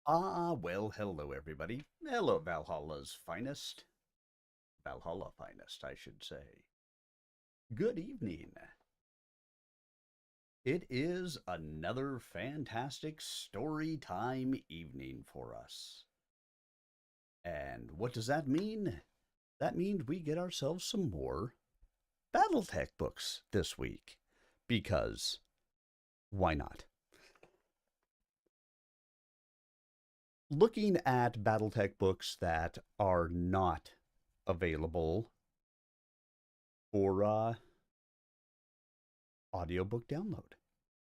Well, hello everybody. Hello, Valhalla's finest. Valhalla finest, I should say. Good evening. It is another fantastic story time evening for us. And what does that mean? That means we get ourselves some more Battletech books this week. Because why not? Looking at Battletech books that are not available for audiobook download.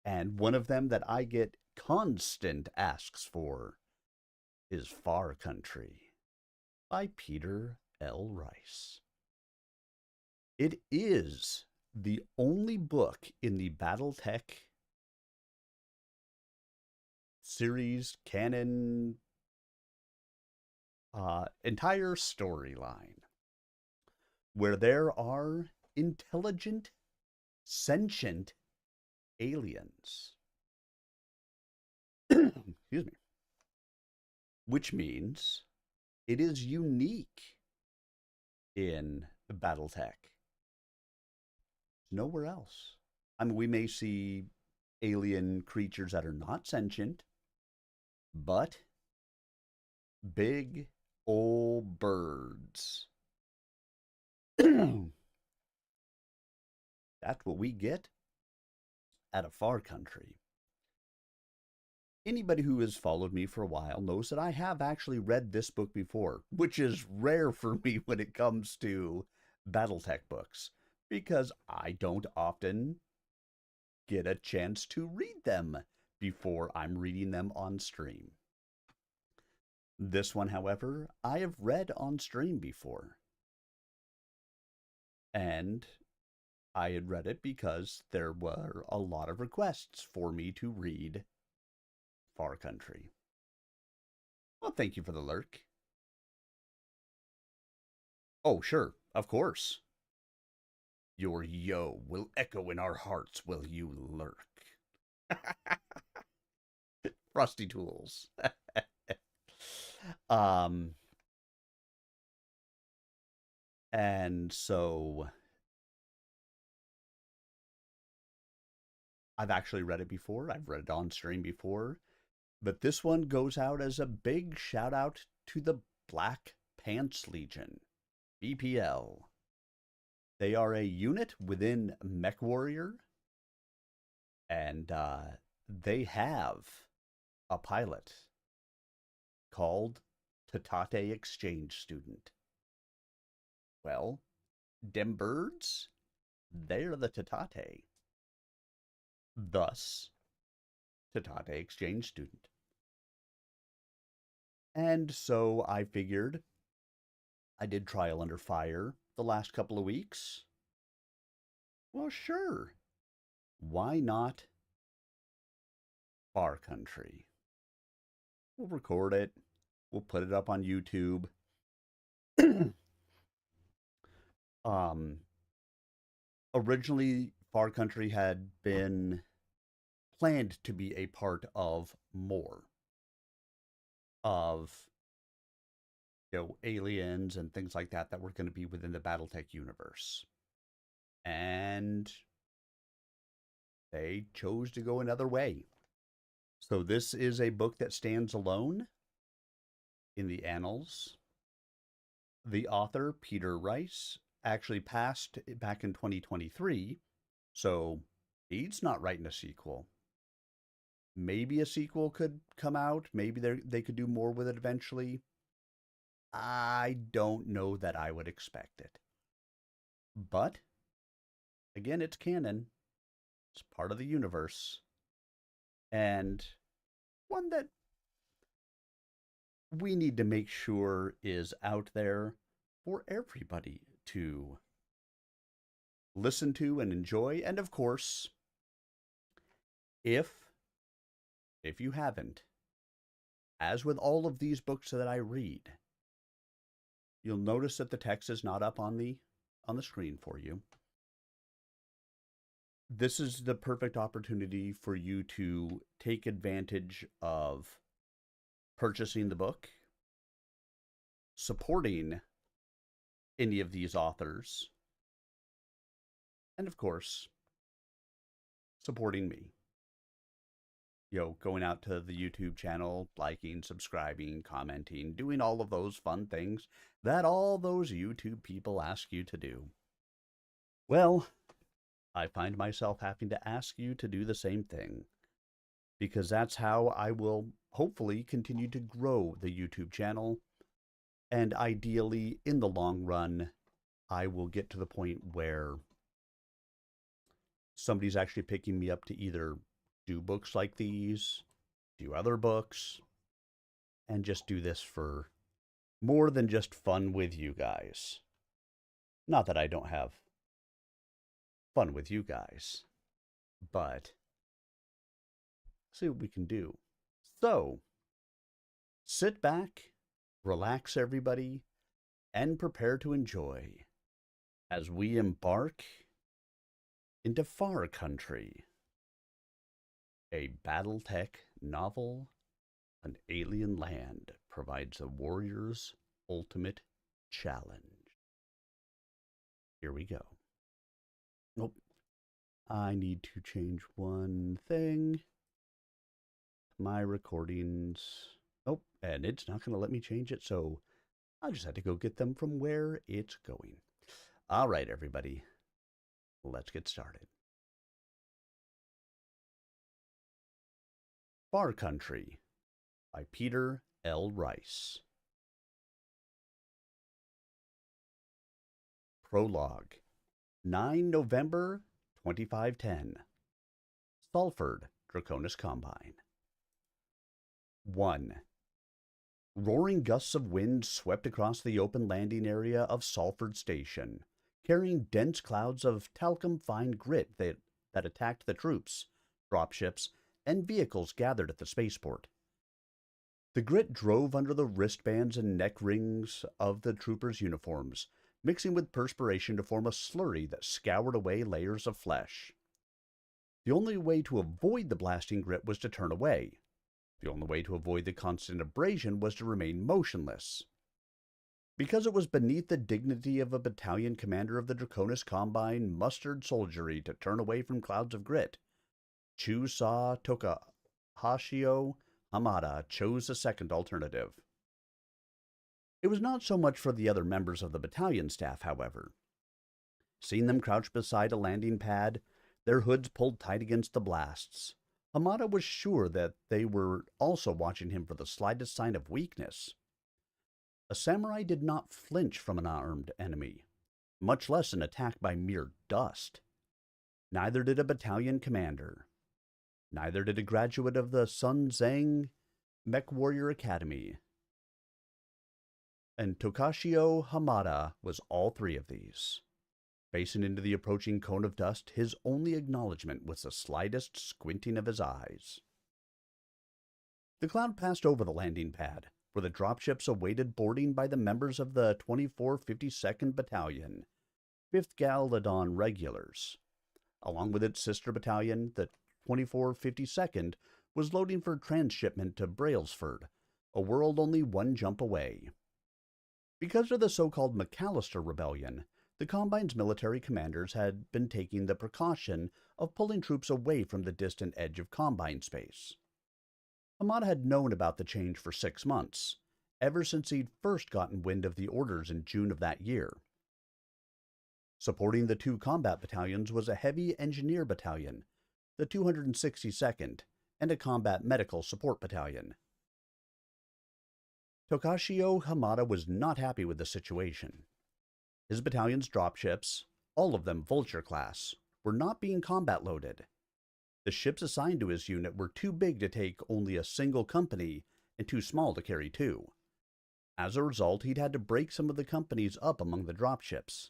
And one of them that I get constant asks for is Far Country by Peter L. Rice. It is the only book in the Battletech series canon entire storyline where there are intelligent, sentient aliens. Excuse me. Which means it is unique in Battletech. Nowhere else. I mean, we may see alien creatures that are not sentient, but big old birds. That's what we get at a Far Country. Anybody who has followed me for a while knows that I have actually read this book before, which is rare for me when it comes to Battletech books, because I don't often get a chance to read them before I'm reading them on stream. This one, however, I have read on stream before. And I had read it because there were a lot of requests for me to read Far Country. Well, thank you for the lurk. Oh, sure, of course. Your yo will echo in our hearts while you lurk. Frosty Tools. um, and so I've actually read it before. I've read it on stream before. But this one goes out as a big shout out to the Black Pants Legion, BPL. They are a unit within MechWarrior, and they have a pilot called Tatate Exchange Student. Well, dem birds, they're the Tatate. Thus, Tatate Exchange Student. And so I figured I did Trial Under Fire the last couple of weeks. Well, sure. Why not Far Country? We'll record it. We'll put it up on YouTube. um, Originally, Far Country had been planned to be a part of more of aliens and things like that that were going to be within the BattleTech universe. And they chose to go another way. So this is a book that stands alone in the annals. The author, Peter Rice, actually passed back in 2023, so he's not writing a sequel. Maybe a sequel could come out. Maybe they could do more with it eventually. I don't know that I would expect it. But, again, it's canon. It's part of the universe. And one that we need to make sure is out there for everybody to listen to and enjoy. And of course, if you haven't, as with all of these books that I read, you'll notice that the text is not up on the screen for you. This is the perfect opportunity for you to take advantage of purchasing the book, supporting any of these authors, and of course, supporting me. Going out to the YouTube channel, liking, subscribing, commenting, doing all of those fun things that all those YouTube people ask you to do. Well, I find myself having to ask you to do the same thing, because that's how I will hopefully continue to grow the YouTube channel. And ideally, in the long run, I will get to the point where somebody's actually picking me up to either do books like these, do other books, and just do this for more than just fun with you guys. Not that I don't have fun with you guys, but see what we can do. So, sit back, relax everybody, and prepare to enjoy as we embark into Far Country, a BattleTech novel. An alien land provides a warrior's ultimate challenge. Here we go. Nope. I need to change one thing. My recordings. Nope. And it's not going to let me change it, so I'll just have to go get them from where it's going. All right, everybody. Let's get started. Far Country by Peter L. Rice. Prologue. 9 November 2510. Salford, Draconis Combine. 1. Roaring gusts of wind swept across the open landing area of Salford Station, carrying dense clouds of talcum fine grit that attacked the troops, dropships, and vehicles gathered at the spaceport. The grit drove under the wristbands and neck rings of the troopers' uniforms, mixing with perspiration to form a slurry that scoured away layers of flesh. The only way to avoid the blasting grit was to turn away. The only way to avoid the constant abrasion was to remain motionless. Because it was beneath the dignity of a battalion commander of the Draconis Combine mustered soldiery to turn away from clouds of grit, Chusa Tokahashio Hamada chose a second alternative. It was not so much for the other members of the battalion staff, however. Seeing them crouched beside a landing pad, their hoods pulled tight against the blasts, Hamada was sure that they were also watching him for the slightest sign of weakness. A samurai did not flinch from an armed enemy, much less an attack by mere dust. Neither did a battalion commander. Neither did a graduate of the Sun Zhang Mech Warrior Academy. And Tokashio Hamada was all three of these. Facing into the approaching cone of dust, his only acknowledgement was the slightest squinting of his eyes. The cloud passed over the landing pad, where the dropships awaited boarding by the members of the 2452nd Battalion, 5th Galadon Regulars. Along with its sister battalion, the 2452nd was loading for transshipment to Brailsford, a world only one jump away. Because of the so-called McAllister Rebellion, the Combine's military commanders had been taking the precaution of pulling troops away from the distant edge of Combine space. Hamada had known about the change for 6 months, ever since he'd first gotten wind of the orders in June of that year. Supporting the 2 combat battalions was a heavy engineer battalion, the 262nd, and a combat medical support battalion. Tokashio Hamada was not happy with the situation. His battalion's dropships, all of them Vulture class, were not being combat loaded. The ships assigned to his unit were too big to take only a single company and too small to carry 2. As a result, he'd had to break some of the companies up among the dropships.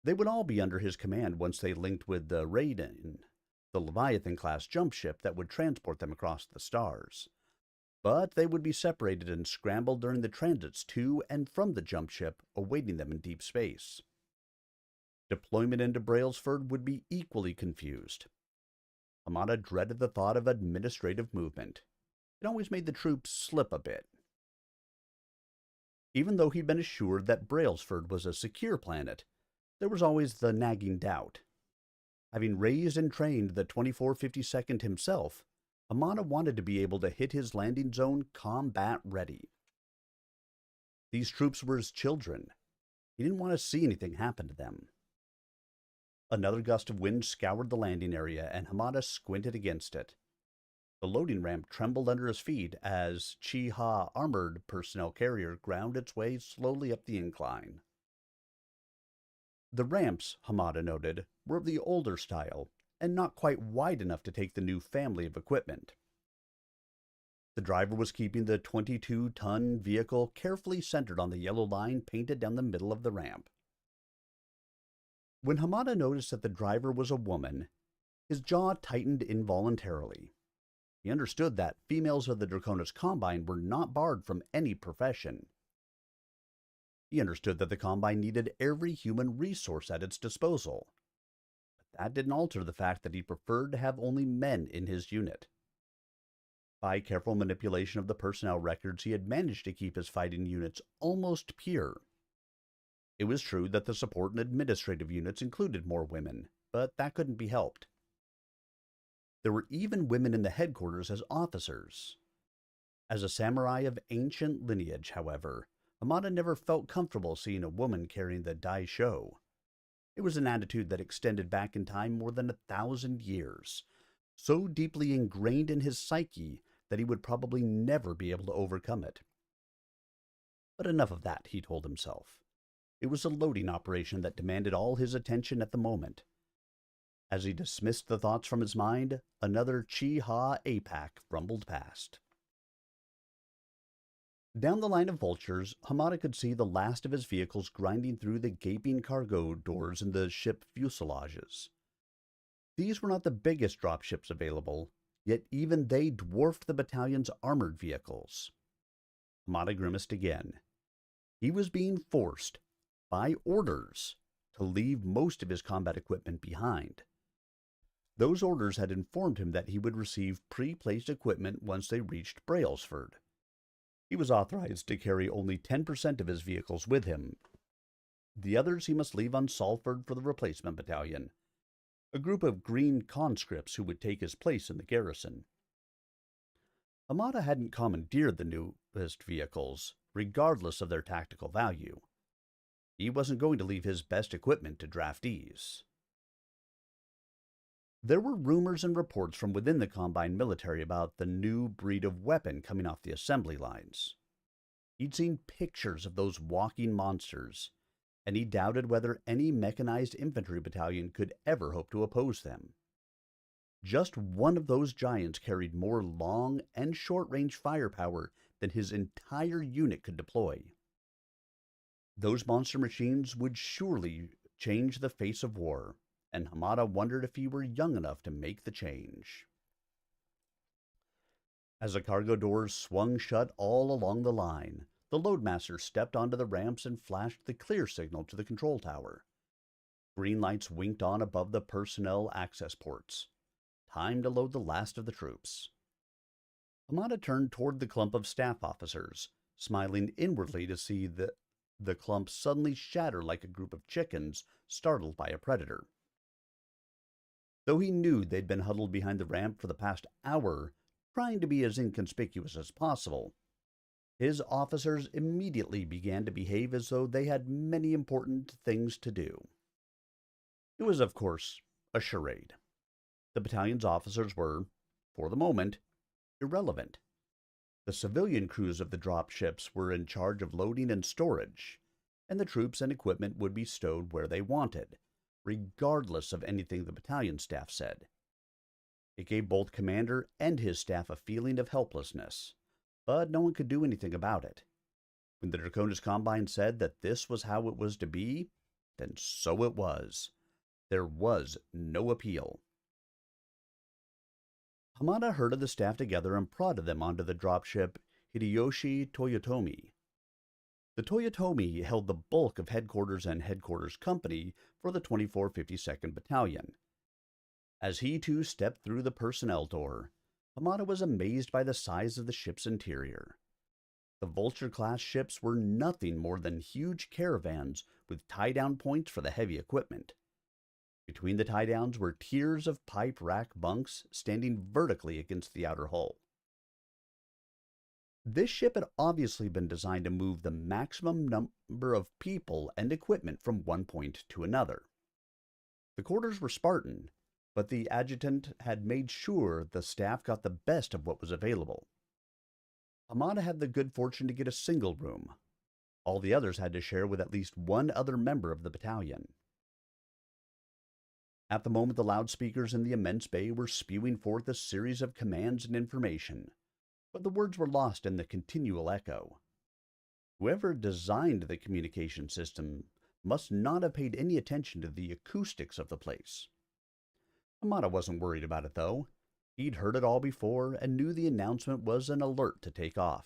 They would all be under his command once they linked with the Raiden, the Leviathan-class jump ship that would transport them across the stars. But they would be separated and scrambled during the transits to and from the jump ship awaiting them in deep space. Deployment into Brailsford would be equally confused. Hamada dreaded the thought of administrative movement. It always made the troops slip a bit. Even though he'd been assured that Brailsford was a secure planet, there was always the nagging doubt. Having raised and trained the 2452nd himself, Hamada wanted to be able to hit his landing zone combat ready. These troops were his children. He didn't want to see anything happen to them. Another gust of wind scoured the landing area, and Hamada squinted against it. The loading ramp trembled under his feet as Chi-Ha armored personnel carrier ground its way slowly up the incline. The ramps, Hamada noted, were of the older style, and not quite wide enough to take the new family of equipment. The driver was keeping the 22-ton vehicle carefully centered on the yellow line painted down the middle of the ramp. When Hamada noticed that the driver was a woman, his jaw tightened involuntarily. He understood that females of the Draconis Combine were not barred from any profession. He understood that the Combine needed every human resource at its disposal. But that didn't alter the fact that he preferred to have only men in his unit. By careful manipulation of the personnel records, he had managed to keep his fighting units almost pure. It was true that the support and administrative units included more women, but that couldn't be helped. There were even women in the headquarters as officers. As a samurai of ancient lineage, however, Hamada never felt comfortable seeing a woman carrying the daisho. It was an attitude that extended back in time more than 1,000 years, so deeply ingrained in his psyche that he would probably never be able to overcome it. But enough of that, he told himself. It was a loading operation that demanded all his attention at the moment. As he dismissed the thoughts from his mind, another Chi-Ha APAC rumbled past. Down the line of vultures, Hamada could see the last of his vehicles grinding through the gaping cargo doors in the ship fuselages. These were not the biggest dropships available, yet even they dwarfed the battalion's armored vehicles. Hamada grimaced again. He was being forced, by orders, to leave most of his combat equipment behind. Those orders had informed him that he would receive pre-placed equipment once they reached Brailsford. He was authorized to carry only 10% of his vehicles with him. The others he must leave on Salford for the replacement battalion, a group of green conscripts who would take his place in the garrison. Hamada hadn't commandeered the newest vehicles, regardless of their tactical value. He wasn't going to leave his best equipment to draftees. There were rumors and reports from within the Combine military about the new breed of weapon coming off the assembly lines. He'd seen pictures of those walking monsters, and he doubted whether any mechanized infantry battalion could ever hope to oppose them. Just one of those giants carried more long and short-range firepower than his entire unit could deploy. Those monster machines would surely change the face of war, and Hamada wondered if he were young enough to make the change. As the cargo doors swung shut all along the line, the loadmaster stepped onto the ramps and flashed the clear signal to the control tower. Green lights winked on above the personnel access ports. Time to load the last of the troops. Hamada turned toward the clump of staff officers, smiling inwardly to see the clump suddenly shatter like a group of chickens startled by a predator. Though he knew they'd been huddled behind the ramp for the past hour, trying to be as inconspicuous as possible, his officers immediately began to behave as though they had many important things to do. It was, of course, a charade. The battalion's officers were, for the moment, irrelevant. The civilian crews of the drop ships were in charge of loading and storage, and the troops and equipment would be stowed where they wanted, regardless of anything the battalion staff said. It gave both Commander and his staff a feeling of helplessness, but no one could do anything about it. When the Draconis Combine said that this was how it was to be, then so it was. There was no appeal. Hamada herded the staff together and prodded them onto the dropship Hideyoshi Toyotomi. The Toyotomi held the bulk of headquarters and headquarters company for the 2452nd Battalion. As he too stepped through the personnel door, Hamada was amazed by the size of the ship's interior. The Vulture-class ships were nothing more than huge caravans with tie-down points for the heavy equipment. Between the tie-downs were tiers of pipe rack bunks standing vertically against the outer hull. This ship had obviously been designed to move the maximum number of people and equipment from one point to another. The quarters were Spartan, but the adjutant had made sure the staff got the best of what was available. Hamada had the good fortune to get a single room. All the others had to share with at least one other member of the battalion. At the moment, the loudspeakers in the immense bay were spewing forth a series of commands and information, but the words were lost in the continual echo. Whoever designed the communication system must not have paid any attention to the acoustics of the place. Hamada wasn't worried about it, though. He'd heard it all before and knew the announcement was an alert to take off.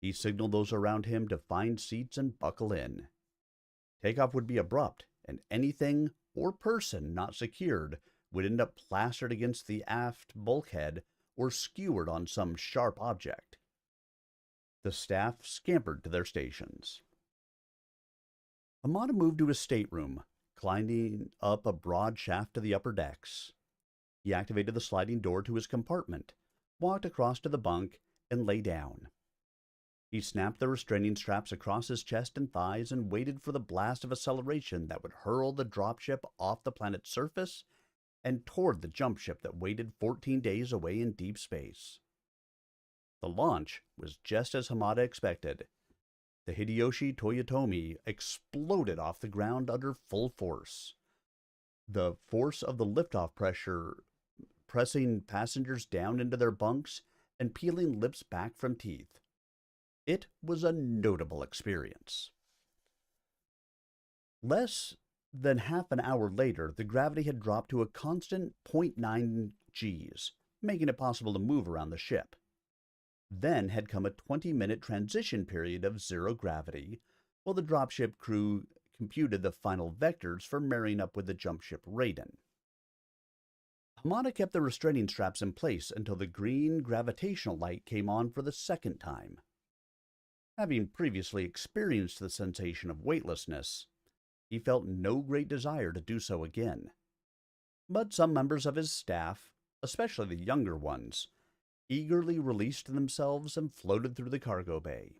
He signaled those around him to find seats and buckle in. Takeoff would be abrupt, and anything or person not secured would end up plastered against the aft bulkhead or skewered on some sharp object. The staff scampered to their stations. Hamada moved to his stateroom, climbing up a broad shaft to the upper decks. He activated the sliding door to his compartment, walked across to the bunk, and lay down. He snapped the restraining straps across his chest and thighs and waited for the blast of acceleration that would hurl the dropship off the planet's surface and toward the jump ship that waited 14 days away in deep space. The launch was just as Hamada expected. The Hideyoshi Toyotomi exploded off the ground under full force. The force of the liftoff pressure pressing passengers down into their bunks and peeling lips back from teeth. It was a notable experience. Less than half an hour later, the gravity had dropped to a constant 0.9 Gs, making it possible to move around the ship. Then had come a 20-minute transition period of zero gravity, while the dropship crew computed the final vectors for marrying up with the jump ship Raiden. Hamada kept the restraining straps in place until the green gravitational light came on for the second time. Having previously experienced the sensation of weightlessness, he felt no great desire to do so again. But some members of his staff, especially the younger ones, eagerly released themselves and floated through the cargo bay,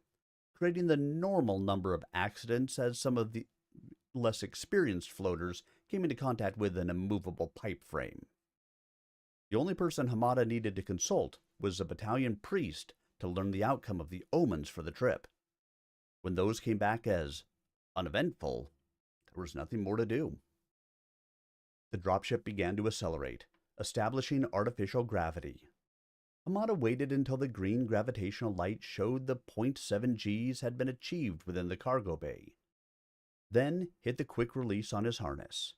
creating the normal number of accidents as some of the less experienced floaters came into contact with an immovable pipe frame. The only person Hamada needed to consult was a battalion priest to learn the outcome of the omens for the trip. When those came back as uneventful, there was nothing more to do. The dropship began to accelerate, establishing artificial gravity. Hamada waited until the green gravitational light showed the 0.7 Gs had been achieved within the cargo bay. Then hit the quick release on his harness.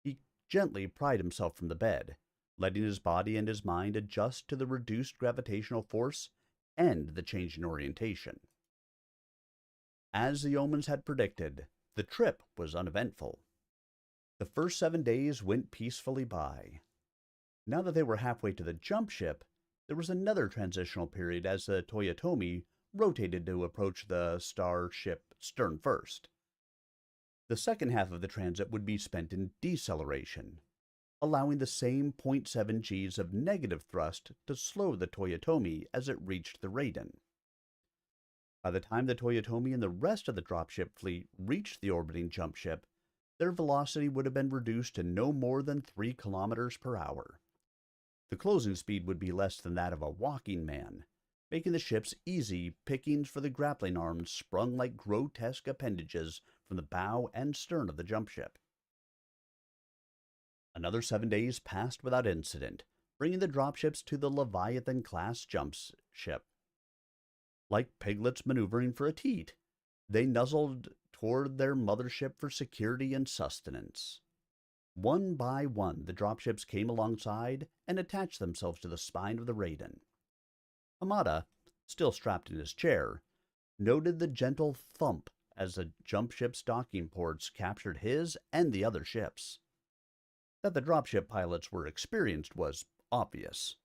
He gently pried himself from the bed, letting his body and his mind adjust to the reduced gravitational force and the change in orientation. As the omens had predicted, the trip was uneventful. The first 7 days went peacefully by. Now that they were halfway to the jump ship, there was another transitional period as the Toyotomi rotated to approach the starship stern first. The second half of the transit would be spent in deceleration, allowing the same 0.7 Gs of negative thrust to slow the Toyotomi as it reached the Raiden. By the time the Toyotomi and the rest of the dropship fleet reached the orbiting jump ship, their velocity would have been reduced to no more than 3 kilometers per hour. The closing speed would be less than that of a walking man, making the ships easy pickings for the grappling arms sprung like grotesque appendages from the bow and stern of the jump ship. Another 7 days passed without incident, bringing the dropships to the Leviathan-class jump ship. Like piglets maneuvering for a teat, they nuzzled toward their mothership for security and sustenance. One by one, the dropships came alongside and attached themselves to the spine of the Raiden. Hamada, still strapped in his chair, noted the gentle thump as the jump ship's docking ports captured his and the other ships. That the dropship pilots were experienced was obvious.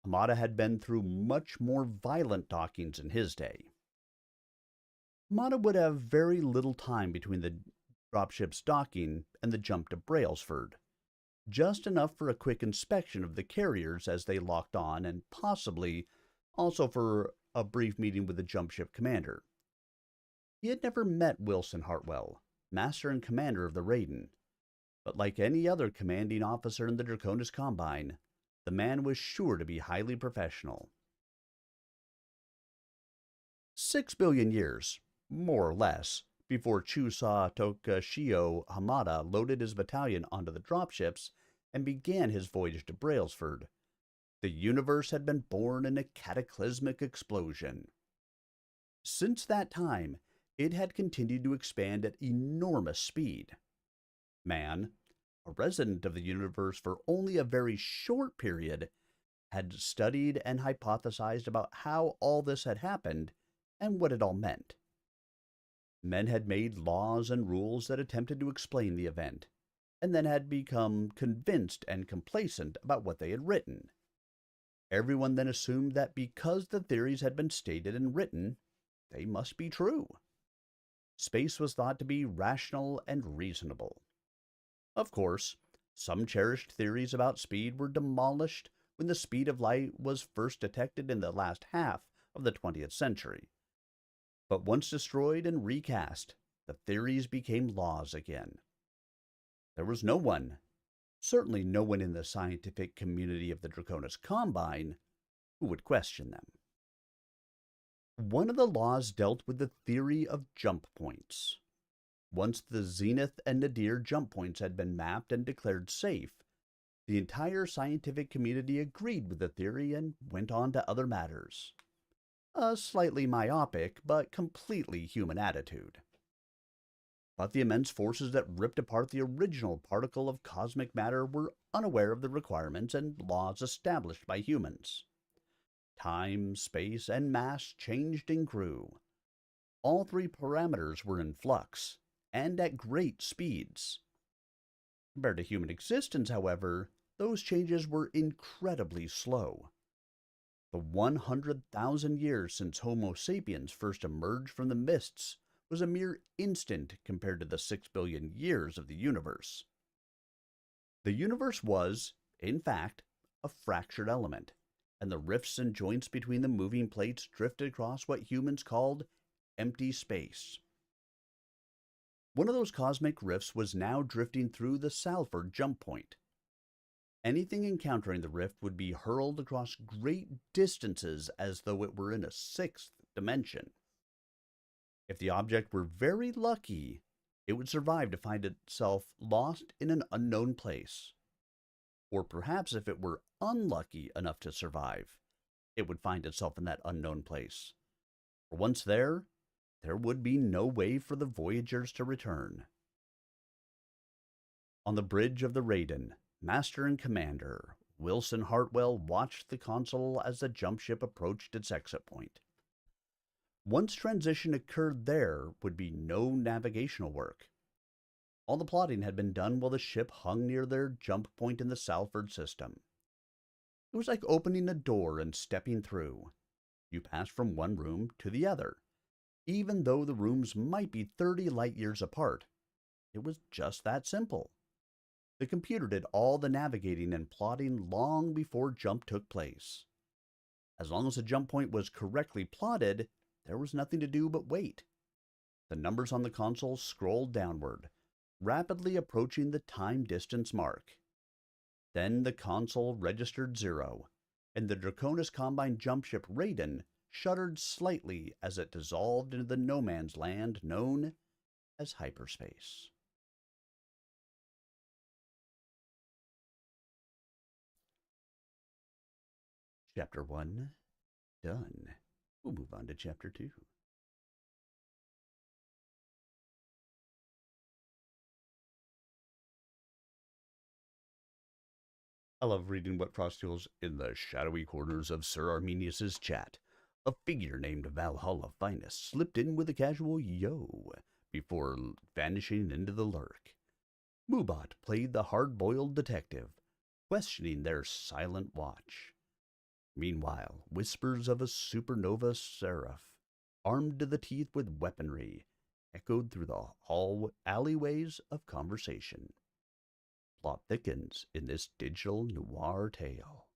Hamada had been through much more violent dockings in his day. Hamada would have very little time between the dropship's docking and the jump to Brailsford, just enough for a quick inspection of the carriers as they locked on, and possibly also for a brief meeting with the jump ship commander. He had never met Wilson Hartwell, master and commander of the Raiden, but like any other commanding officer in the Draconis Combine, the man was sure to be highly professional. 6 billion years, more or less, before Chusa Tokashio Hamada loaded his battalion onto the dropships and began his voyage to Brailsford, the universe had been born in a cataclysmic explosion. Since that time, it had continued to expand at enormous speed. Man, a resident of the universe for only a very short period, had studied and hypothesized about how all this had happened and what it all meant. Men had made laws and rules that attempted to explain the event, and then had become convinced and complacent about what they had written. Everyone then assumed that because the theories had been stated and written, they must be true. Space was thought to be rational and reasonable. Of course, some cherished theories about speed were demolished when the speed of light was first detected in the last half of the 20th century. But once destroyed and recast, the theories became laws again. There was no one, certainly no one in the scientific community of the Draconis Combine, who would question them. One of the laws dealt with the theory of jump points. Once the Zenith and Nadir jump points had been mapped and declared safe, the entire scientific community agreed with the theory and went on to other matters. A slightly myopic, but completely human attitude. But the immense forces that ripped apart the original particle of cosmic matter were unaware of the requirements and laws established by humans. Time, space, and mass changed and grew. All three parameters were in flux, and at great speeds. Compared to human existence, however, those changes were incredibly slow. The 100,000 years since Homo sapiens first emerged from the mists was a mere instant compared to the 6 billion years of the universe. The universe was, in fact, a fractured element, and the rifts and joints between the moving plates drifted across what humans called empty space. One of those cosmic rifts was now drifting through the Salford jump point. Anything encountering the rift would be hurled across great distances as though it were in a sixth dimension. If the object were very lucky, it would survive to find itself lost in an unknown place. Or perhaps if it were unlucky enough to survive, it would find itself in that unknown place. For once there would be no way for the voyagers to return. On the bridge of the Raiden, Master and Commander Wilson Hartwell watched the console as the jump ship approached its exit point. Once transition occurred, there would be no navigational work. All the plotting had been done while the ship hung near their jump point in the Salford system. It was like opening a door and stepping through. You passed from one room to the other, even though the rooms might be 30 light years apart. It was just that simple. The computer did all the navigating and plotting long before jump took place. As long as the jump point was correctly plotted, there was nothing to do but wait. The numbers on the console scrolled downward, rapidly approaching the time distance mark. Then the console registered 0, and the Draconis Combine jump ship Raiden shuddered slightly as it dissolved into the no man's land known as hyperspace. Chapter 1, done. We'll move on to Chapter 2. I love reading what Frostfuel's in the shadowy corners of Sir Arminius's chat. A figure named Valhalla Finest slipped in with a casual yo before vanishing into the lurk. Moobot played the hard-boiled detective, questioning their silent watch. Meanwhile, whispers of a supernova seraph, armed to the teeth with weaponry, echoed through the alleyways of conversation. Plot thickens in this digital noir tale.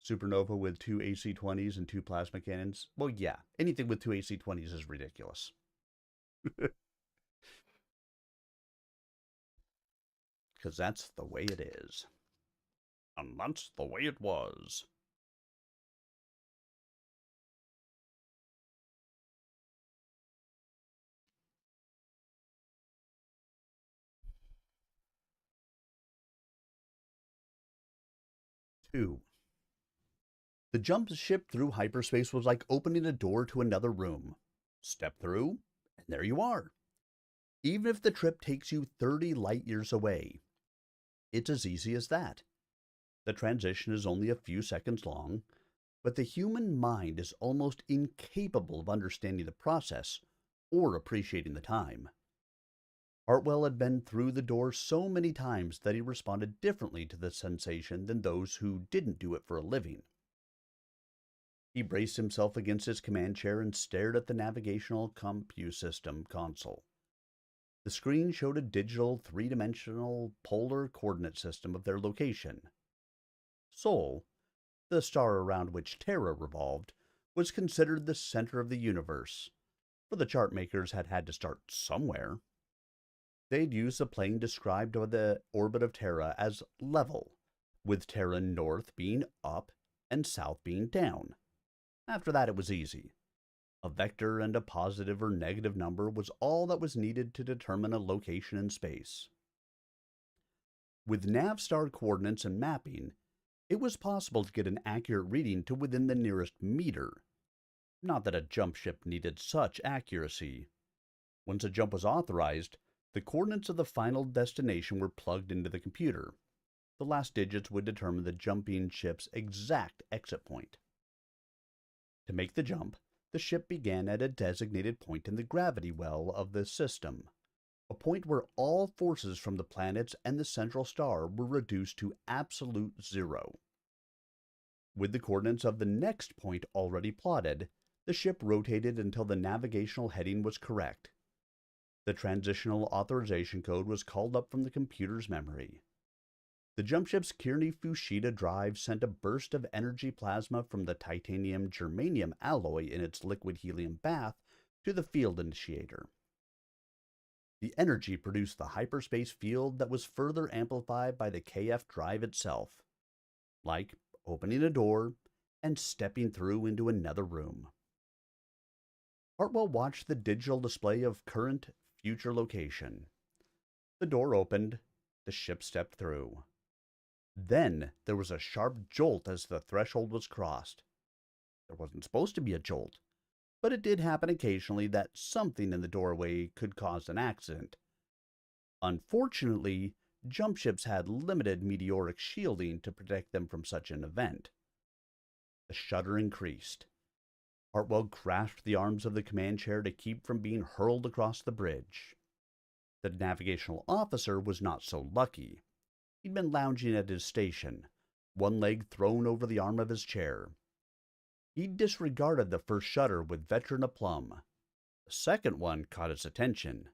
Supernova with 2 AC-20s and 2 plasma cannons? Well, yeah, anything with 2 AC-20s is ridiculous. Because that's the way it is. And that's the way it was. Two. The jump ship through hyperspace was like opening a door to another room. Step through, and there you are. Even if the trip takes you 30 light years away, it's as easy as that. The transition is only a few seconds long, but the human mind is almost incapable of understanding the process or appreciating the time. Hartwell had been through the door so many times that he responded differently to the sensation than those who didn't do it for a living. He braced himself against his command chair and stared at the navigational compute system console. The screen showed a digital, three-dimensional polar coordinate system of their location. Sol, the star around which Terra revolved, was considered the center of the universe, for the chart makers had had to start somewhere. They'd used a plane described by the orbit of Terra as level, with Terra north being up and south being down. After that, it was easy. A vector and a positive or negative number was all that was needed to determine a location in space. With Navstar coordinates and mapping, it was possible to get an accurate reading to within the nearest meter. Not that a jump ship needed such accuracy. Once a jump was authorized, the coordinates of the final destination were plugged into the computer. The last digits would determine the jumping ship's exact exit point. To make the jump, the ship began at a designated point in the gravity well of the system, a point where all forces from the planets and the central star were reduced to absolute zero. With the coordinates of the next point already plotted, the ship rotated until the navigational heading was correct. The transitional authorization code was called up from the computer's memory. The jump ship's Kearney Fushida drive sent a burst of energy plasma from the titanium-germanium alloy in its liquid helium bath to the field initiator. The energy produced the hyperspace field that was further amplified by the KF drive itself, like opening a door and stepping through into another room. Hartwell watched the digital display of current future location. The door opened, the ship stepped through. Then there was a sharp jolt as the threshold was crossed. There wasn't supposed to be a jolt, but it did happen occasionally that something in the doorway could cause an accident. Unfortunately, jump ships had limited meteoric shielding to protect them from such an event. The shudder increased. Hartwell grasped the arms of the command chair to keep from being hurled across the bridge. The navigational officer was not so lucky. He'd been lounging at his station, one leg thrown over the arm of his chair. He'd disregarded the first shudder with veteran aplomb. The second one caught his attention.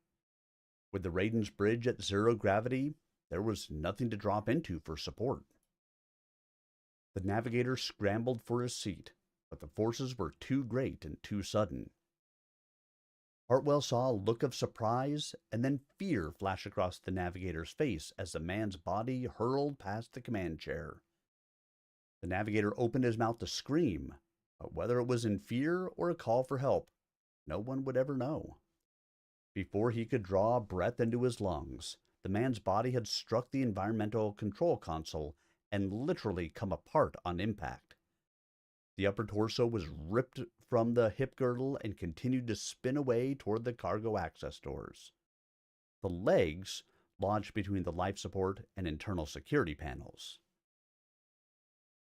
With the Raiden's bridge at zero gravity, there was nothing to drop into for support. The navigator scrambled for his seat, but the forces were too great and too sudden. Hartwell saw a look of surprise and then fear flash across the navigator's face as the man's body hurled past the command chair. The navigator opened his mouth to scream, but whether it was in fear or a call for help, no one would ever know. Before he could draw a breath into his lungs, the man's body had struck the environmental control console and literally come apart on impact. The upper torso was ripped from the hip girdle and continued to spin away toward the cargo access doors. The legs lodged between the life support and internal security panels.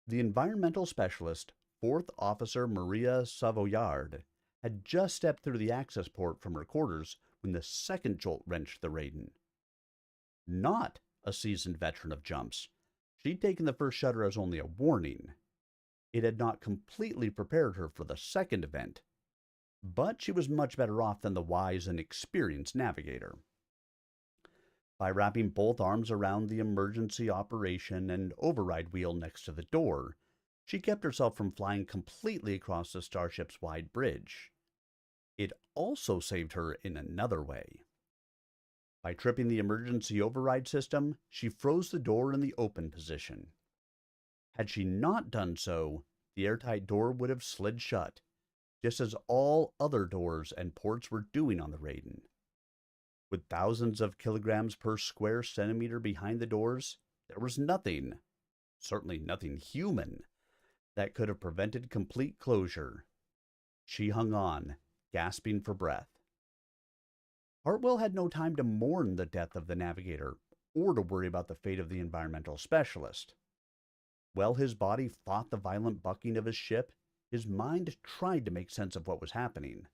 The environmental specialist, 4th Officer Maria Savoyard, had just stepped through the access port from her quarters when the second jolt wrenched the Raiden. Not a seasoned veteran of jumps, She'd taken the first shudder as only a warning. It had not completely prepared her for the second event, but she was much better off than the wise and experienced navigator. By wrapping both arms around the emergency operation and override wheel next to the door, she kept herself from flying completely across the starship's wide bridge. It also saved her in another way. By tripping the emergency override system, she froze the door in the open position. Had she not done so, the airtight door would have slid shut, just as all other doors and ports were doing on the Raiden. With thousands of kilograms per square centimeter behind the doors, there was nothing, certainly nothing human, that could have prevented complete closure. She hung on, gasping for breath. Hartwell had no time to mourn the death of the navigator or to worry about the fate of the environmental specialist. While his body fought the violent bucking of his ship, his mind tried to make sense of what was happening.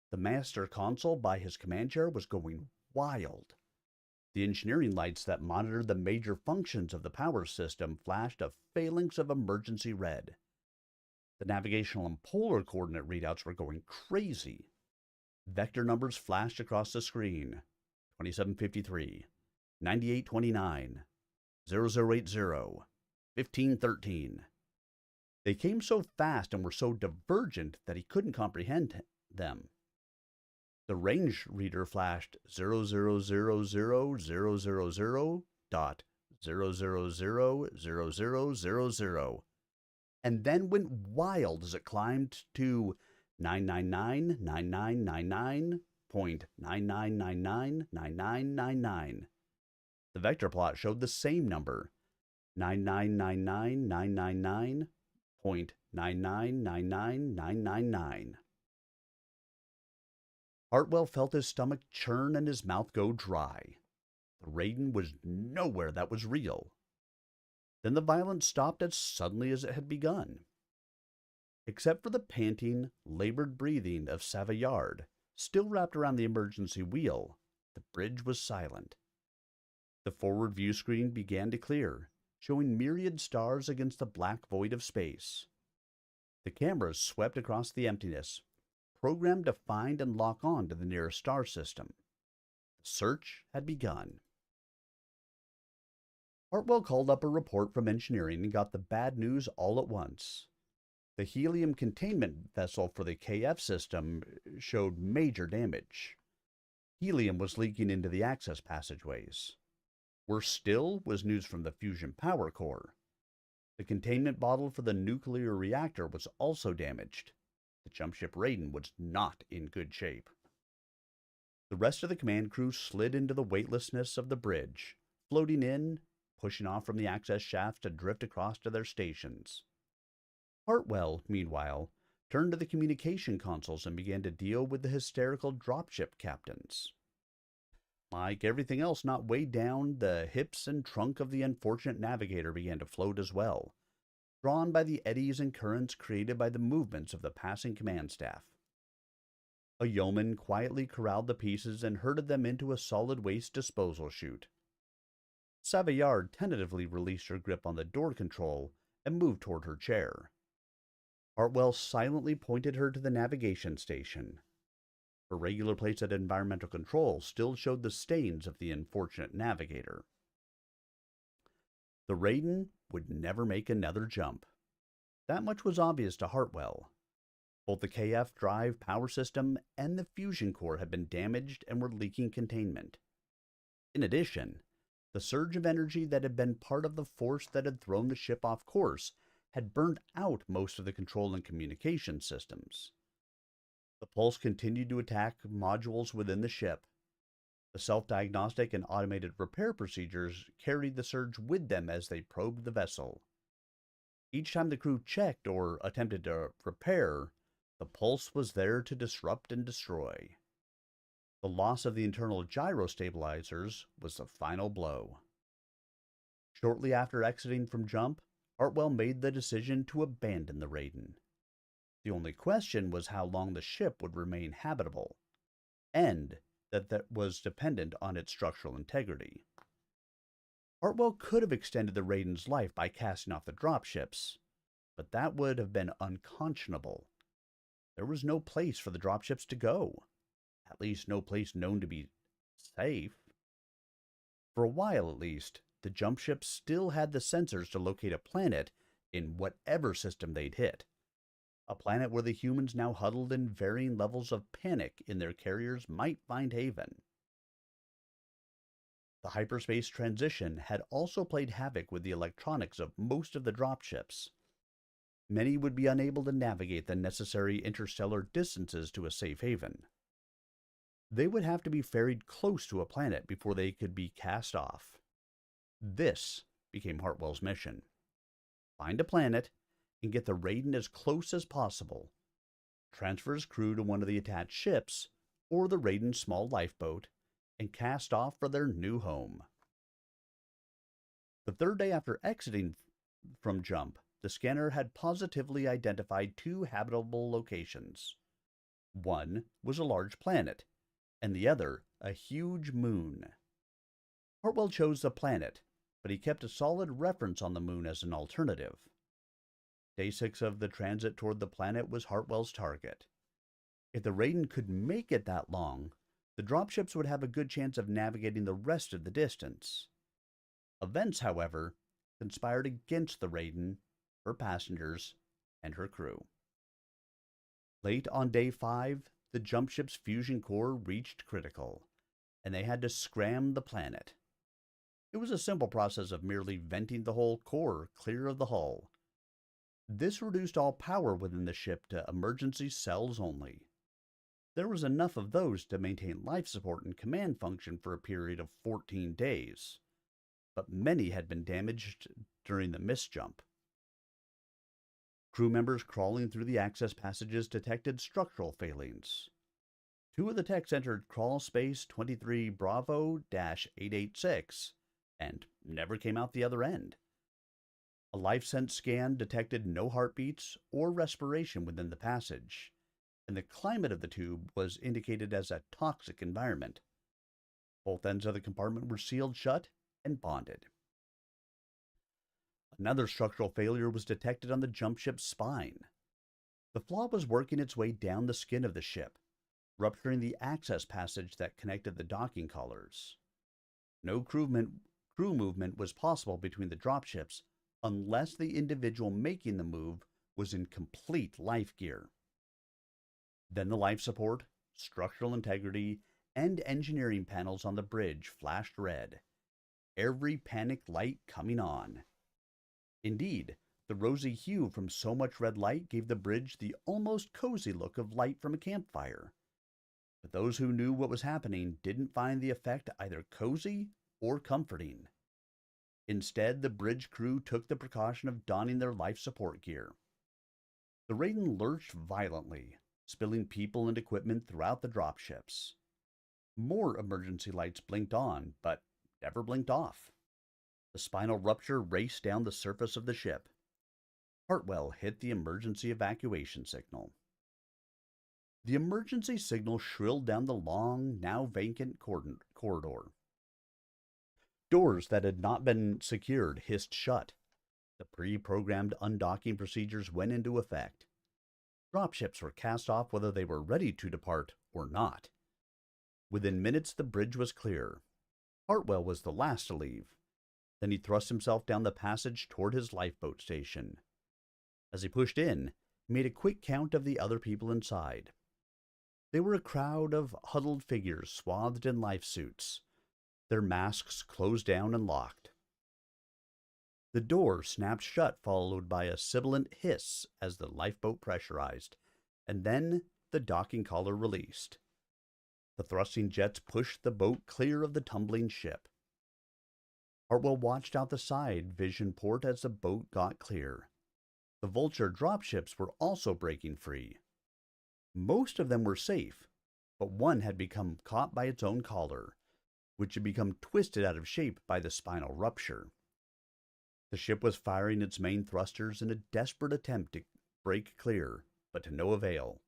The master console by his command chair was going wild. The engineering lights that monitored the major functions of the power system flashed a phalanx of emergency red. The navigational and polar coordinate readouts were going crazy. Vector numbers flashed across the screen: 2753, 9829, 0080, 1513. They came so fast and were so divergent that he couldn't comprehend them. The range reader flashed 0000.0000000, and then went wild as it climbed to 99999.99999999. The vector plot showed the same number, 9999999.9999999. Hartwell felt his stomach churn and his mouth go dry. The Raiden was nowhere that was real. Then the violence stopped as suddenly as it had begun. Except for the panting, labored breathing of Savoyard, still wrapped around the emergency wheel, the bridge was silent. The forward view screen began to clear, showing myriad stars against the black void of space. The cameras swept across the emptiness, programmed to find and lock on to the nearest star system. The search had begun. Hartwell called up a report from engineering and got the bad news all at once. The helium containment vessel for the KF system showed major damage. Helium was leaking into the access passageways. Worse still was news from the fusion power core. The containment bottle for the nuclear reactor was also damaged. The jump ship Raiden was not in good shape. The rest of the command crew slid into the weightlessness of the bridge, floating in, pushing off from the access shafts to drift across to their stations. Hartwell, meanwhile, turned to the communication consoles and began to deal with the hysterical dropship captains. Like everything else not weighed down, the hips and trunk of the unfortunate navigator began to float as well, drawn by the eddies and currents created by the movements of the passing command staff. A yeoman quietly corralled the pieces and herded them into a solid waste disposal chute. Savoyard tentatively released her grip on the door control and moved toward her chair. Hartwell silently pointed her to the navigation station. Her regular place at environmental control still showed the stains of the unfortunate navigator. The Raiden would never make another jump. That much was obvious to Hartwell. Both the KF drive power system and the fusion core had been damaged and were leaking containment. In addition, the surge of energy that had been part of the force that had thrown the ship off course had burned out most of the control and communication systems. The pulse continued to attack modules within the ship. The self-diagnostic and automated repair procedures carried the surge with them as they probed the vessel. Each time the crew checked or attempted to repair, the pulse was there to disrupt and destroy. The loss of the internal gyro stabilizers was the final blow. Shortly after exiting from jump, Hartwell made the decision to abandon the Raiden. The only question was how long the ship would remain habitable, and that was dependent on its structural integrity. Hartwell could have extended the Raiden's life by casting off the dropships, but that would have been unconscionable. There was no place for the dropships to go, at least no place known to be safe. For a while at least, the jump ships still had the sensors to locate a planet in whatever system they'd hit. A planet where the humans now huddled in varying levels of panic in their carriers might find haven. The hyperspace transition had also played havoc with the electronics of most of the dropships. Many would be unable to navigate the necessary interstellar distances to a safe haven. They would have to be ferried close to a planet before they could be cast off. This became Hartwell's mission. Find a planet and get the Raiden as close as possible. Transfer his crew to one of the attached ships or the Raiden's small lifeboat and cast off for their new home. The third day after exiting from Jump, the scanner had positively identified 2 habitable locations. One was a large planet, and the other a huge moon. Hartwell chose the planet, but he kept a solid reference on the moon as an alternative. Day 6 of the transit toward the planet was Hartwell's target. If the Raiden could make it that long, the dropships would have a good chance of navigating the rest of the distance. Events, however, conspired against the Raiden, her passengers, and her crew. Late on day 5, the jump ship's fusion core reached critical, and they had to scram the planet. It was a simple process of merely venting the whole core clear of the hull. This reduced all power within the ship to emergency cells only. There was enough of those to maintain life support and command function for a period of 14 days, but many had been damaged during the misjump. Crew members crawling through the access passages detected structural failings. 2 of the techs entered crawl space 23 Bravo-886 and never came out the other end. A life sense scan detected no heartbeats or respiration within the passage, and the climate of the tube was indicated as a toxic environment. Both ends of the compartment were sealed shut and bonded. Another structural failure was detected on the jump ship's spine. The flaw was working its way down the skin of the ship, rupturing the access passage that connected the docking collars. No crew movement was possible between the dropships unless the individual making the move was in complete life gear. Then the life support, structural integrity, and engineering panels on the bridge flashed red, every panicked light coming on. Indeed, the rosy hue from so much red light gave the bridge the almost cozy look of light from a campfire. But those who knew what was happening didn't find the effect either cozy or comforting. Instead, the bridge crew took the precaution of donning their life support gear. The Raiden lurched violently, spilling people and equipment throughout the dropships. More emergency lights blinked on, but never blinked off. The spinal rupture raced down the surface of the ship. Hartwell hit the emergency evacuation signal. The emergency signal shrilled down the long, now vacant corridor. Doors that had not been secured hissed shut. The pre-programmed undocking procedures went into effect. Dropships were cast off whether they were ready to depart or not. Within minutes, the bridge was clear. Hartwell was the last to leave. Then he thrust himself down the passage toward his lifeboat station. As he pushed in, he made a quick count of the other people inside. They were a crowd of huddled figures swathed in life suits, their masks closed down and locked. The door snapped shut, followed by a sibilant hiss as the lifeboat pressurized, and then the docking collar released. The thrusting jets pushed the boat clear of the tumbling ship. Hartwell watched out the side vision port as the boat got clear. The Vulture dropships were also breaking free. Most of them were safe, but one had become caught by its own collar, which had become twisted out of shape by the spinal rupture. The ship was firing its main thrusters in a desperate attempt to break clear, but to no avail.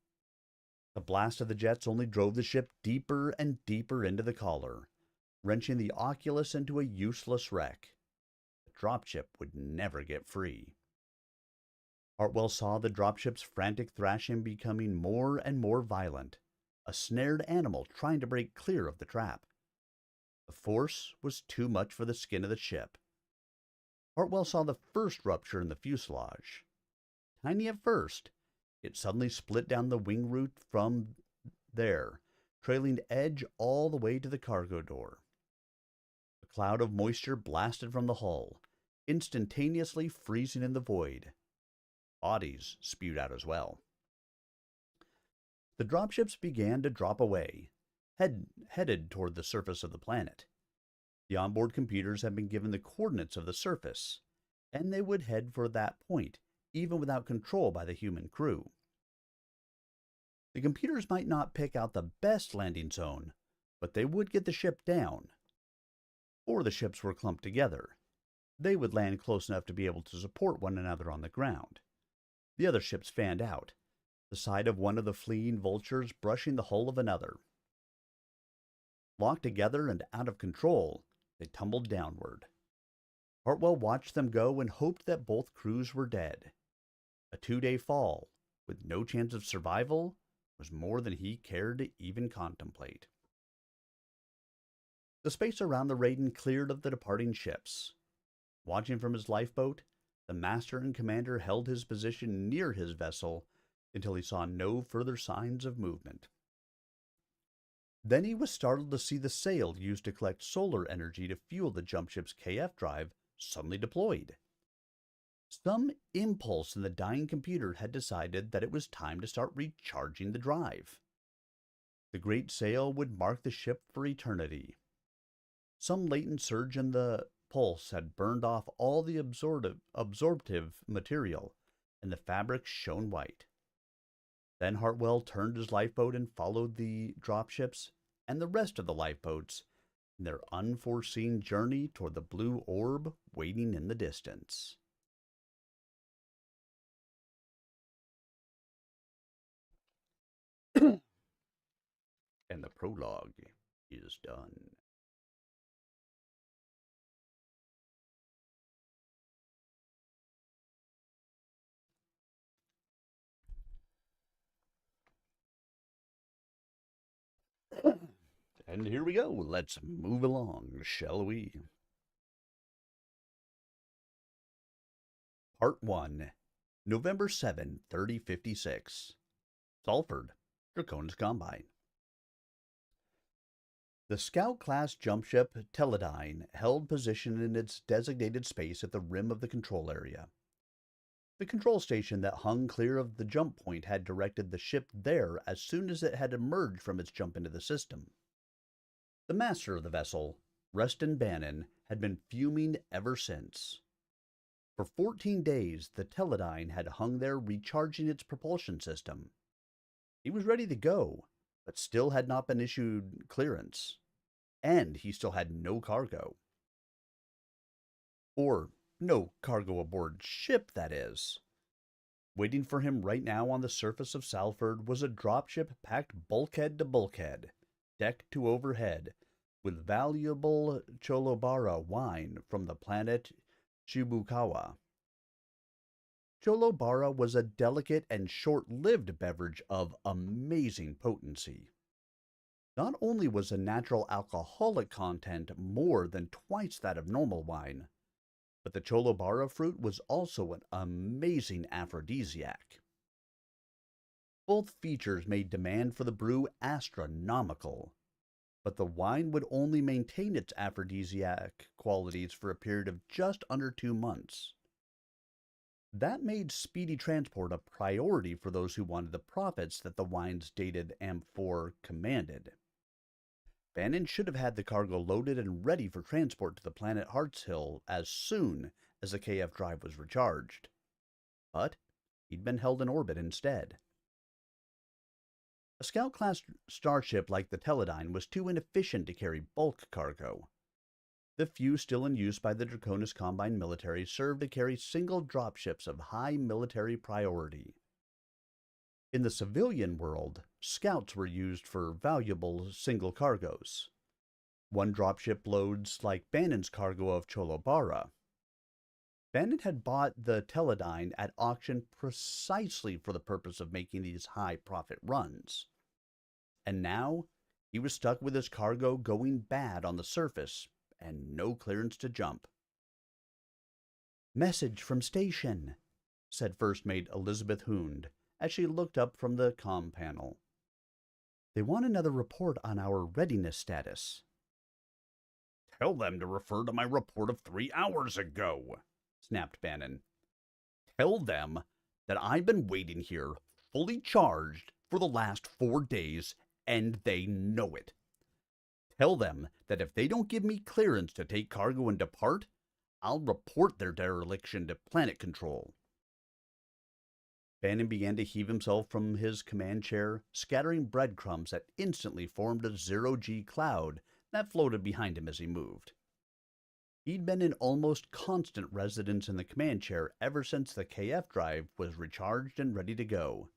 The blast of the jets only drove the ship deeper and deeper into the collar, wrenching the Oculus into a useless wreck. dropship would never get free. Hartwell saw the dropship's frantic thrashing becoming more and more violent, a snared animal trying to break clear of the trap. The force was too much for the skin of the ship. Hartwell saw the first rupture in the fuselage. Tiny at first, it suddenly split down the wing root from there, trailing edge all the way to the cargo door. A cloud of moisture blasted from the hull, instantaneously freezing in the void. Bodies spewed out as well. The dropships began to drop away, headed toward the surface of the planet. The onboard computers had been given the coordinates of the surface, and they would head for that point, even without control by the human crew. The computers might not pick out the best landing zone, but they would get the ship down. Or the ships were clumped together. They would land close enough to be able to support one another on the ground. The other ships fanned out, the side of one of the fleeing vultures brushing the hull of another. Locked together and out of control, they tumbled downward. Hartwell watched them go and hoped that both crews were dead. A 2-day fall, with no chance of survival, was more than he cared to even contemplate. The space around the Raiden cleared of the departing ships. Watching from his lifeboat, the master and commander held his position near his vessel until he saw no further signs of movement. Then he was startled to see the sail used to collect solar energy to fuel the jump ship's KF drive suddenly deployed. Some impulse in the dying computer had decided that it was time to start recharging the drive. The great sail would mark the ship for eternity. Some latent surge in the pulse had burned off all the absorptive material, and the fabric shone white. Then Hartwell turned his lifeboat and followed the dropships and the rest of the lifeboats in their unforeseen journey toward the blue orb waiting in the distance. And the prologue is done. And here we go. Let's move along, shall we? Part 1, November 7, 3056. Salford, Draconis Combine. The Scout-class jumpship Teledyne held position in its designated space at the rim of the control area. The control station that hung clear of the jump point had directed the ship there as soon as it had emerged from its jump into the system. The master of the vessel, Reston Bannon, had been fuming ever since. For 14 days, the Teledyne had hung there recharging its propulsion system. He was ready to go, but still had not been issued clearance. And he still had no cargo. Or no cargo aboard ship, that is. Waiting for him right now on the surface of Salford was a dropship packed bulkhead to bulkhead, deck to overhead, with valuable Cholobara wine from the planet Shibukawa. Cholobara was a delicate and short-lived beverage of amazing potency. Not only was the natural alcoholic content more than twice that of normal wine, but the Cholobara fruit was also an amazing aphrodisiac. Both features made demand for the brew astronomical, but the wine would only maintain its aphrodisiac qualities for a period of just under 2 months. That made speedy transport a priority for those who wanted the profits that the wine's dated amphor commanded. Bannon should have had the cargo loaded and ready for transport to the planet Hartshill as soon as the KF drive was recharged. But he'd been held in orbit instead. A Scout-class starship like the Teledyne was too inefficient to carry bulk cargo. The few still in use by the Draconis Combine military served to carry single dropships of high military priority. In the civilian world, Scouts were used for valuable single cargoes. One dropship loads like Bannon's cargo of Cholobara. Bannon had bought the Teledyne at auction precisely for the purpose of making these high-profit runs. And now he was stuck with his cargo going bad on the surface and no clearance to jump. "Message from station," said First Mate Elizabeth Hoond as she looked up from the comm panel. "They want another report on our readiness status." "Tell them to refer to my report of 3 hours ago," snapped Bannon. "Tell them that I've been waiting here, fully charged, for the last 4 days, and they know it. Tell them that if they don't give me clearance to take cargo and depart, I'll report their dereliction to Planet Control." Bannon began to heave himself from his command chair, scattering breadcrumbs that instantly formed a zero-G cloud that floated behind him as he moved. He'd been in almost constant residence in the command chair ever since the KF drive was recharged and ready to go.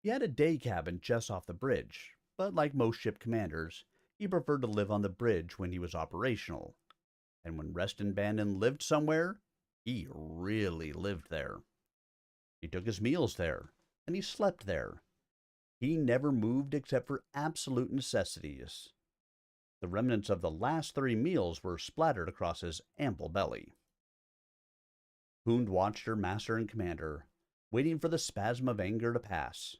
He had a day cabin just off the bridge, but like most ship commanders, he preferred to live on the bridge when he was operational. And when Reston Bannon lived somewhere, he really lived there. He took his meals there, and he slept there. He never moved except for absolute necessities. The remnants of the last 3 meals were splattered across his ample belly. Hoond watched her master and commander, waiting for the spasm of anger to pass.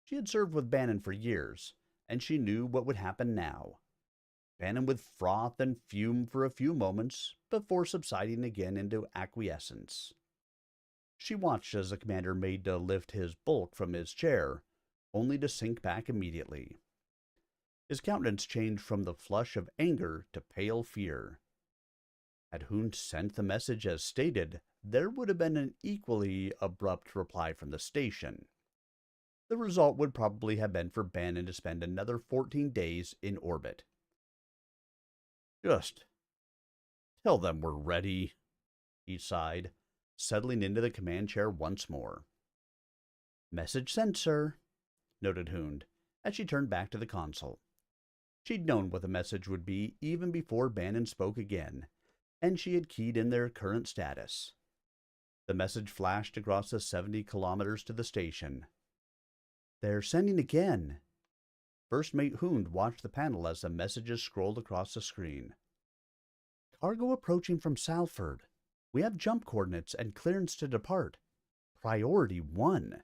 She had served with Bannon for years, and she knew what would happen now. Bannon would froth and fume for a few moments before subsiding again into acquiescence. She watched as the commander made to lift his bulk from his chair, only to sink back immediately. His countenance changed from the flush of anger to pale fear. Had Hoond sent the message as stated, there would have been an equally abrupt reply from the station. The result would probably have been for Bannon to spend another 14 days in orbit. "Just tell them we're ready," he sighed, settling into the command chair once more. "Message sent, sir," noted Hoond, as she turned back to the console. She'd known what the message would be even before Bannon spoke again, and she had keyed in their current status. The message flashed across the 70 kilometers to the station. "They're sending again." First Mate Hoond watched the panel as the messages scrolled across the screen. "Cargo approaching from Salford. We have jump coordinates and clearance to depart. Priority 1.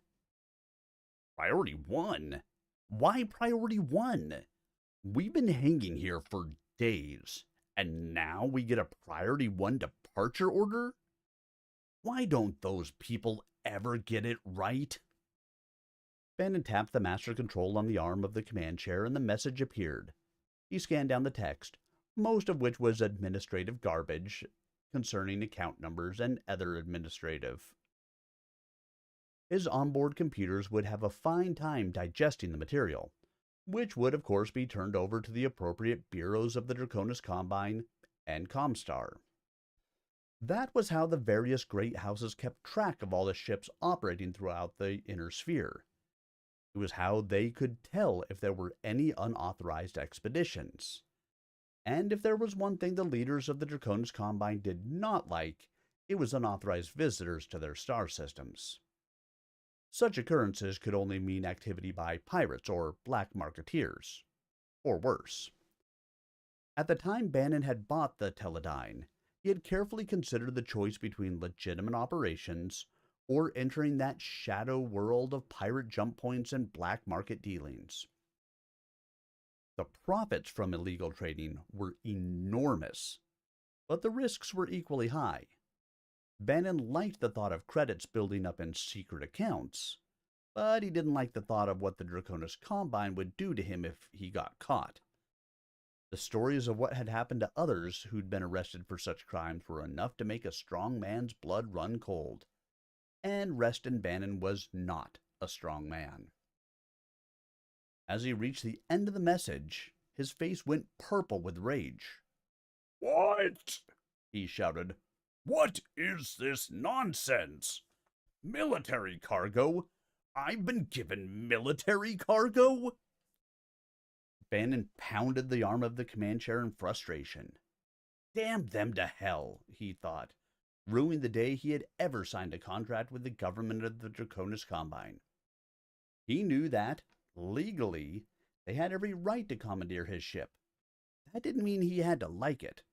"Priority 1? Why Priority 1? We've been hanging here for days, and now we get a Priority 1 departure order? Why don't those people ever get it right?" Bannon tapped the master control on the arm of the command chair, and the message appeared. He scanned down the text, most of which was administrative garbage concerning account numbers and other administrative. His onboard computers would have a fine time digesting the material, which would of course be turned over to the appropriate bureaus of the Draconis Combine and Comstar. That was how the various great houses kept track of all the ships operating throughout the inner sphere. It was how they could tell if there were any unauthorized expeditions. And if there was one thing the leaders of the Draconis Combine did not like, it was unauthorized visitors to their star systems. Such occurrences could only mean activity by pirates or black marketeers, or worse. At the time Bannon had bought the Teledyne, he had carefully considered the choice between legitimate operations or entering that shadow world of pirate jump points and black market dealings. The profits from illegal trading were enormous, but the risks were equally high. Bannon liked the thought of credits building up in secret accounts, but he didn't like the thought of what the Draconis Combine would do to him if he got caught. The stories of what had happened to others who'd been arrested for such crimes were enough to make a strong man's blood run cold. And Reston Bannon was not a strong man. As he reached the end of the message, his face went purple with rage. "What?" he shouted. "What is this nonsense? Military cargo? I've been given military cargo?" Bannon pounded the arm of the command chair in frustration. "Damn them to hell," he thought. ruining the day he had ever signed a contract with the government of the Draconis Combine. He knew that, legally, they had every right to commandeer his ship. That didn't mean he had to like it.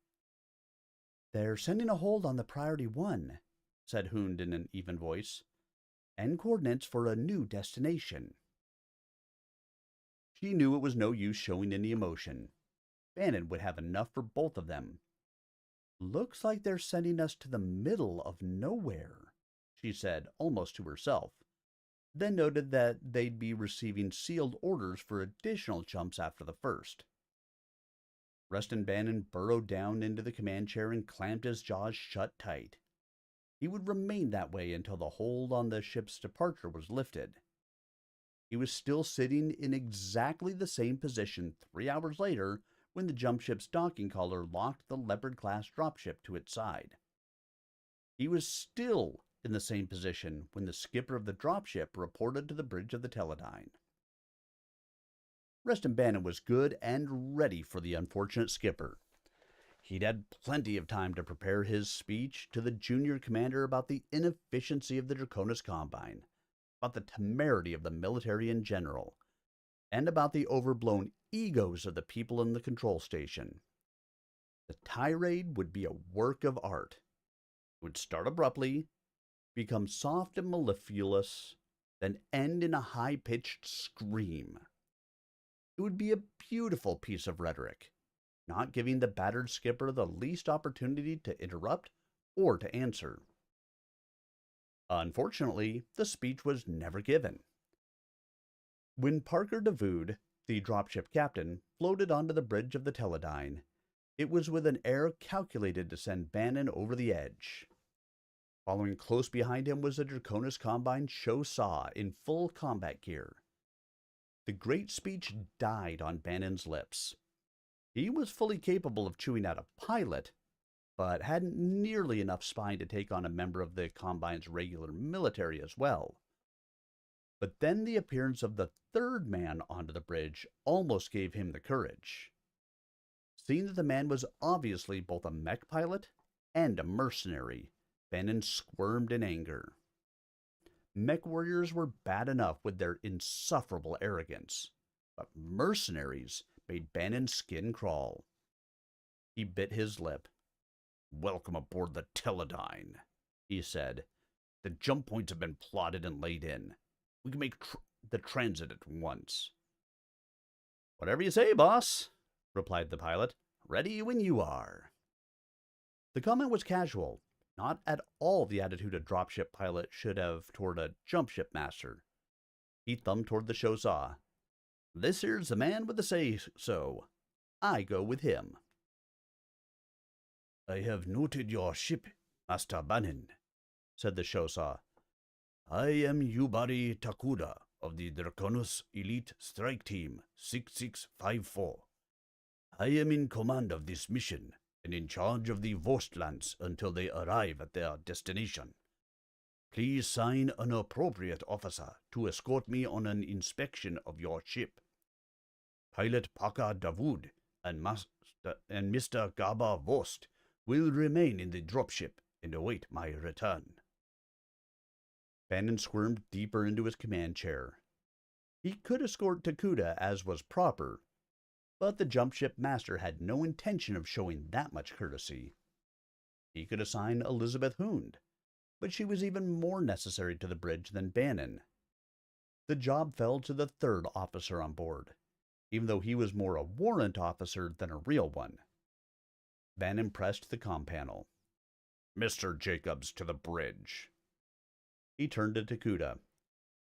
"They're sending a hold on the Priority 1, said Hund in an even voice, "and coordinates for a new destination." She knew it was no use showing any emotion. Bannon would have enough for both of them. "Looks like they're sending us to the middle of nowhere," she said, almost to herself, then noted that they'd be receiving sealed orders for additional jumps after the first. Reston Bannon burrowed down into the command chair and clamped his jaws shut tight. He would remain that way until the hold on the ship's departure was lifted. He was still sitting in exactly the same position 3 hours later when the jump ship's docking collar locked the Leopard-class dropship to its side. He was still in the same position when the skipper of the dropship reported to the bridge of the Teledyne. Reston Bannon was good and ready for the unfortunate skipper. He'd had plenty of time to prepare his speech to the junior commander about the inefficiency of the Draconis Combine, about the temerity of the military in general, and about the overblown egos of the people in the control station. The tirade would be a work of art. It would start abruptly, become soft and mellifluous, then end in a high-pitched scream. It would be a beautiful piece of rhetoric, not giving the battered skipper the least opportunity to interrupt or to answer. Unfortunately, the speech was never given. When Parker Davoud, the dropship captain, floated onto the bridge of the Teledyne, it was with an air calculated to send Bannon over the edge. Following close behind him was the Draconis Combine Show-Saw in full combat gear. The great speech died on Bannon's lips. He was fully capable of chewing out a pilot, but hadn't nearly enough spine to take on a member of the Combine's regular military as well. But then the appearance of the third man onto the bridge almost gave him the courage. Seeing that the man was obviously both a mech pilot and a mercenary, Bannon squirmed in anger. Mech warriors were bad enough with their insufferable arrogance, but mercenaries made Bannon's skin crawl. He bit his lip. "Welcome aboard the Teledyne," he said. "The jump points have been plotted and laid in. We can make the transit at once." "Whatever you say, boss," replied the pilot. "Ready when you are." The comment was casual, not at all the attitude a dropship pilot should have toward a jumpship master. He thumbed toward the Show-Saw. "This here's the man with the say-so. I go with him." "I have noted your ship, Master Bannon," said the Show-Saw. "I am Yubari Takuda of the Draconis Elite Strike Team 6654. I am in command of this mission and in charge of the Vostlands until they arrive at their destination. Please sign an appropriate officer to escort me on an inspection of your ship. Pilot Parker Davoud and Mr. Gaba Vost will remain in the dropship and await my return." Bannon squirmed deeper into his command chair. He could escort Takuda as was proper, but the jumpship master had no intention of showing that much courtesy. He could assign Elizabeth Hund, but she was even more necessary to the bridge than Bannon. The job fell to the third officer on board, even though he was more a warrant officer than a real one. Bannon pressed the comm panel. "Mr. Jacobs to the bridge." He turned to Takuda.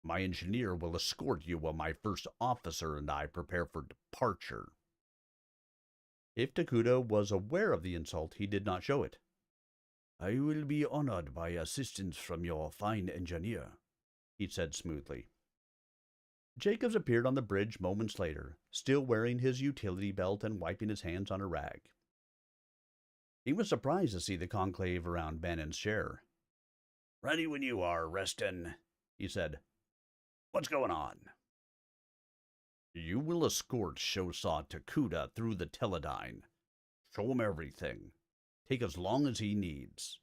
"My engineer will escort you while my first officer and I prepare for departure." If Takuda was aware of the insult, he did not show it. "I will be honored by assistance from your fine engineer," he said smoothly. Jacobs appeared on the bridge moments later, still wearing his utility belt and wiping his hands on a rag. He was surprised to see the conclave around Bannon's chair. "Ready when you are, Reston," he said. "What's going on?" "You will escort Show-Saw Takuda through the Teledyne. Show him everything. Take as long as he needs.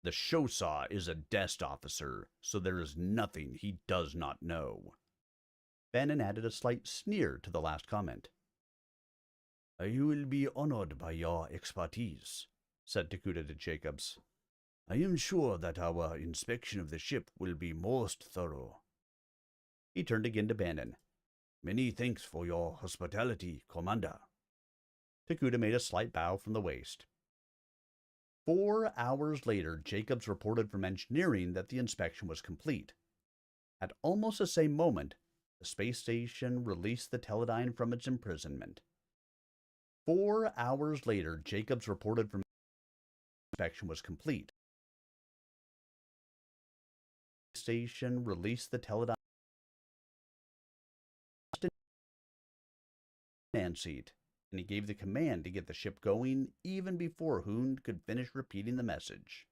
The Shosa is a desk officer, so there is nothing he does not know. Bannon added a slight sneer to the last comment. "You will be honored by your expertise," said Takuda to Jacobs. "I am sure that our inspection of the ship will be most thorough." He turned again to Bannon. "Many thanks for your hospitality, Commander." Takuda made a slight bow from the waist. 4 hours later, Jacobs reported from engineering that the inspection was complete. At almost the same moment, the space station released the Teledyne from its imprisonment. 4 hours later, Jacobs reported from the inspection was complete. The station released the Teledyne seat, and he gave the command to get the ship going even before Hoon could finish repeating the message.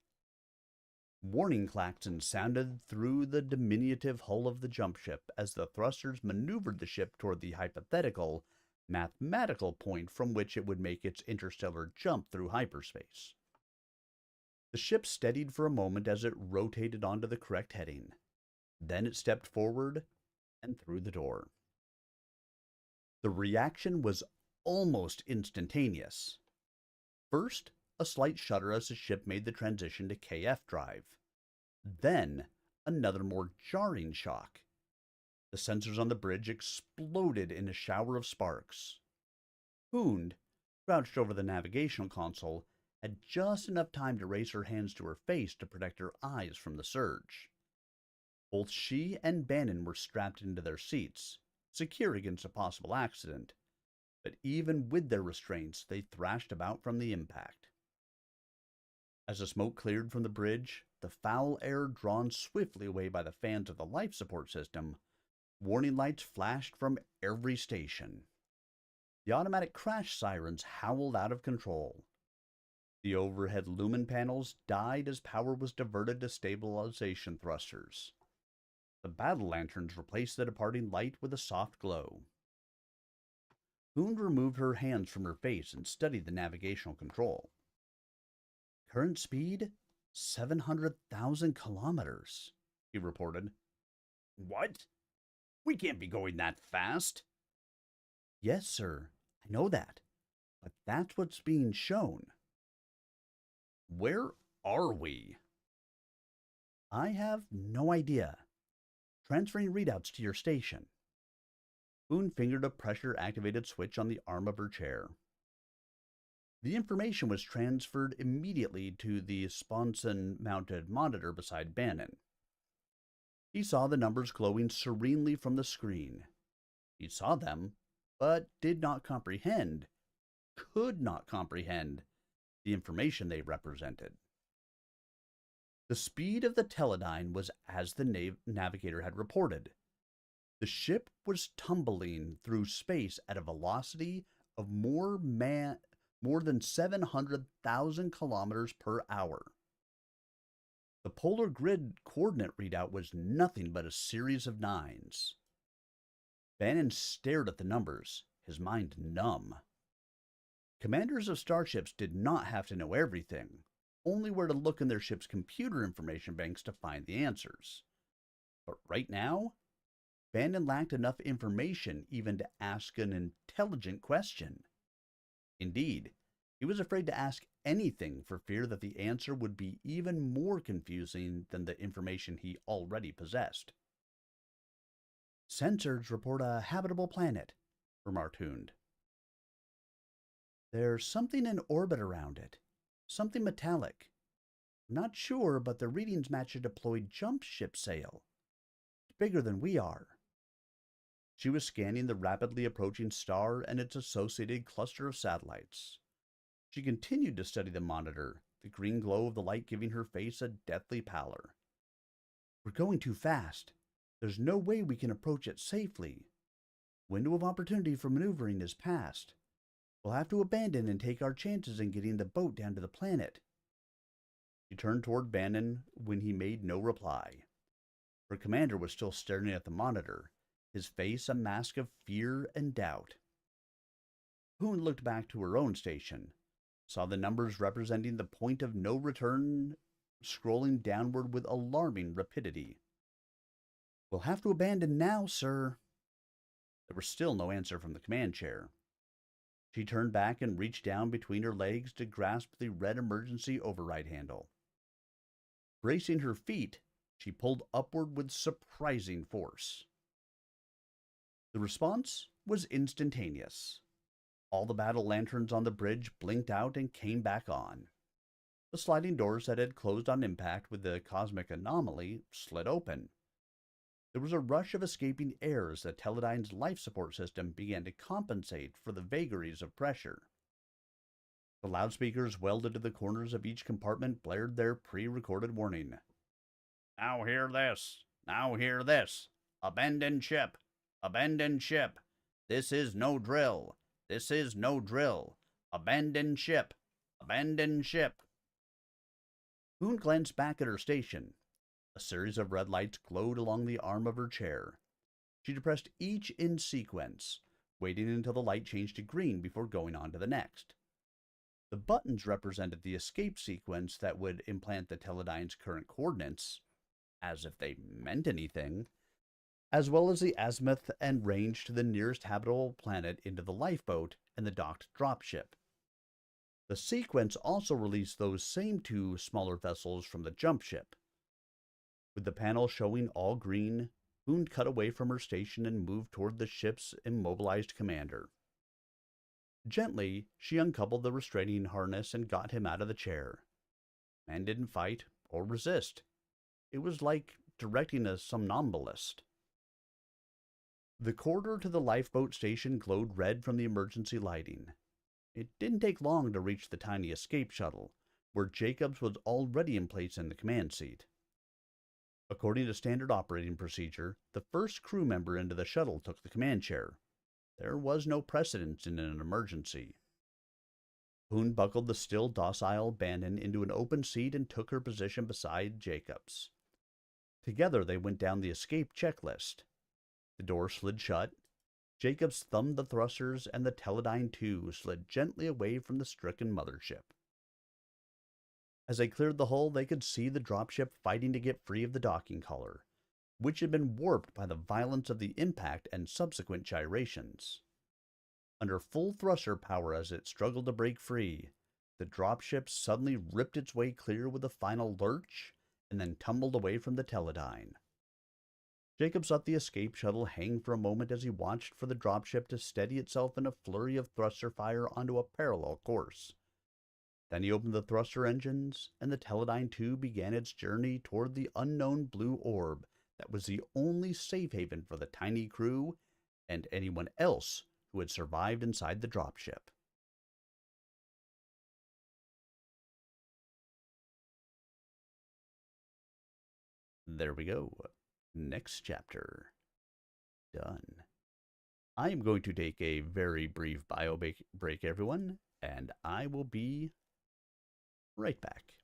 Warning klaxons sounded through the diminutive hull of the jump ship as the thrusters maneuvered the ship toward the hypothetical, mathematical point from which it would make its interstellar jump through hyperspace. The ship steadied for a moment as it rotated onto the correct heading. Then it stepped forward and through the door. The reaction was almost instantaneous. First, a slight shudder as the ship made the transition to KF drive. Then, another more jarring shock. The sensors on the bridge exploded in a shower of sparks. Hoond, crouched over the navigational console, had just enough time to raise her hands to her face to protect her eyes from the surge. Both she and Bannon were strapped into their seats, secure against a possible accident, but even with their restraints, they thrashed about from the impact. As the smoke cleared from the bridge, the foul air drawn swiftly away by the fans of the life support system, warning lights flashed from every station. The automatic crash sirens howled out of control. The overhead lumen panels died as power was diverted to stabilization thrusters. The battle lanterns replaced the departing light with a soft glow. Hoon removed her hands from her face and studied the navigational control. Current speed, 700,000 kilometers, he reported. "What? We can't be going that fast." "Yes, sir, I know that, but that's what's being shown." "Where are we?" "I have no idea. Transferring readouts to your station." Hoon fingered a pressure-activated switch on the arm of her chair. The information was transferred immediately to the sponson-mounted monitor beside Bannon. He saw the numbers glowing serenely from the screen. He saw them, but did not comprehend, could not comprehend, the information they represented. The speed of the Teledyne was as the navigator had reported. The ship was tumbling through space at a velocity of more than 700,000 kilometers per hour. The polar grid coordinate readout was nothing but a series of nines. Bannon stared at the numbers, his mind numb. Commanders of starships did not have to know everything, only where to look in their ship's computer information banks to find the answers. But right now, Bannon lacked enough information even to ask an intelligent question. Indeed, he was afraid to ask anything for fear that the answer would be even more confusing than the information he already possessed. "Sensors report a habitable planet," remarked Hoond. "There's something in orbit around it, something metallic. I'm not sure, but the readings match a deployed jump ship sail. It's bigger than we are." She was scanning the rapidly approaching star and its associated cluster of satellites. She continued to study the monitor, the green glow of the light giving her face a deathly pallor. "We're going too fast. There's no way we can approach it safely. Window of opportunity for maneuvering is past. We'll have to abandon and take our chances in getting the boat down to the planet." She turned toward Bannon when he made no reply. Her commander was still staring at the monitor, his face a mask of fear and doubt. Hoon looked back to her own station, saw the numbers representing the point of no return scrolling downward with alarming rapidity. "We'll have to abandon now, sir." There was still no answer from the command chair. She turned back and reached down between her legs to grasp the red emergency override handle. Bracing her feet, she pulled upward with surprising force. The response was instantaneous. All the battle lanterns on the bridge blinked out and came back on. The sliding doors that had closed on impact with the cosmic anomaly slid open. There was a rush of escaping air as the Teledyne's life support system began to compensate for the vagaries of pressure. The loudspeakers welded to the corners of each compartment blared their pre-recorded warning. "Now hear this! Now hear this! Abandon ship! Abandon ship! This is no drill! This is no drill! Abandon ship! Abandon ship!" Boone glanced back at her station. A series of red lights glowed along the arm of her chair. She depressed each in sequence, waiting until the light changed to green before going on to the next. The buttons represented the escape sequence that would implant the Teledyne's current coordinates, as if they meant anything, as well as the azimuth and range to the nearest habitable planet into the lifeboat and the docked dropship. The sequence also released those same two smaller vessels from the jump ship. With the panel showing all green, Boone cut away from her station and moved toward the ship's immobilized commander. Gently, she uncoupled the restraining harness and got him out of the chair. Man didn't fight or resist. It was like directing a somnambulist. The corridor to the lifeboat station glowed red from the emergency lighting. It didn't take long to reach the tiny escape shuttle, where Jacobs was already in place in the command seat. According to standard operating procedure, the first crew member into the shuttle took the command chair. There was no precedence in an emergency. Boone buckled the still docile Bannon into an open seat and took her position beside Jacobs. Together they went down the escape checklist. The door slid shut. Jacobs thumbed the thrusters, and the Teledyne II slid gently away from the stricken mothership. As they cleared the hull, they could see the dropship fighting to get free of the docking collar, which had been warped by the violence of the impact and subsequent gyrations. Under full thruster power as it struggled to break free, the dropship suddenly ripped its way clear with a final lurch and then tumbled away from the Teledyne. Jacobs let the escape shuttle hang for a moment as he watched for the dropship to steady itself in a flurry of thruster fire onto a parallel course. Then he opened the thruster engines, and the Teledyne II began its journey toward the unknown blue orb that was the only safe haven for the tiny crew and anyone else who had survived inside the dropship. There we go. Next chapter. Done. I am going to take a very brief bio break, everyone, and I will be right back.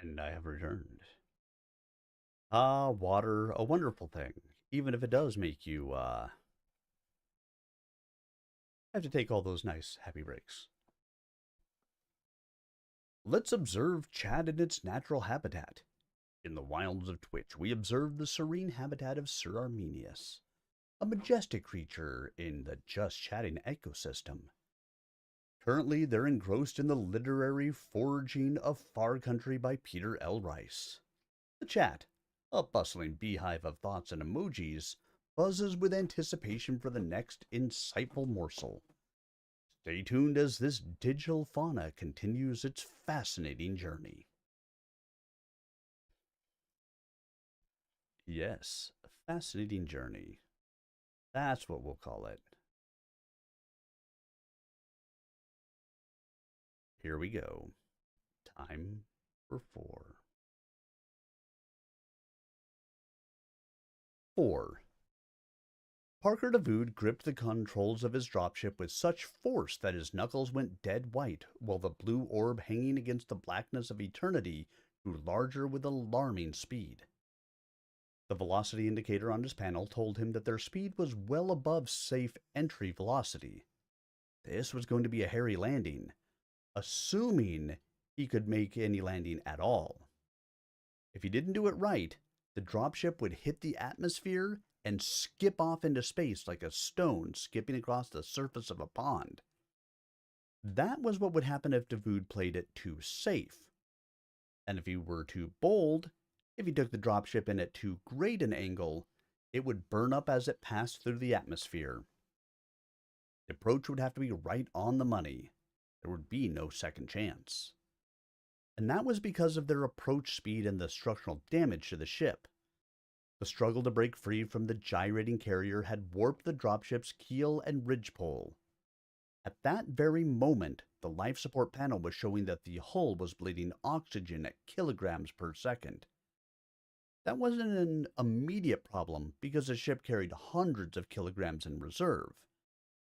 And I have returned. Ah, water, a wonderful thing. even if it does make you have to take all those nice happy breaks. Let's observe Chad in its natural habitat. In the wilds of Twitch, we observe the serene habitat of Sir Arminius, a majestic creature in the Just Chatting ecosystem. Currently, they're engrossed in the literary foraging of Far Country by Peter L. Rice. The chat, a bustling beehive of thoughts and emojis, buzzes with anticipation for the next insightful morsel. Stay tuned as this digital fauna continues its fascinating journey. Yes, a fascinating journey. That's what we'll call it. Here we go. Time for 4. 4. Parker Davood gripped the controls of his dropship with such force that his knuckles went dead white, while the blue orb hanging against the blackness of eternity grew larger with alarming speed. The velocity indicator on his panel told him that their speed was well above safe entry velocity. This was going to be a hairy landing, assuming he could make any landing at all. If he didn't do it right, the dropship would hit the atmosphere and skip off into space like a stone skipping across the surface of a pond. That was what would happen if Davood played it too safe. And if he were too bold, if he took the dropship in at too great an angle, it would burn up as it passed through the atmosphere. The approach would have to be right on the money. There would be no second chance. And that was because of their approach speed and the structural damage to the ship. The struggle to break free from the gyrating carrier had warped the dropship's keel and ridgepole. At that very moment, the life support panel was showing that the hull was bleeding oxygen at kilograms per second. That wasn't an immediate problem because the ship carried hundreds of kilograms in reserve,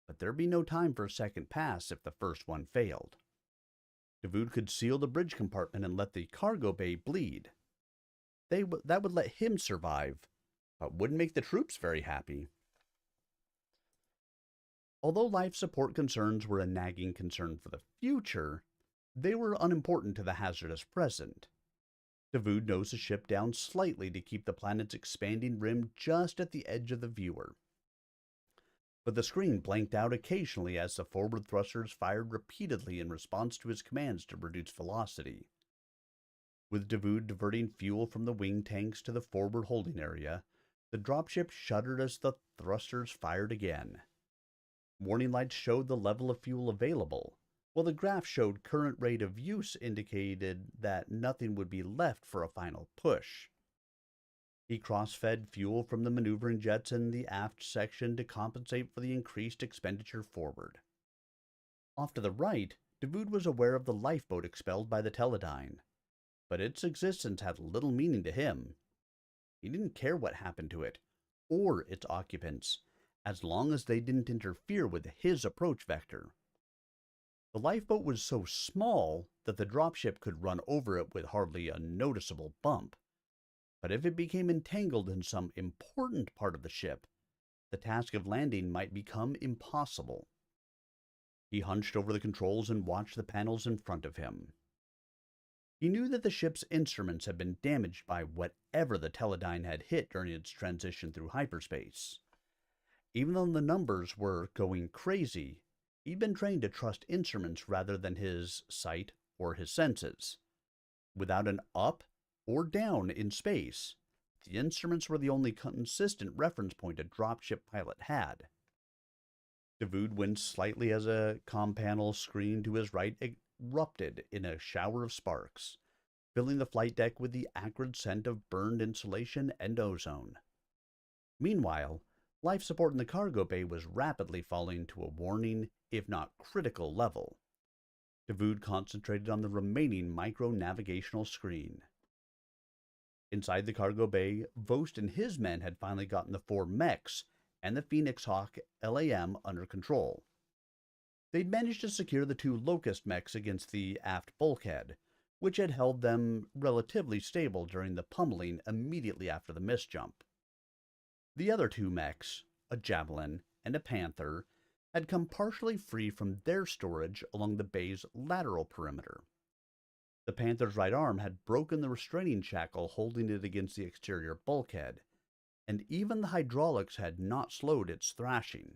but there'd be no time for a second pass if the first one failed. Davood could seal the bridge compartment and let the cargo bay bleed. That would let him survive, but wouldn't make the troops very happy. Although life support concerns were a nagging concern for the future, they were unimportant to the hazardous present. Davood nosed the ship down slightly to keep the planet's expanding rim just at the edge of the viewer. But the screen blanked out occasionally as the forward thrusters fired repeatedly in response to his commands to reduce velocity. With Davood diverting fuel from the wing tanks to the forward holding area, the dropship shuddered as the thrusters fired again. Warning lights showed the level of fuel available, while the graph showed current rate of use indicated that nothing would be left for a final push. He cross-fed fuel from the maneuvering jets in the aft section to compensate for the increased expenditure forward. Off to the right, Davood was aware of the lifeboat expelled by the Teledyne, but its existence had little meaning to him. He didn't care what happened to it, or its occupants, as long as they didn't interfere with his approach vector. The lifeboat was so small that the dropship could run over it with hardly a noticeable bump. But if it became entangled in some important part of the ship, the task of landing might become impossible. He hunched over the controls and watched the panels in front of him. He knew that the ship's instruments had been damaged by whatever the Teledyne had hit during its transition through hyperspace. Even though the numbers were going crazy, he'd been trained to trust instruments rather than his sight or his senses. Without an up or down in space, the instruments were the only consistent reference point a dropship pilot had. Davood winced slightly as a comm panel screen to his right erupted in a shower of sparks, filling the flight deck with the acrid scent of burned insulation and ozone. Meanwhile, life support in the cargo bay was rapidly falling to a warning, if not critical, level. Davood concentrated on the remaining micro-navigational screen. Inside the cargo bay, Vost and his men had finally gotten the 4 mechs and the Phoenix Hawk LAM under control. They'd managed to secure the 2 Locust mechs against the aft bulkhead, which had held them relatively stable during the pummeling immediately after the misjump. The other two mechs, a Javelin and a Panther, had come partially free from their storage along the bay's lateral perimeter. The Panther's right arm had broken the restraining shackle holding it against the exterior bulkhead, and even the hydraulics had not slowed its thrashing.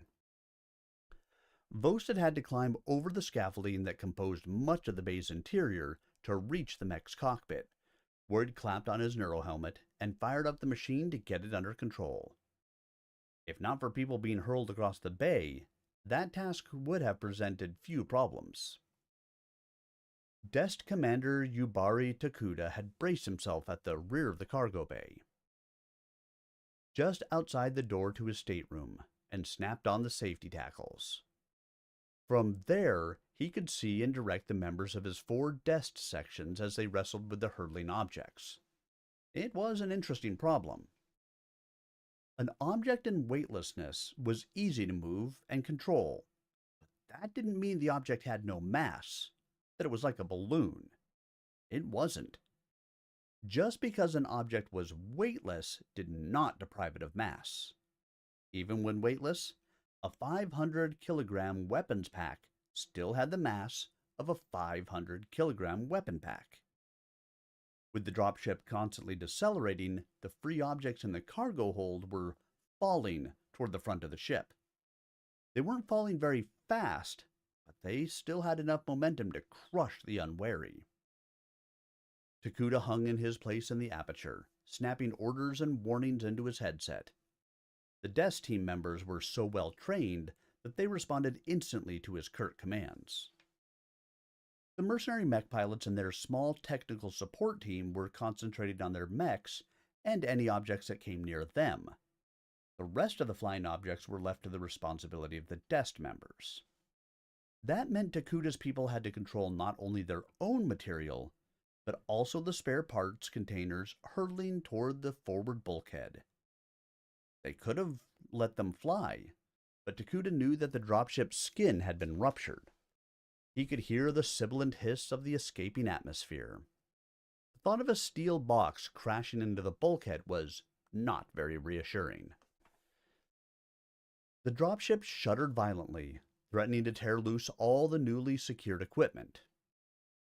Vost had had to climb over the scaffolding that composed much of the bay's interior to reach the mech's cockpit, where he'd clapped on his neurohelmet and fired up the machine to get it under control. If not for people being hurled across the bay, that task would have presented few problems. Desk Commander Yubari Takuda had braced himself at the rear of the cargo bay, just outside the door to his stateroom, and snapped on the safety tackles. From there, he could see and direct the members of his 4 desk sections as they wrestled with the hurtling objects. It was an interesting problem. An object in weightlessness was easy to move and control, but that didn't mean the object had no mass, that it was like a balloon. It wasn't. Just because an object was weightless did not deprive it of mass. Even when weightless, a 500-kilogram weapons pack still had the mass of a 500-kilogram weapon pack. With the dropship constantly decelerating, the free objects in the cargo hold were falling toward the front of the ship. They weren't falling very fast, but they still had enough momentum to crush the unwary. Takuda hung in his place in the aperture, snapping orders and warnings into his headset. The desk team members were so well trained that they responded instantly to his curt commands. The mercenary mech pilots and their small technical support team were concentrated on their mechs and any objects that came near them. The rest of the flying objects were left to the responsibility of the desk members. That meant Takuda's people had to control not only their own material, but also the spare parts containers hurtling toward the forward bulkhead. They could have let them fly, but Takuda knew that the dropship's skin had been ruptured. He could hear the sibilant hiss of the escaping atmosphere. The thought of a steel box crashing into the bulkhead was not very reassuring. The dropship shuddered violently, threatening to tear loose all the newly secured equipment.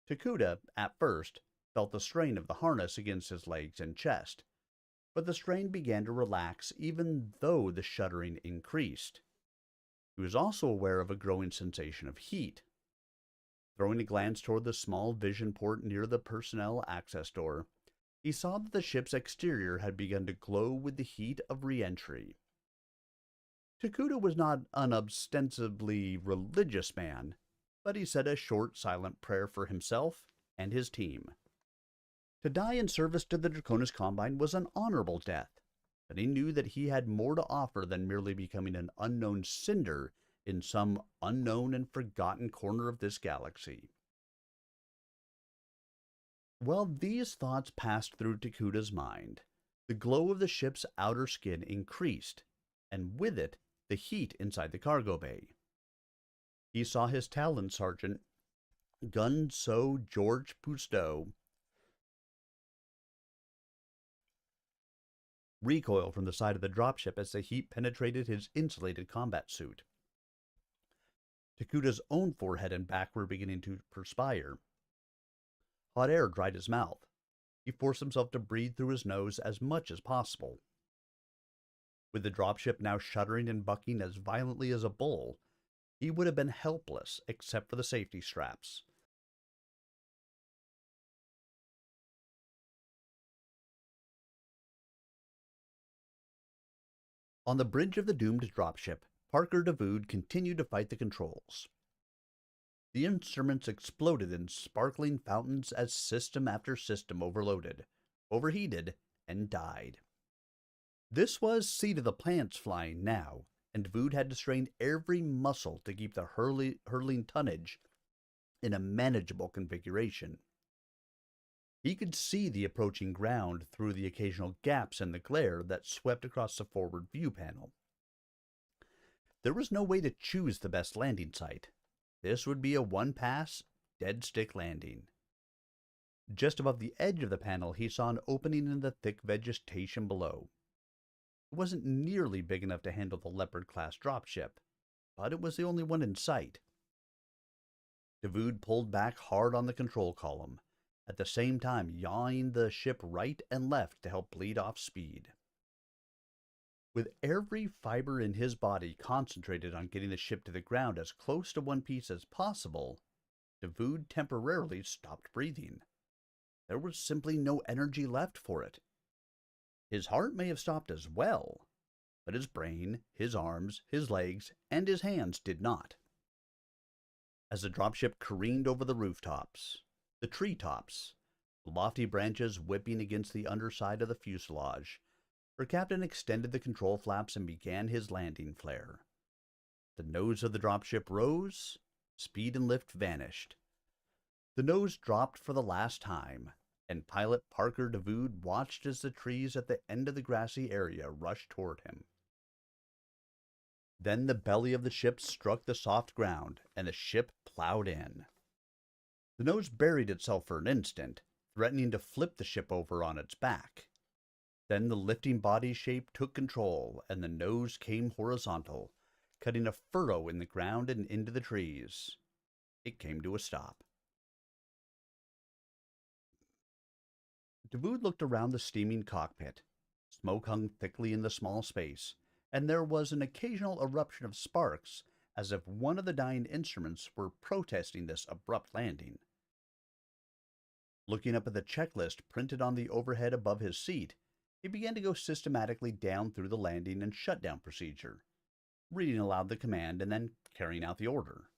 Takuda, at first, felt the strain of the harness against his legs and chest, but the strain began to relax even though the shuddering increased. He was also aware of a growing sensation of heat. Throwing a glance toward the small vision port near the personnel access door, he saw that the ship's exterior had begun to glow with the heat of re-entry. Takuda was not an ostensibly religious man, but he said a short, silent prayer for himself and his team. To die in service to the Draconis Combine was an honorable death, but he knew that he had more to offer than merely becoming an unknown cinder in some unknown and forgotten corner of this galaxy. While these thoughts passed through Takuda's mind, the glow of the ship's outer skin increased, and with it, the heat inside the cargo bay. He saw his Talon Sergeant, Gunso George Pustow, recoil from the side of the dropship as the heat penetrated his insulated combat suit. Takuda's own forehead and back were beginning to perspire. Hot air dried his mouth. He forced himself to breathe through his nose as much as possible. With the dropship now shuddering and bucking as violently as a bull, he would have been helpless except for the safety straps. On the bridge of the doomed dropship, Parker Davoud continued to fight the controls. The instruments exploded in sparkling fountains as system after system overloaded, overheated, and died. This was seat of the plants flying now, and Davoud had to strain every muscle to keep the hurling tonnage in a manageable configuration. He could see the approaching ground through the occasional gaps in the glare that swept across the forward view panel. There was no way to choose the best landing site. This would be a one-pass, dead-stick landing. Just above the edge of the panel, he saw an opening in the thick vegetation below. It wasn't nearly big enough to handle the Leopard-class dropship, but it was the only one in sight. Davoud pulled back hard on the control column, at the same time yawing the ship right and left to help bleed off speed. With every fiber in his body concentrated on getting the ship to the ground as close to one piece as possible, Davoud temporarily stopped breathing. There was simply no energy left for it. His heart may have stopped as well, but his brain, his arms, his legs, and his hands did not. As the dropship careened over the rooftops, the treetops, the lofty branches whipping against the underside of the fuselage, her captain extended the control flaps and began his landing flare. The nose of the dropship rose, speed and lift vanished. The nose dropped for the last time, and pilot Parker Davoud watched as the trees at the end of the grassy area rushed toward him. Then the belly of the ship struck the soft ground, and the ship plowed in. The nose buried itself for an instant, threatening to flip the ship over on its back. Then the lifting body shape took control, and the nose came horizontal, cutting a furrow in the ground and into the trees. It came to a stop. Davoud looked around the steaming cockpit. Smoke hung thickly in the small space, and there was an occasional eruption of sparks, as if one of the dying instruments were protesting this abrupt landing. Looking up at the checklist printed on the overhead above his seat, he began to go systematically down through the landing and shutdown procedure, reading aloud the command and then carrying out the order.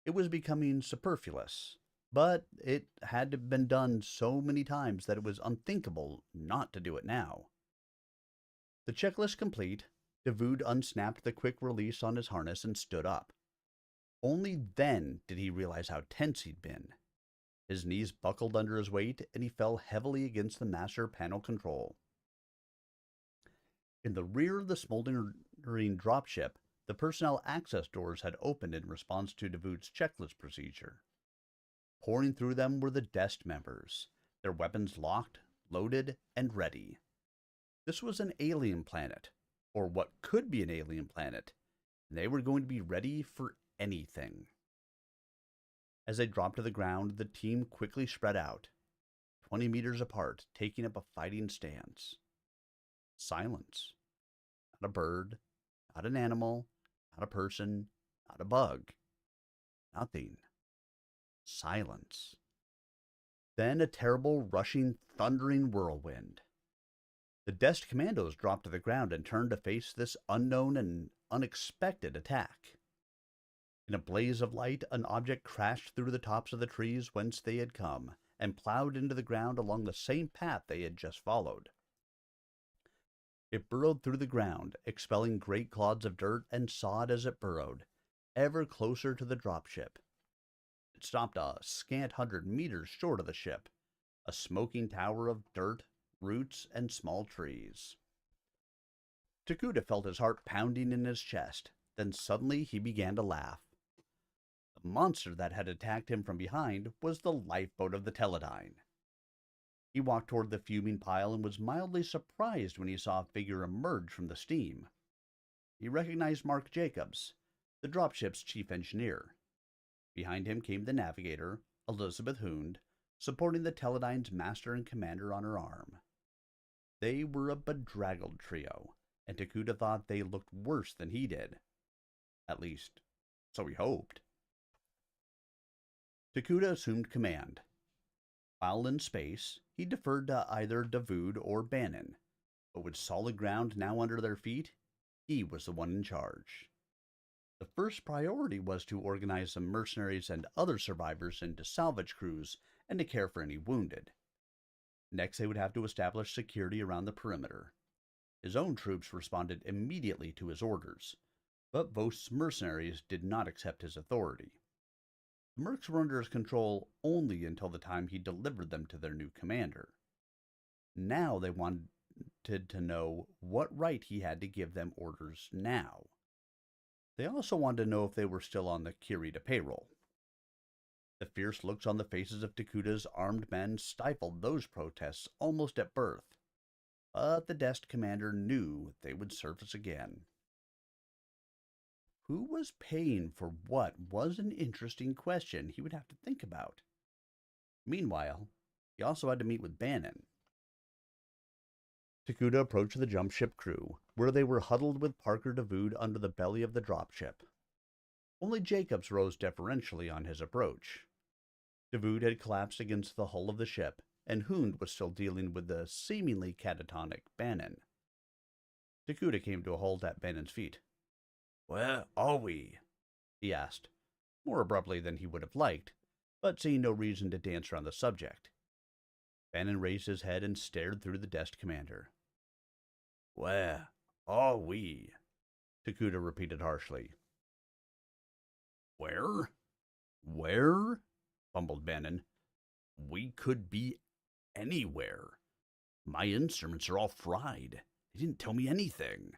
It was becoming superfluous, but it had been done so many times that it was unthinkable not to do it now. The checklist complete, Davoud unsnapped the quick release on his harness and stood up. Only then did he realize how tense he'd been. His knees buckled under his weight, and he fell heavily against the master panel control. In the rear of the smoldering dropship, the personnel access doors had opened in response to Davoud's checklist procedure. Pouring through them were the desk members, their weapons locked, loaded, and ready. This was an alien planet, or what could be an alien planet, and they were going to be ready for anything. As they dropped to the ground, the team quickly spread out, 20 meters apart, taking up a fighting stance. Silence. Not a bird, not an animal, not a person, not a bug. Nothing. Silence. Then a terrible, rushing, thundering whirlwind. The desk commandos dropped to the ground and turned to face this unknown and unexpected attack. In a blaze of light, an object crashed through the tops of the trees whence they had come, and plowed into the ground along the same path they had just followed. It burrowed through the ground, expelling great clods of dirt and sod as it burrowed, ever closer to the dropship. It stopped a scant 100 meters short of the ship, a smoking tower of dirt, roots, and small trees. Takuda felt his heart pounding in his chest. Then suddenly he began to laugh. The monster that had attacked him from behind was the lifeboat of the Teledyne. He walked toward the fuming pile and was mildly surprised when he saw a figure emerge from the steam. He recognized Mark Jacobs, the dropship's chief engineer. Behind him came the navigator, Elizabeth Hund, supporting the Teledyne's master and commander on her arm. They were a bedraggled trio, and Takuda thought they looked worse than he did. At least, so he hoped. Takuda assumed command. While in space, he deferred to either Davoud or Bannon, but with solid ground now under their feet, he was the one in charge. The first priority was to organize some mercenaries and other survivors into salvage crews and to care for any wounded. Next, they would have to establish security around the perimeter. His own troops responded immediately to his orders, but Vost's mercenaries did not accept his authority. The mercs were under his control only until the time he delivered them to their new commander. Now they wanted to know what right he had to give them orders now. They also wanted to know if they were still on the Kirita payroll. The fierce looks on the faces of Takuda's armed men stifled those protests almost at birth. but the desk commander knew they would surface again. Who was paying for what was an interesting question he would have to think about. Meanwhile, he also had to meet with Bannon. Takuda approached the jump ship crew, where they were huddled with Parker Davood under the belly of the dropship. Only Jacobs rose deferentially on his approach. Davood had collapsed against the hull of the ship, and Hund was still dealing with the seemingly catatonic Bannon. Takuda came to a halt at Bannon's feet. "Where are we?" he asked, more abruptly than he would have liked, but seeing no reason to dance around the subject. Bannon raised his head and stared through the desk commander. "Where are we?" Takuda repeated harshly. "Where? Where?" fumbled Bannon. "We could be anywhere. My instruments are all fried. They didn't tell me anything."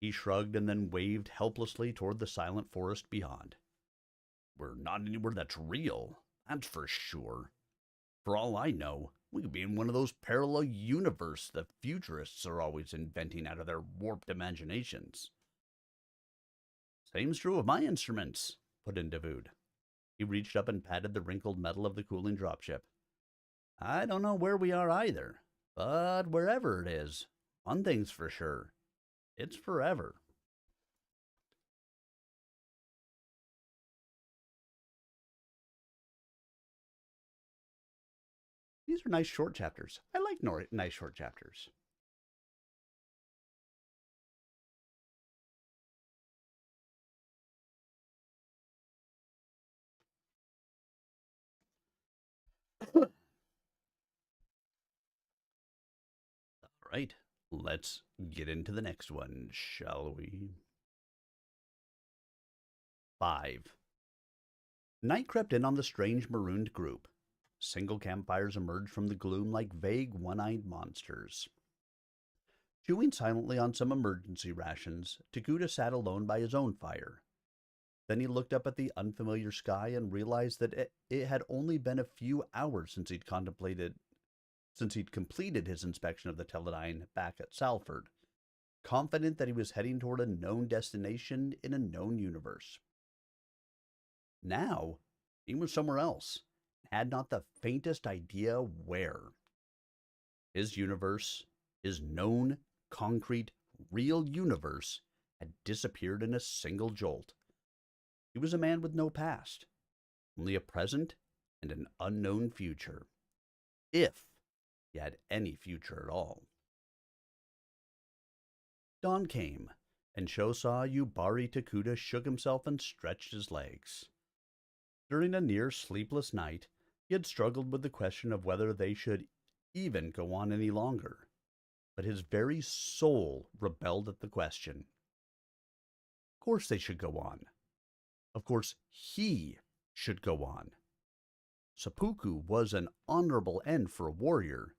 He shrugged and then waved helplessly toward the silent forest beyond. "We're not anywhere that's real, that's for sure. For all I know, we could be in one of those parallel universes the futurists are always inventing out of their warped imaginations." "Same's true of my instruments," put in Davood. He reached up and patted the wrinkled metal of the cooling dropship. "I don't know where we are either, but wherever it is, one thing's for sure. It's forever." These are nice short chapters. I like nice short chapters. All right, let's get into the next one, shall we? 5. Night crept in on the strange marooned group. Single campfires emerged from the gloom like vague, one-eyed monsters. Chewing silently on some emergency rations, Takuda sat alone by his own fire. Then he looked up at the unfamiliar sky and realized that it had only been a few hours since he'd completed his inspection of the Teledyne back at Salford, confident that he was heading toward a known destination in a known universe. Now, he was somewhere else, had not the faintest idea where. His universe, his known, concrete, real universe, had disappeared in a single jolt. He was a man with no past, only a present and an unknown future, if he had any future at all. Dawn came, and Shosa Yubari Takuda shook himself and stretched his legs. During a near sleepless night, he had struggled with the question of whether they should even go on any longer, but his very soul rebelled at the question. Of course they should go on. Of course he should go on. Seppuku was an honorable end for a warrior,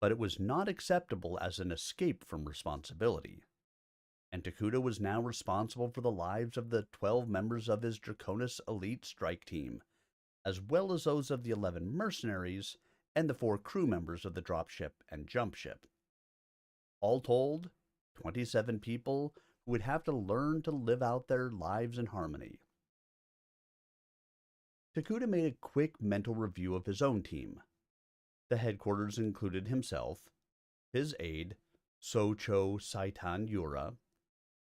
but it was not acceptable as an escape from responsibility. And Takuda was now responsible for the lives of the 12 members of his Draconis elite strike team, as well as those of the 11 mercenaries and the 4 crew members of the dropship and jump ship. All told, 27 people who would have to learn to live out their lives in harmony. Takuda made a quick mental review of his own team. The headquarters included himself, his aide, Socho Saitan Yura,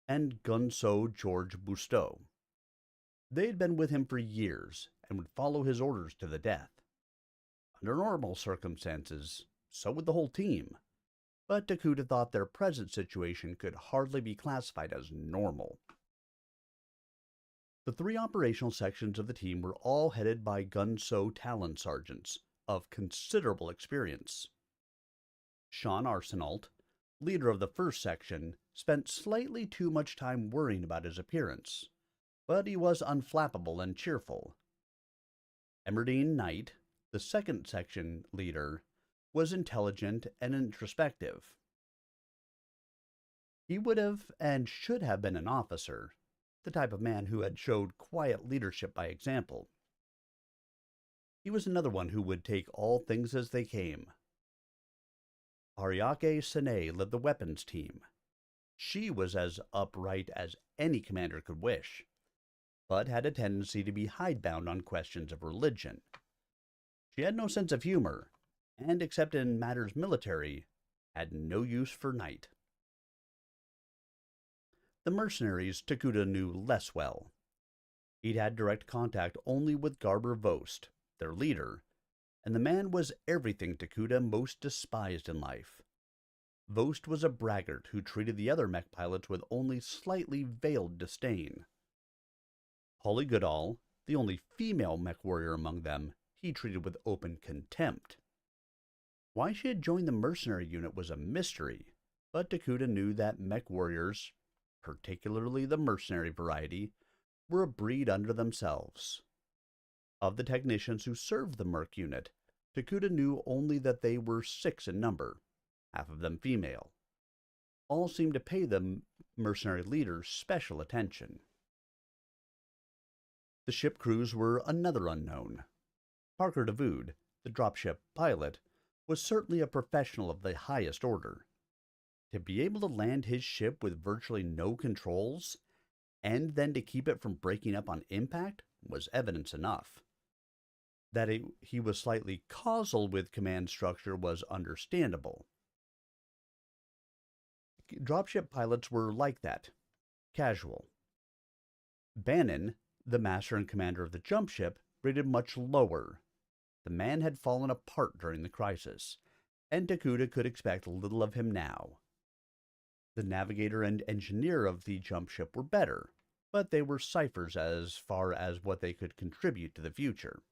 and Gunso George Busteau. They had been with him for years and would follow his orders to the death. Under normal circumstances, so would the whole team, but Takuda thought their present situation could hardly be classified as normal. The 3 operational sections of the team were all headed by Gunso Talon sergeants of considerable experience. Sean Arsenault, leader of the first section, spent slightly too much time worrying about his appearance, but he was unflappable and cheerful. Emmerdine Knight, the second section leader, was intelligent and introspective. He would have and should have been an officer, the type of man who had showed quiet leadership by example. He was another one who would take all things as they came. Ariake Sene led the weapons team. She was as upright as any commander could wish, but had a tendency to be hidebound on questions of religion. She had no sense of humor, and except in matters military, had no use for night. The mercenaries Takuta knew less well. He'd had direct contact only with Garber Vost, their leader, and the man was everything Takuta most despised in life. Vost was a braggart who treated the other mech pilots with only slightly veiled disdain. Holly Goodall, the only female mech warrior among them, he treated with open contempt. Why she had joined the mercenary unit was a mystery, but Takuta knew that mech warriors, particularly the mercenary variety, were a breed unto themselves. Of the technicians who served the merc unit, Takuta knew only that they were 6 in number, half of them female. All seemed to pay the mercenary leaders special attention. The ship crews were another unknown. Parker DeVood, the dropship pilot, was certainly a professional of the highest order. To be able to land his ship with virtually no controls, and then to keep it from breaking up on impact, was evidence enough. That he was slightly causal with command structure was understandable. Dropship pilots were like that, casual. Bannon, the master and commander of the jump ship, rated much lower. The man had fallen apart during the crisis, and Takuta could expect little of him now. The navigator and engineer of the jump ship were better, but they were ciphers as far as what they could contribute to the future.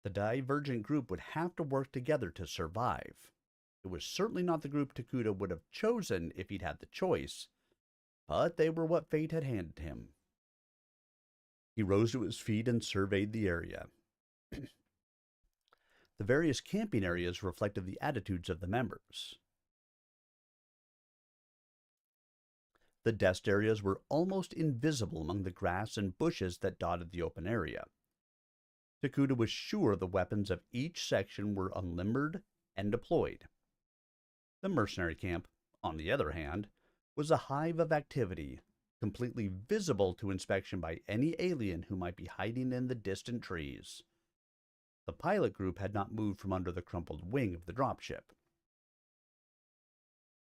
The divergent group would have to work together to survive. It was certainly not the group Takuta would have chosen if he'd had the choice, but they were what fate had handed him. He rose to his feet and surveyed the area. The various camping areas reflected the attitudes of the members. The desk areas were almost invisible among the grass and bushes that dotted the open area. Takuta was sure the weapons of each section were unlimbered and deployed. The mercenary camp, on the other hand, was a hive of activity, completely visible to inspection by any alien who might be hiding in the distant trees. The pilot group had not moved from under the crumpled wing of the dropship.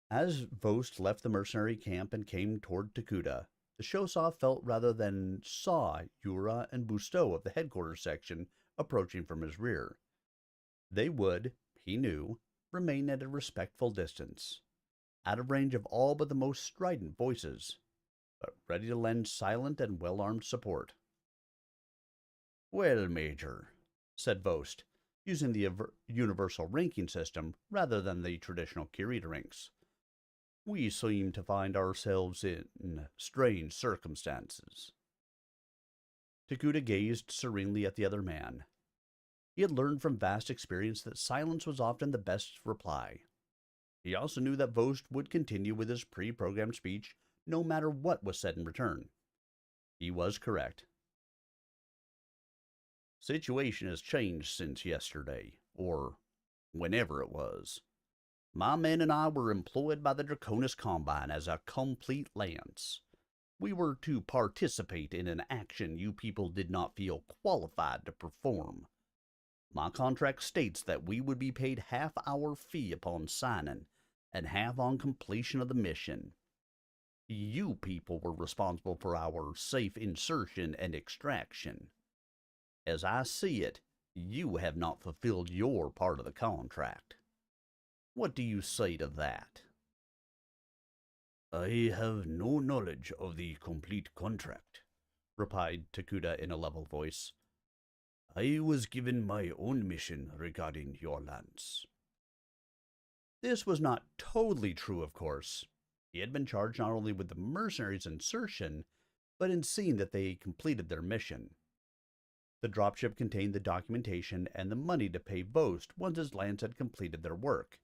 As Vost left the mercenary camp and came toward Takuta, the Shosaw felt rather than saw Yura and Busteau of the headquarters section approaching from his rear. They would, he knew, remain at a respectful distance, out of range of all but the most strident voices, but ready to lend silent and well-armed support. "Well, Major," said Vost, using the universal ranking system rather than the traditional Kirita ranks, "we seem to find ourselves in strange circumstances." Takuta gazed serenely at the other man. He had learned from vast experience that silence was often the best reply. He also knew that Vost would continue with his pre-programmed speech no matter what was said in return. He was correct. "Situation has changed since yesterday, or whenever it was. My men and I were employed by the Draconis Combine as a complete lance. We were to participate in an action you people did not feel qualified to perform. My contract states that we would be paid half our fee upon signing, and half on completion of the mission. You people were responsible for our safe insertion and extraction. As I see it, you have not fulfilled your part of the contract. What do you say to that?" "I have no knowledge of the complete contract," replied Takuta in a level voice. "I was given my own mission regarding your lance." This was not totally true, of course. He had been charged not only with the mercenaries' insertion, but in seeing that they completed their mission. The dropship contained the documentation and the money to pay Vost once his lance had completed their work.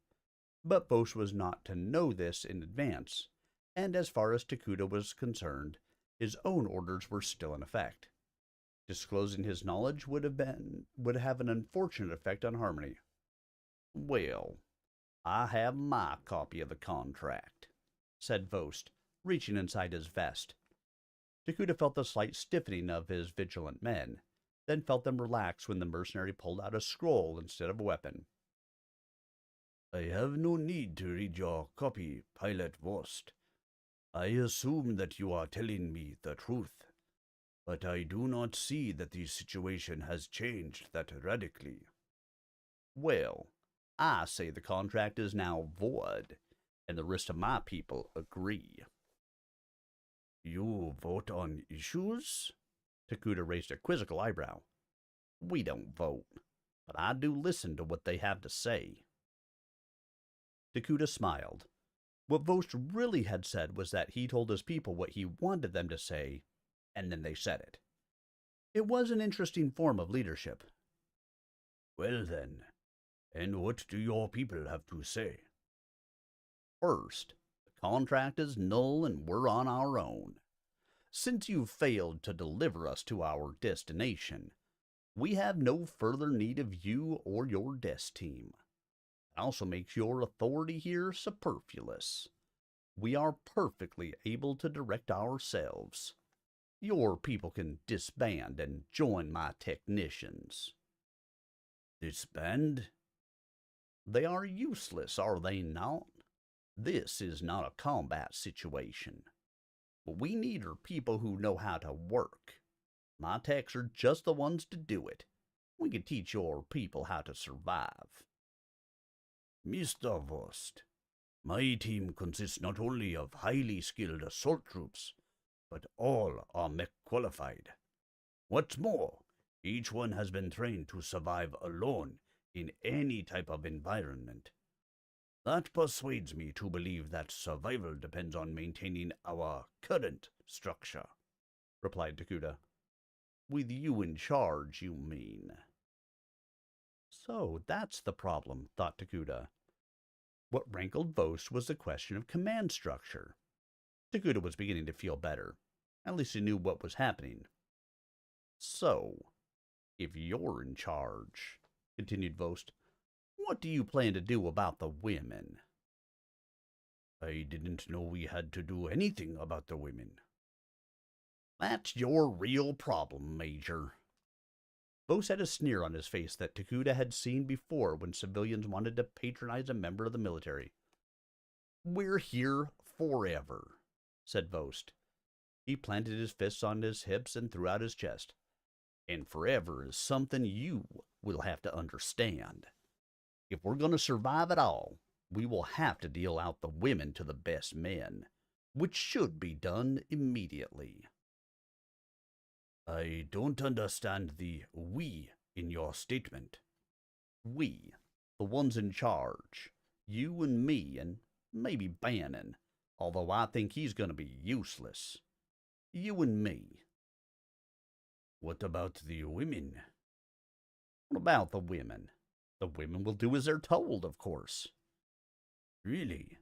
But Vost was not to know this in advance, and as far as Takuta was concerned, his own orders were still in effect. Disclosing his knowledge would have an unfortunate effect on Harmony. "Well," I have my copy of the contract, said Vost, reaching inside his vest. Takuda felt the slight stiffening of his vigilant men, then felt them relax when the mercenary pulled out a scroll instead of a weapon. I have no need to read your copy, Pilot Vost. I assume that you are telling me the truth, but I do not see that the situation has changed that radically. Well, I say the contract is now void, and the rest of my people agree. You vote on issues? Takuda raised a quizzical eyebrow. We don't vote, but I do listen to what they have to say. Takuda smiled. What Vost really had said was that he told his people what he wanted them to say, and then they said it. It was an interesting form of leadership. Well then, and what do your people have to say? First, the contract is null and we're on our own. Since you failed to deliver us to our destination, we have no further need of you or your desk team. It also makes your authority here superfluous. We are perfectly able to direct ourselves. Your people can disband and join my technicians. Disband? They are useless, are they not? This is not a combat situation. What we need are people who know how to work. My techs are just the ones to do it. We can teach your people how to survive. Mr. Vost, my team consists not only of highly skilled assault troops, but all are mech qualified. What's more, each one has been trained to survive alone in any type of environment. That persuades me to believe that survival depends on maintaining our current structure, replied Takuda. With you in charge, you mean? So that's the problem, thought Takuda. What rankled Vost was the question of command structure. Takuda was beginning to feel better. At least he knew what was happening. So, if you're in charge, continued Vost, what do you plan to do about the women? I didn't know we had to do anything about the women. That's your real problem, Major. Vost had a sneer on his face that Takuda had seen before when civilians wanted to patronize a member of the military. We're here forever, said Vost. He planted his fists on his hips and threw out his chest. And forever is something you will have to understand. If we're going to survive at all, we will have to deal out the women to the best men, which should be done immediately. I don't understand the we in your statement. We, the ones in charge, you and me and maybe Bannon, although I think he's going to be useless. You and me. What about the women? What about the women? The women will do as they're told, of course. Really?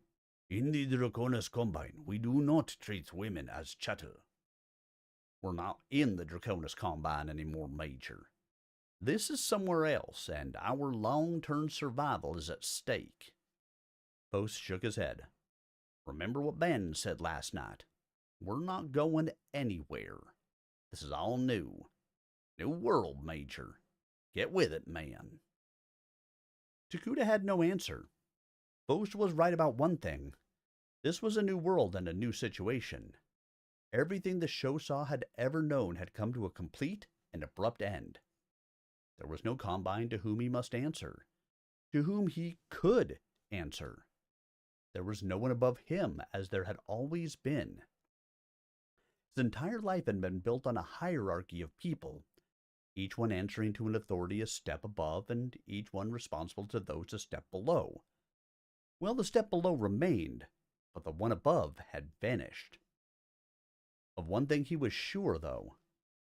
In the Draconis Combine, we do not treat women as chattel. We're not in the Draconis Combine anymore, Major. This is somewhere else, and our long-term survival is at stake. Vost shook his head. Remember what Bannon said last night. We're not going anywhere. This is all new. New world, Major. Get with it, man. Takuda had no answer. Vost was right about one thing. This was a new world and a new situation. Everything the Shosaw had ever known had come to a complete and abrupt end. There was no Combine to whom he must answer, to whom he could answer. There was no one above him, as there had always been. His entire life had been built on a hierarchy of people, each one answering to an authority a step above, and each one responsible to those a step below. Well, the step below remained, but the one above had vanished. Of one thing he was sure, though.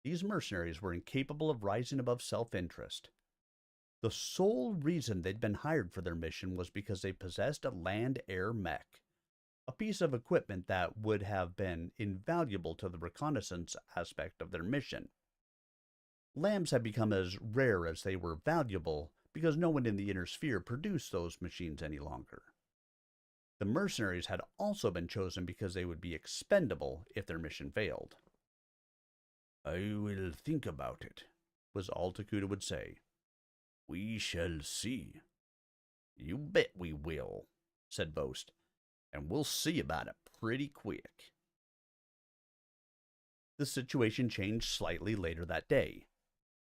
These mercenaries were incapable of rising above self-interest. The sole reason they'd been hired for their mission was because they possessed a land-air mech, a piece of equipment that would have been invaluable to the reconnaissance aspect of their mission. Lambs had become as rare as they were valuable because no one in the inner sphere produced those machines any longer. The mercenaries had also been chosen because they would be expendable if their mission failed. I will think about it, was all Takuda would say. We shall see. You bet we will, said Vost, and we'll see about it pretty quick. The situation changed slightly later that day.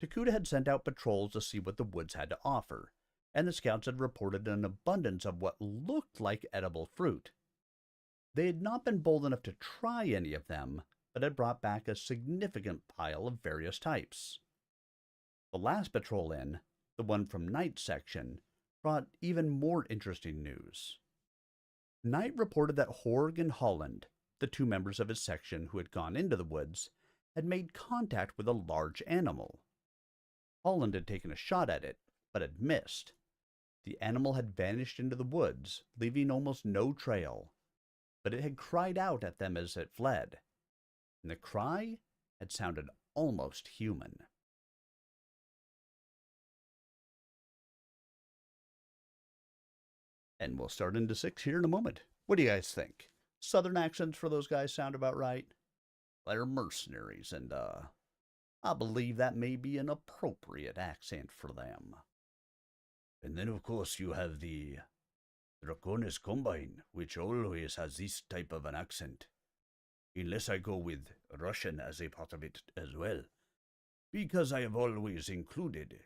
Takuda had sent out patrols to see what the woods had to offer, and the scouts had reported an abundance of what looked like edible fruit. They had not been bold enough to try any of them, but had brought back a significant pile of various types. The last patrol in, the one from Knight's section, brought even more interesting news. Knight reported that Horg and Holland, the two members of his section who had gone into the woods, had made contact with a large animal. Holland had taken a shot at it, but had missed. The animal had vanished into the woods, leaving almost no trail, but it had cried out at them as it fled, and the cry had sounded almost human. And we'll start into 6 here in a moment. What do you guys think? Southern accents for those guys sound about right? They're mercenaries, and I believe that may be an appropriate accent for them. And then, of course, you have the Draconis Combine, which always has this type of an accent. Unless I go with Russian as a part of it as well. Because I have always included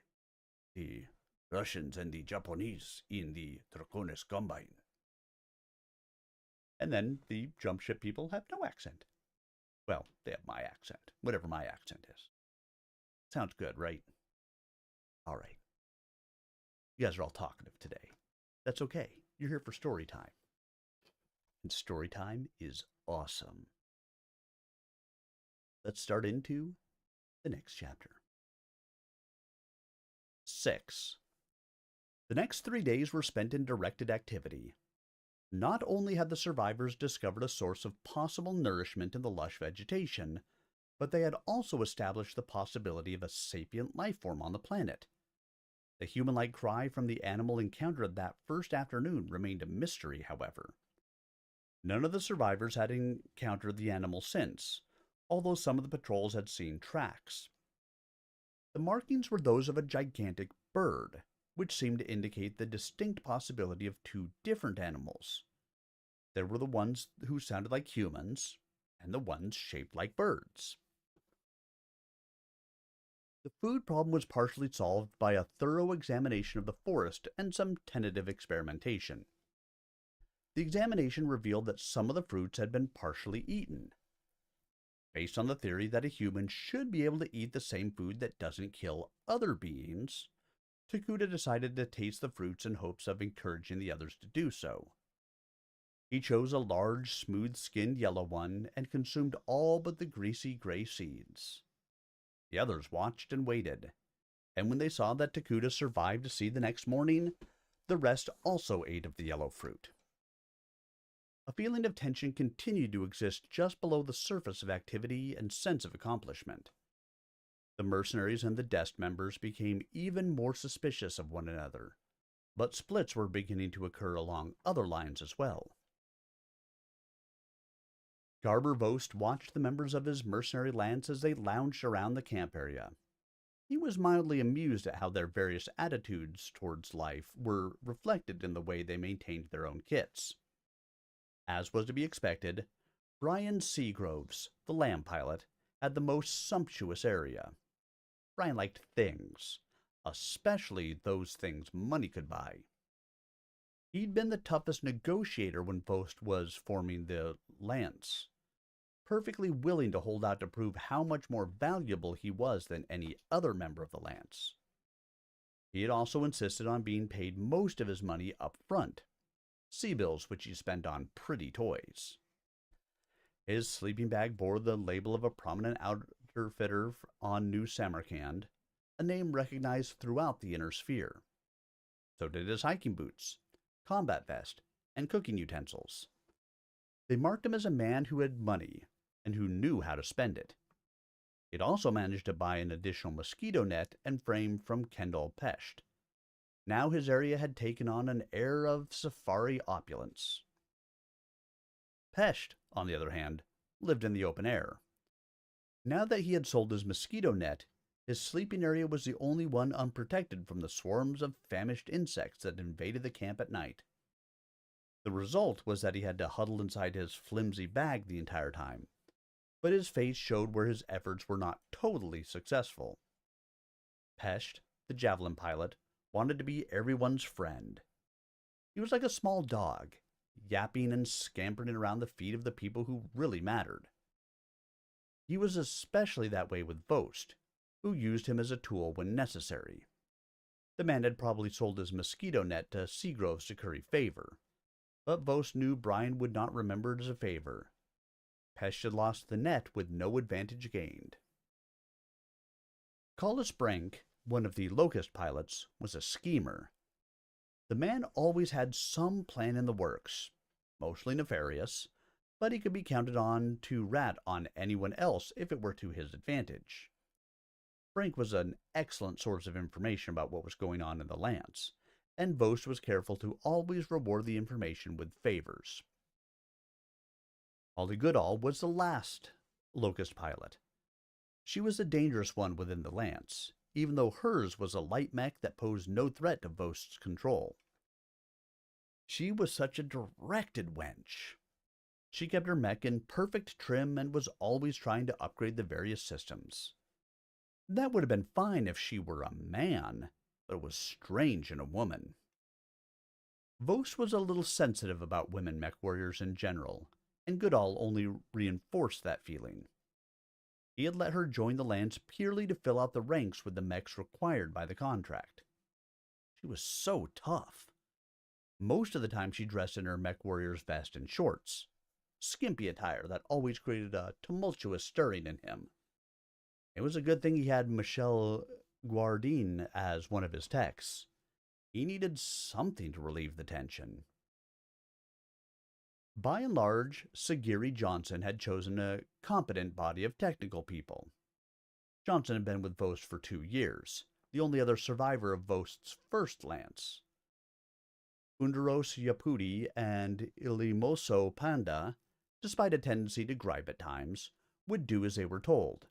the Russians and the Japanese in the Draconis Combine. And then the jump ship people have no accent. Well, they have my accent, whatever my accent is. Sounds good, right? All right. You guys are all talkative today. That's okay. You're here for story time. And story time is awesome. Let's start into the next chapter. 6. The next 3 days were spent in directed activity. Not only had the survivors discovered a source of possible nourishment in the lush vegetation, but they had also established the possibility of a sapient life form on the planet. The human-like cry from the animal encountered that first afternoon remained a mystery, however. None of the survivors had encountered the animal since, although some of the patrols had seen tracks. The markings were those of a gigantic bird, which seemed to indicate the distinct possibility of 2 different animals. There were the ones who sounded like humans, and the ones shaped like birds. The food problem was partially solved by a thorough examination of the forest and some tentative experimentation. The examination revealed that some of the fruits had been partially eaten. Based on the theory that a human should be able to eat the same food that doesn't kill other beings, Takuda decided to taste the fruits in hopes of encouraging the others to do so. He chose a large, smooth-skinned yellow one and consumed all but the greasy gray seeds. The others watched and waited, and when they saw that Takuda survived to see the next morning, the rest also ate of the yellow fruit. A feeling of tension continued to exist just below the surface of activity and sense of accomplishment. The mercenaries and the desk members became even more suspicious of one another, but splits were beginning to occur along other lines as well. Garber Vost watched the members of his mercenary lance as they lounged around the camp area. He was mildly amused at how their various attitudes towards life were reflected in the way they maintained their own kits. As was to be expected, Brian Seagroves, the lamb pilot, had the most sumptuous area. Brian liked things, especially those things money could buy. He'd been the toughest negotiator when Vost was forming the lance, perfectly willing to hold out to prove how much more valuable he was than any other member of the lance. He had also insisted on being paid most of his money up front, sea bills which he spent on pretty toys. His sleeping bag bore the label of a prominent outfitter on New Samarkand, a name recognized throughout the inner sphere. So did his hiking boots, combat vest, and cooking utensils. They marked him as a man who had money and who knew how to spend it. He'd also managed to buy an additional mosquito net and frame from Kendall Pesht. Now his area had taken on an air of safari opulence. Pesht, on the other hand, lived in the open air. Now that he had sold his mosquito net, his sleeping area was the only one unprotected from the swarms of famished insects that invaded the camp at night. The result was that he had to huddle inside his flimsy bag the entire time, but his face showed where his efforts were not totally successful. Pesht, the javelin pilot, wanted to be everyone's friend. He was like a small dog, yapping and scampering around the feet of the people who really mattered. He was especially that way with Vost, who used him as a tool when necessary. The man had probably sold his mosquito net to Seagroves to curry favor, but Vost knew Brian would not remember it as a favor. Pesht had lost the net with no advantage gained. Collis Brank, one of the Locust pilots, was a schemer. The man always had some plan in the works, mostly nefarious, but he could be counted on to rat on anyone else if it were to his advantage. Brank was an excellent source of information about what was going on in the Lance, and Vost was careful to always reward the information with favors. Holly Goodall was the last Locust pilot. She was a dangerous one within the Lance, even though hers was a light mech that posed no threat to Vost's control. She was such a directed wench. She kept her mech in perfect trim and was always trying to upgrade the various systems. That would have been fine if she were a man, but it was strange in a woman. Vost was a little sensitive about women mech warriors in general, and Goodall only reinforced that feeling. He had let her join the Lance purely to fill out the ranks with the mechs required by the contract. She was so tough. Most of the time she dressed in her mech warrior's vest and shorts, skimpy attire that always created a tumultuous stirring in him. It was a good thing he had Michelle Guardin as one of his techs. He needed something to relieve the tension. By and large, Sagiri Johnson had chosen a competent body of technical people. Johnson had been with Vost for 2 years, the only other survivor of Vost's first Lance. Underos Yapudi and Ilimoso Panda, despite a tendency to gripe at times, would do as they were told.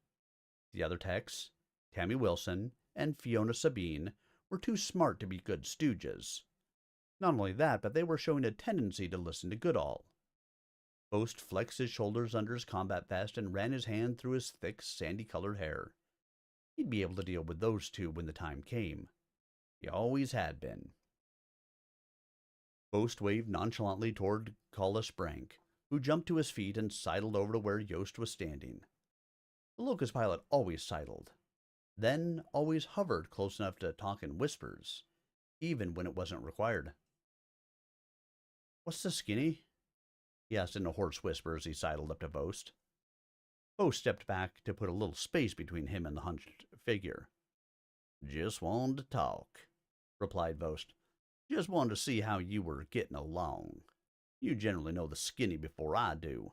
The other techs, Tammy Wilson and Fiona Sabine, were too smart to be good stooges. Not only that, but they were showing a tendency to listen to Goodall. Vost flexed his shoulders under his combat vest and ran his hand through his thick, sandy-colored hair. He'd be able to deal with those two when the time came. He always had been. Vost waved nonchalantly toward Collis Brank, who jumped to his feet and sidled over to where Yost was standing. The Locust pilot always sidled, then always hovered close enough to talk in whispers, even when it wasn't required. "What's the skinny?" he asked in a hoarse whisper as he sidled up to Vost. Vost stepped back to put a little space between him and the hunched figure. "Just wanted to talk," replied Vost. "Just wanted to see how you were getting along. You generally know the skinny before I do."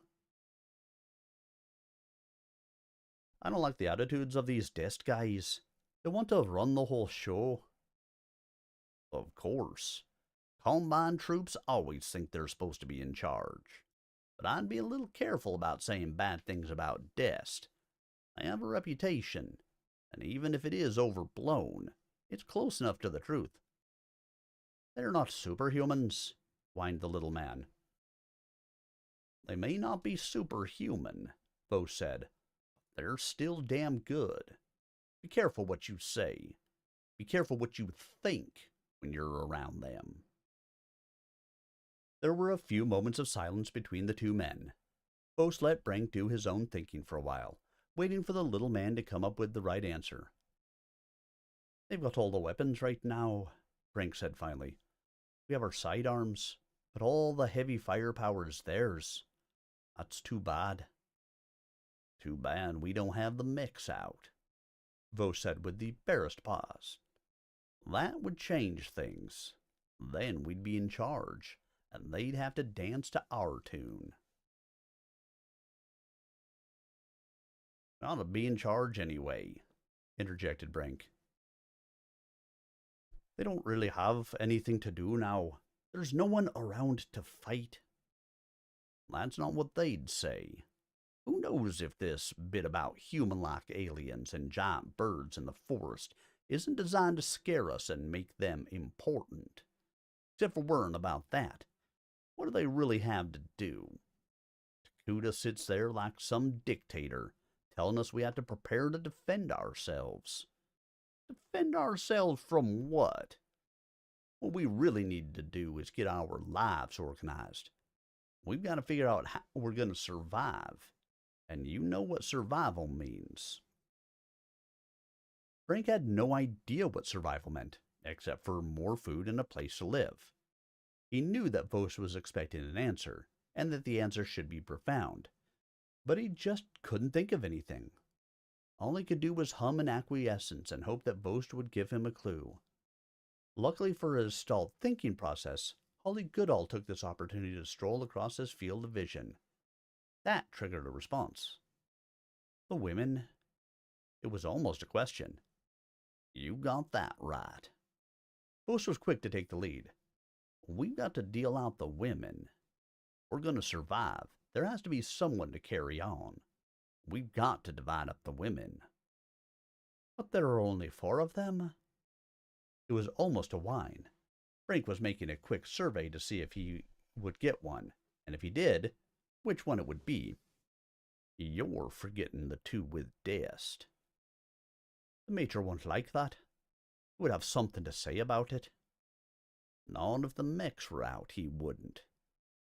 "I don't like the attitudes of these desk guys. They want to run the whole show." "Of course. Combine troops always think they're supposed to be in charge. But I'd be a little careful about saying bad things about Dest. They have a reputation, and even if it is overblown, it's close enough to the truth." "They're not superhumans," whined the little man. "They may not be superhuman," Vost said. "They're still damn good. Be careful what you say. Be careful what you think when you're around them." There were a few moments of silence between the two men. Vost let Brank do his own thinking for a while, waiting for the little man to come up with the right answer. "They've got all the weapons right now," Brank said finally. "We have our sidearms, but all the heavy firepower is theirs. That's too bad." "Too bad we don't have the mechs out," Vost said with the barest pause. "That would change things. Then we'd be in charge, and they'd have to dance to our tune." "Ought to be in charge anyway," interjected Brank. They don't really have anything to do now. There's no one around to fight. That's not what they'd say. Who knows if this bit about human-like aliens and giant birds in the forest isn't designed to scare us and make them important? Except for worrying about that, what do they really have to do? Takuda sits there like some dictator, telling us we have to prepare to defend ourselves. Defend ourselves from what? What we really need to do is get our lives organized. We've got to figure out how we're going to survive. And you know what survival means. Frank had no idea what survival meant, except for more food and a place to live. He knew that Vost was expecting an answer, and that the answer should be profound. But he just couldn't think of anything. All he could do was hum in acquiescence and hope that Vost would give him a clue. Luckily for his stalled thinking process, Holly Goodall took this opportunity to stroll across his field of vision. That triggered a response. The women? It was almost a question. You got that right. Vost was quick to take the lead. We've got to deal out the women. If we're going to survive, there has to be someone to carry on. We've got to divide up the women. But there are only 4 of them? It was almost a whine. Frank was making a quick survey to see if he would get one, and if he did, which one it would be. You're forgetting the 2 with Dest. The Major won't like that. He would have something to say about it. Not if the mechs were out, he wouldn't.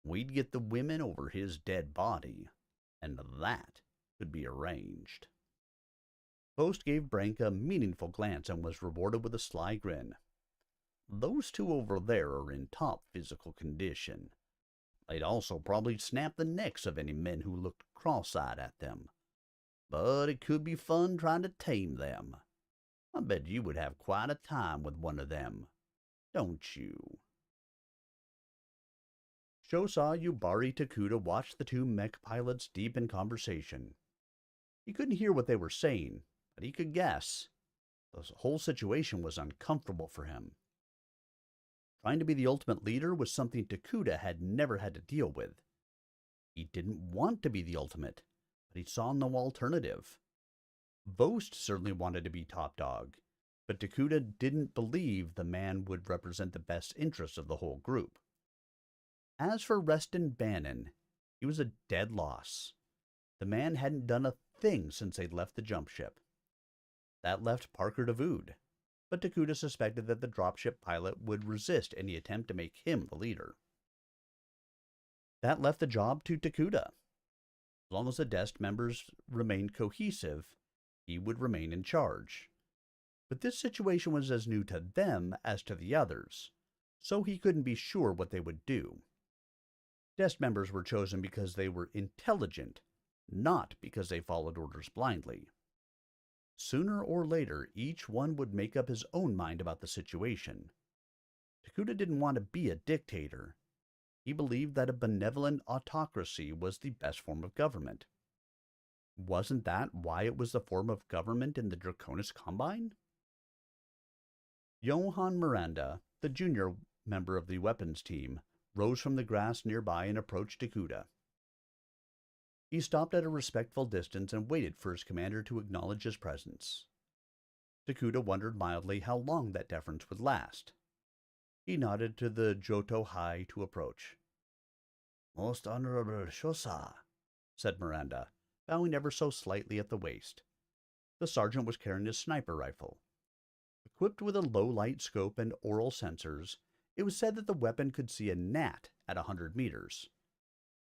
We'd get the women over his dead body, and that could be arranged. Vost gave Brank a meaningful glance and was rewarded with a sly grin. Those 2 over there are in top physical condition. They'd also probably snap the necks of any men who looked cross-eyed at them. But it could be fun trying to tame them. I bet you would have quite a time with one of them, don't you? Sho saw Yubari Takuda watch the 2 mech pilots deep in conversation. He couldn't hear what they were saying, but he could guess. The whole situation was uncomfortable for him. Trying to be the ultimate leader was something Takuda had never had to deal with. He didn't want to be the ultimate, but he saw no alternative. Vost certainly wanted to be top dog, but Takuda didn't believe the man would represent the best interests of the whole group. As for Reston Bannon, he was a dead loss. The man hadn't done a thing since they'd left the jump ship. That left Parker Davood, but Takuda suspected that the dropship pilot would resist any attempt to make him the leader. That left the job to Takuda. As long as the Dest members remained cohesive, he would remain in charge. But this situation was as new to them as to the others, so he couldn't be sure what they would do. Dest members were chosen because they were intelligent, not because they followed orders blindly. Sooner or later, each one would make up his own mind about the situation. Takuda didn't want to be a dictator. He believed that a benevolent autocracy was the best form of government. Wasn't that why it was the form of government in the Draconis Combine? Johann Miranda, the junior member of the weapons team, rose from the grass nearby and approached Takuda. He stopped at a respectful distance and waited for his commander to acknowledge his presence. Takuda wondered mildly how long that deference would last. He nodded to the Johto High to approach. "Most Honorable Shosa," said Miranda, bowing ever so slightly at the waist. The sergeant was carrying his sniper rifle. Equipped with a low-light scope and aural sensors, it was said that the weapon could see a gnat at 100 meters.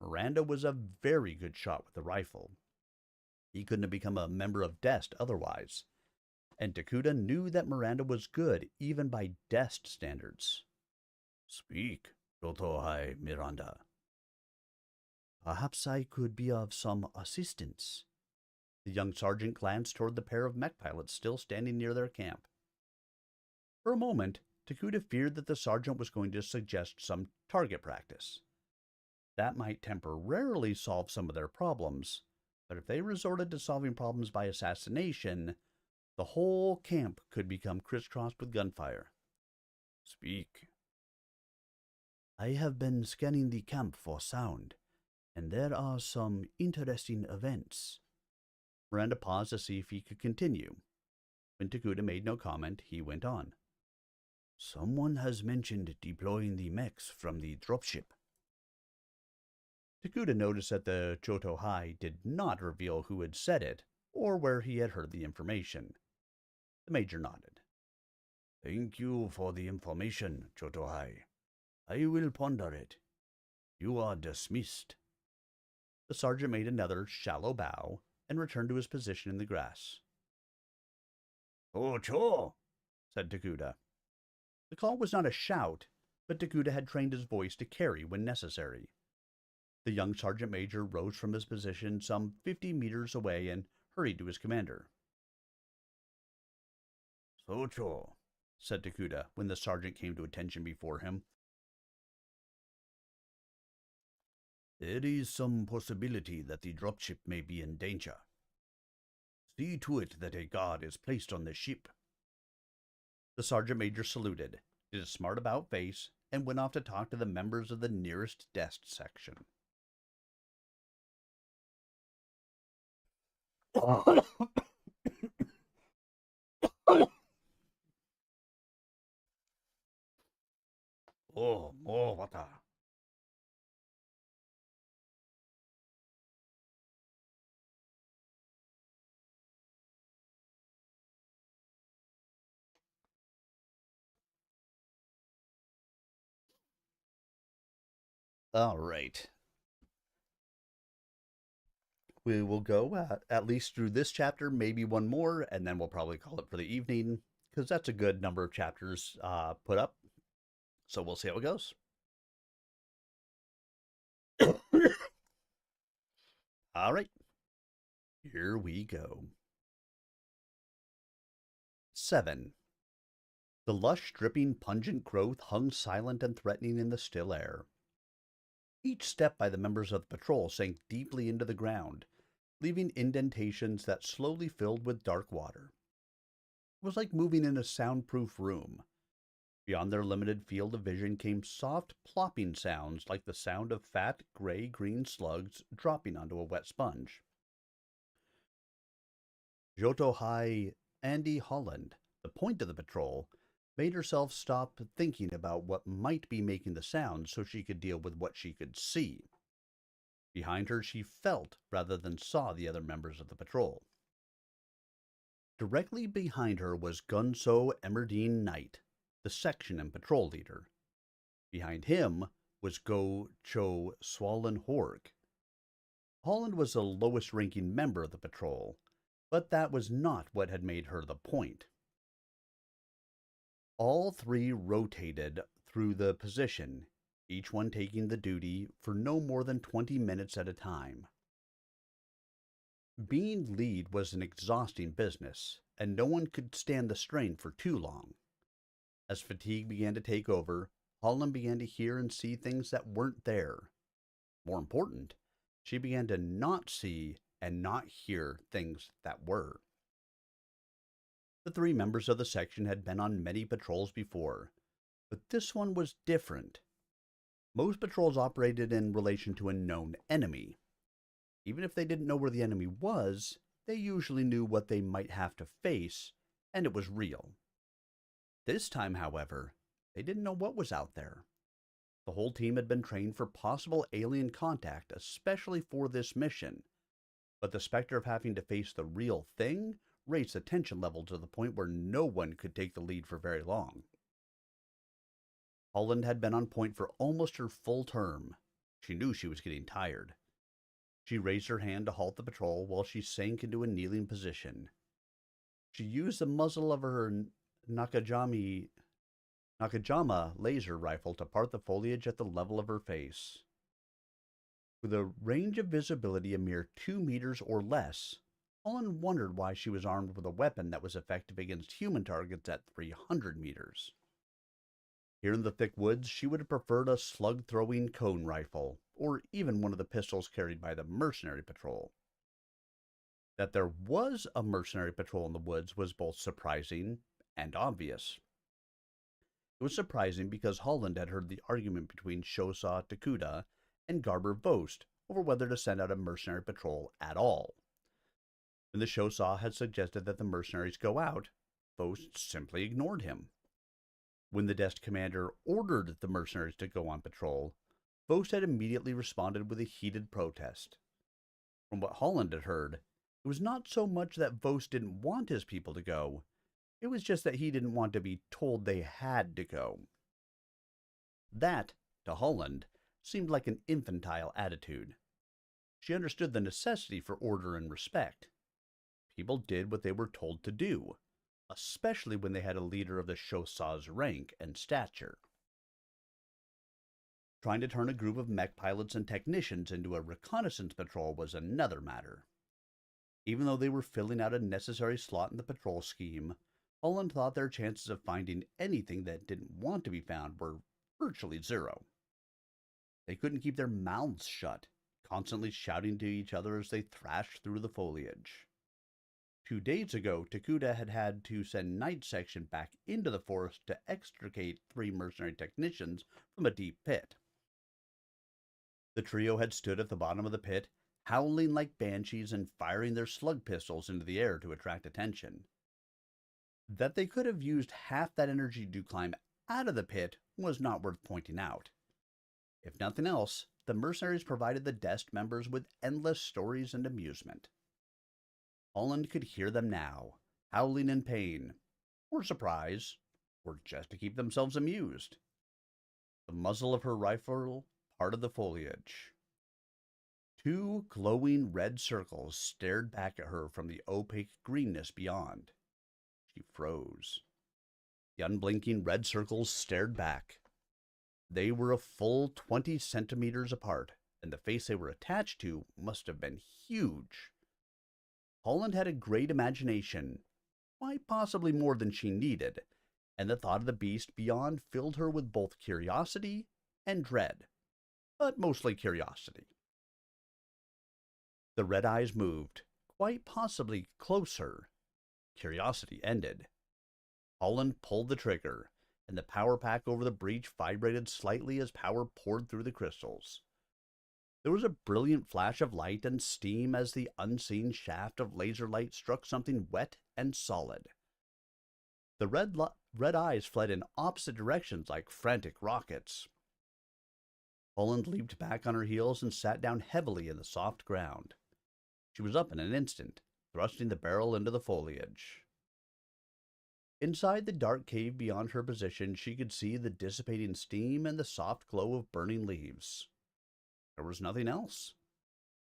Miranda was a very good shot with the rifle. He couldn't have become a member of Dest otherwise, and Takuda knew that Miranda was good even by Dest standards. "Speak, Johto Miranda." "Perhaps I could be of some assistance." The young sergeant glanced toward the pair of mech pilots still standing near their camp. For a moment, Takuda feared that the sergeant was going to suggest some target practice. That might temporarily solve some of their problems, but if they resorted to solving problems by assassination, the whole camp could become crisscrossed with gunfire. Speak. I have been scanning the camp for sound, and there are some interesting events. Miranda paused to see if he could continue. When Takuda made no comment, he went on. Someone has mentioned deploying the mechs from the dropship. Takuda noticed that the Choto Hai did not reveal who had said it or where he had heard the information. The Major nodded. Thank you for the information, Choto Hai. I will ponder it. You are dismissed. The sergeant made another shallow bow and returned to his position in the grass. Cho, said Takuda. The call was not a shout, but Takuda had trained his voice to carry when necessary. The young sergeant major rose from his position some 50 meters away and hurried to his commander. Socho, said Takuda when the sergeant came to attention before him. There is some possibility that the dropship may be in danger. See to it that a guard is placed on the ship. The sergeant major saluted, did a smart about face, and went off to talk to the members of the nearest desk section. Oh, more water. All right. We will go at least through this chapter, maybe one more, and then we'll probably call it for the evening, because that's a good number of chapters put up. So we'll see how it goes. All right. Here we go. 7. The lush, dripping, pungent growth hung silent and threatening in the still air. Each step by the members of the patrol sank deeply into the ground, leaving indentations that slowly filled with dark water. It was like moving in a soundproof room. Beyond their limited field of vision came soft, plopping sounds like the sound of fat, gray-green slugs dropping onto a wet sponge. Choto Hai Andy Holland, the point of the patrol, made herself stop thinking about what might be making the sound so she could deal with what she could see. Behind her, she felt rather than saw the other members of the patrol. Directly behind her was Gunso Emerdine Knight, the section and patrol leader. Behind him was Go Cho Swollen Horg. Holland was the lowest-ranking member of the patrol, but that was not what had made her the point. All three rotated through the position, each one taking the duty for no more than 20 minutes at a time. Being lead was an exhausting business, and no one could stand the strain for too long. As fatigue began to take over, Holland began to hear and see things that weren't there. More important, she began to not see and not hear things that were. The three members of the section had been on many patrols before, but this one was different. Most patrols operated in relation to a known enemy. Even if they didn't know where the enemy was, they usually knew what they might have to face, and it was real. This time, however, they didn't know what was out there. The whole team had been trained for possible alien contact, especially for this mission, but the specter of having to face the real thing raised the tension level to the point where no one could take the lead for very long. Holland had been on point for almost her full term. She knew she was getting tired. She raised her hand to halt the patrol while she sank into a kneeling position. She used the muzzle of her Nakajama laser rifle to part the foliage at the level of her face. With a range of visibility a mere 2 meters or less, Holland wondered why she was armed with a weapon that was effective against human targets at 300 meters. Here in the thick woods, she would have preferred a slug-throwing cone rifle, or even one of the pistols carried by the mercenary patrol. That there was a mercenary patrol in the woods was both surprising and obvious. It was surprising because Holland had heard the argument between Shosa Takuda and Garber Vost over whether to send out a mercenary patrol at all. When the Shosa had suggested that the mercenaries go out, Vost simply ignored him. When the desk commander ordered the mercenaries to go on patrol, Vost had immediately responded with a heated protest. From what Holland had heard, it was not so much that Vost didn't want his people to go, it was just that he didn't want to be told they had to go. That, to Holland, seemed like an infantile attitude. She understood the necessity for order and respect. People did what they were told to do, especially when they had a leader of the Shosa's rank and stature. Trying to turn a group of mech pilots and technicians into a reconnaissance patrol was another matter. Even though they were filling out a necessary slot in the patrol scheme, Holland thought their chances of finding anything that didn't want to be found were virtually zero. They couldn't keep their mouths shut, constantly shouting to each other as they thrashed through the foliage. 2 days ago, Takuda had had to send Night Section back into the forest to extricate 3 mercenary technicians from a deep pit. The trio had stood at the bottom of the pit, howling like banshees and firing their slug pistols into the air to attract attention. That they could have used half that energy to climb out of the pit was not worth pointing out. If nothing else, the mercenaries provided the desk members with endless stories and amusement. Holland could hear them now, howling in pain, or surprise, or just to keep themselves amused. The muzzle of her rifle parted the foliage. 2 glowing red circles stared back at her from the opaque greenness beyond. She froze. The unblinking red circles stared back. They were a full 20 centimeters apart, and the face they were attached to must have been huge. Holland had a great imagination, quite possibly more than she needed, and the thought of the beast beyond filled her with both curiosity and dread, but mostly curiosity. The red eyes moved, quite possibly closer. Curiosity ended. Holland pulled the trigger, and the power pack over the breech vibrated slightly as power poured through the crystals. There was a brilliant flash of light and steam as the unseen shaft of laser light struck something wet and solid. The red eyes fled in opposite directions like frantic rockets. Holland leaped back on her heels and sat down heavily in the soft ground. She was up in an instant, thrusting the barrel into the foliage. Inside the dark cave beyond her position, she could see the dissipating steam and the soft glow of burning leaves. There was nothing else.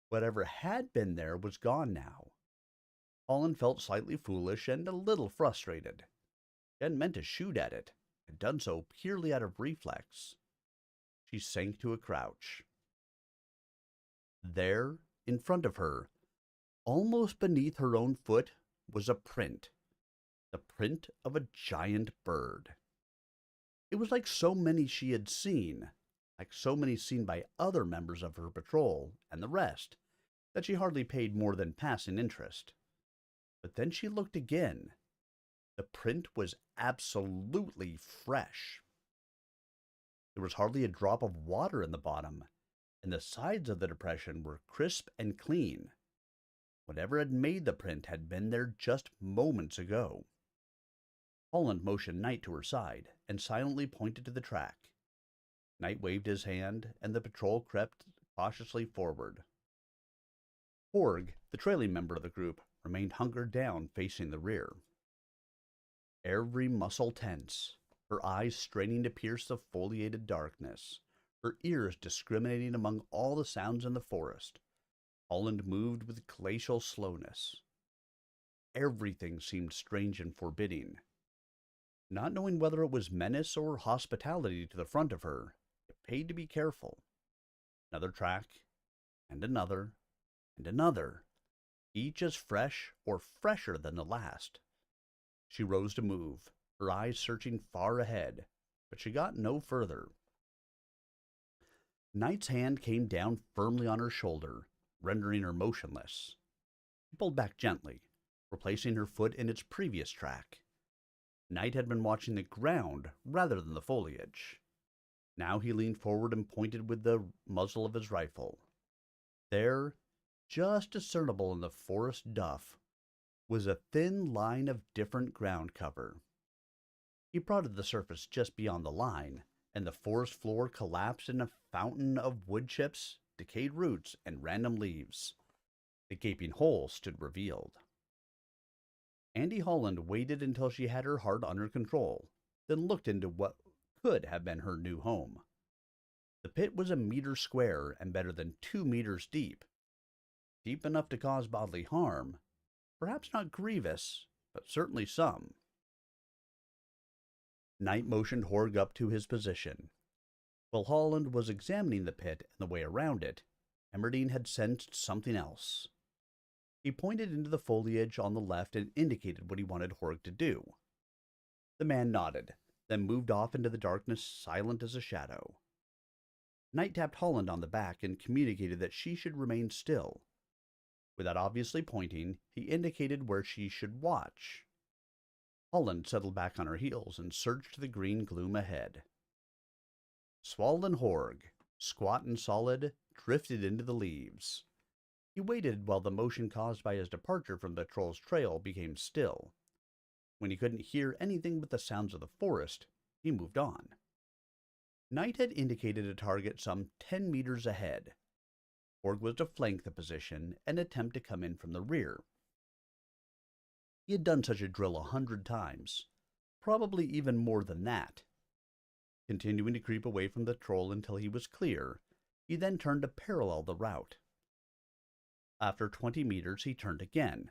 Whatever had been there was gone now. Holland felt slightly foolish and a little frustrated. She hadn't meant to shoot at it, had done so purely out of reflex. She sank to a crouch. There, in front of her, almost beneath her own foot, was a print. The print of a giant bird. It was like so many she had seen, like so many seen by other members of her patrol and the rest, that she hardly paid more than passing interest. But then she looked again. The print was absolutely fresh. There was hardly a drop of water in the bottom, and the sides of the depression were crisp and clean. Whatever had made the print had been there just moments ago. Holland motioned Knight to her side and silently pointed to the track. Knight waved his hand, and the patrol crept cautiously forward. Horg, the trailing member of the group, remained hunkered down facing the rear. Every muscle tense, her eyes straining to pierce the foliated darkness, her ears discriminating among all the sounds in the forest, Holland moved with glacial slowness. Everything seemed strange and forbidding. Not knowing whether it was menace or hospitality to the front of her, it paid to be careful. Another track, and another, and another, each as fresh or fresher than the last. She rose to move, her eyes searching far ahead, but she got no further. Knight's hand came down firmly on her shoulder, rendering her motionless. He pulled back gently, replacing her foot in its previous track. Knight had been watching the ground rather than the foliage. Now he leaned forward and pointed with the muzzle of his rifle. There, just discernible in the forest duff, was a thin line of different ground cover. He prodded the surface just beyond the line, and the forest floor collapsed in a fountain of wood chips, decayed roots, and random leaves. The gaping hole stood revealed. Andy Holland waited until she had her heart under control, then looked into what could have been her new home. The pit was a meter square and better than 2 meters deep. Deep enough to cause bodily harm, perhaps not grievous, but certainly some. Knight motioned Horg up to his position. While Holland was examining the pit and the way around it, Emmerdine had sensed something else. He pointed into the foliage on the left and indicated what he wanted Horg to do. The man nodded, then moved off into the darkness, silent as a shadow. Knight tapped Holland on the back and communicated that she should remain still. Without obviously pointing, he indicated where she should watch. Holland settled back on her heels and searched the green gloom ahead. Swollen Horg, squat and solid, drifted into the leaves. He waited while the motion caused by his departure from the troll's trail became still. When he couldn't hear anything but the sounds of the forest, he moved on. Knight had indicated a target some 10 meters ahead. Horg was to flank the position and attempt to come in from the rear. He had done such a drill 100 times, probably even more than that. Continuing to creep away from the troll until he was clear, he then turned to parallel the route. After 20 meters, he turned again.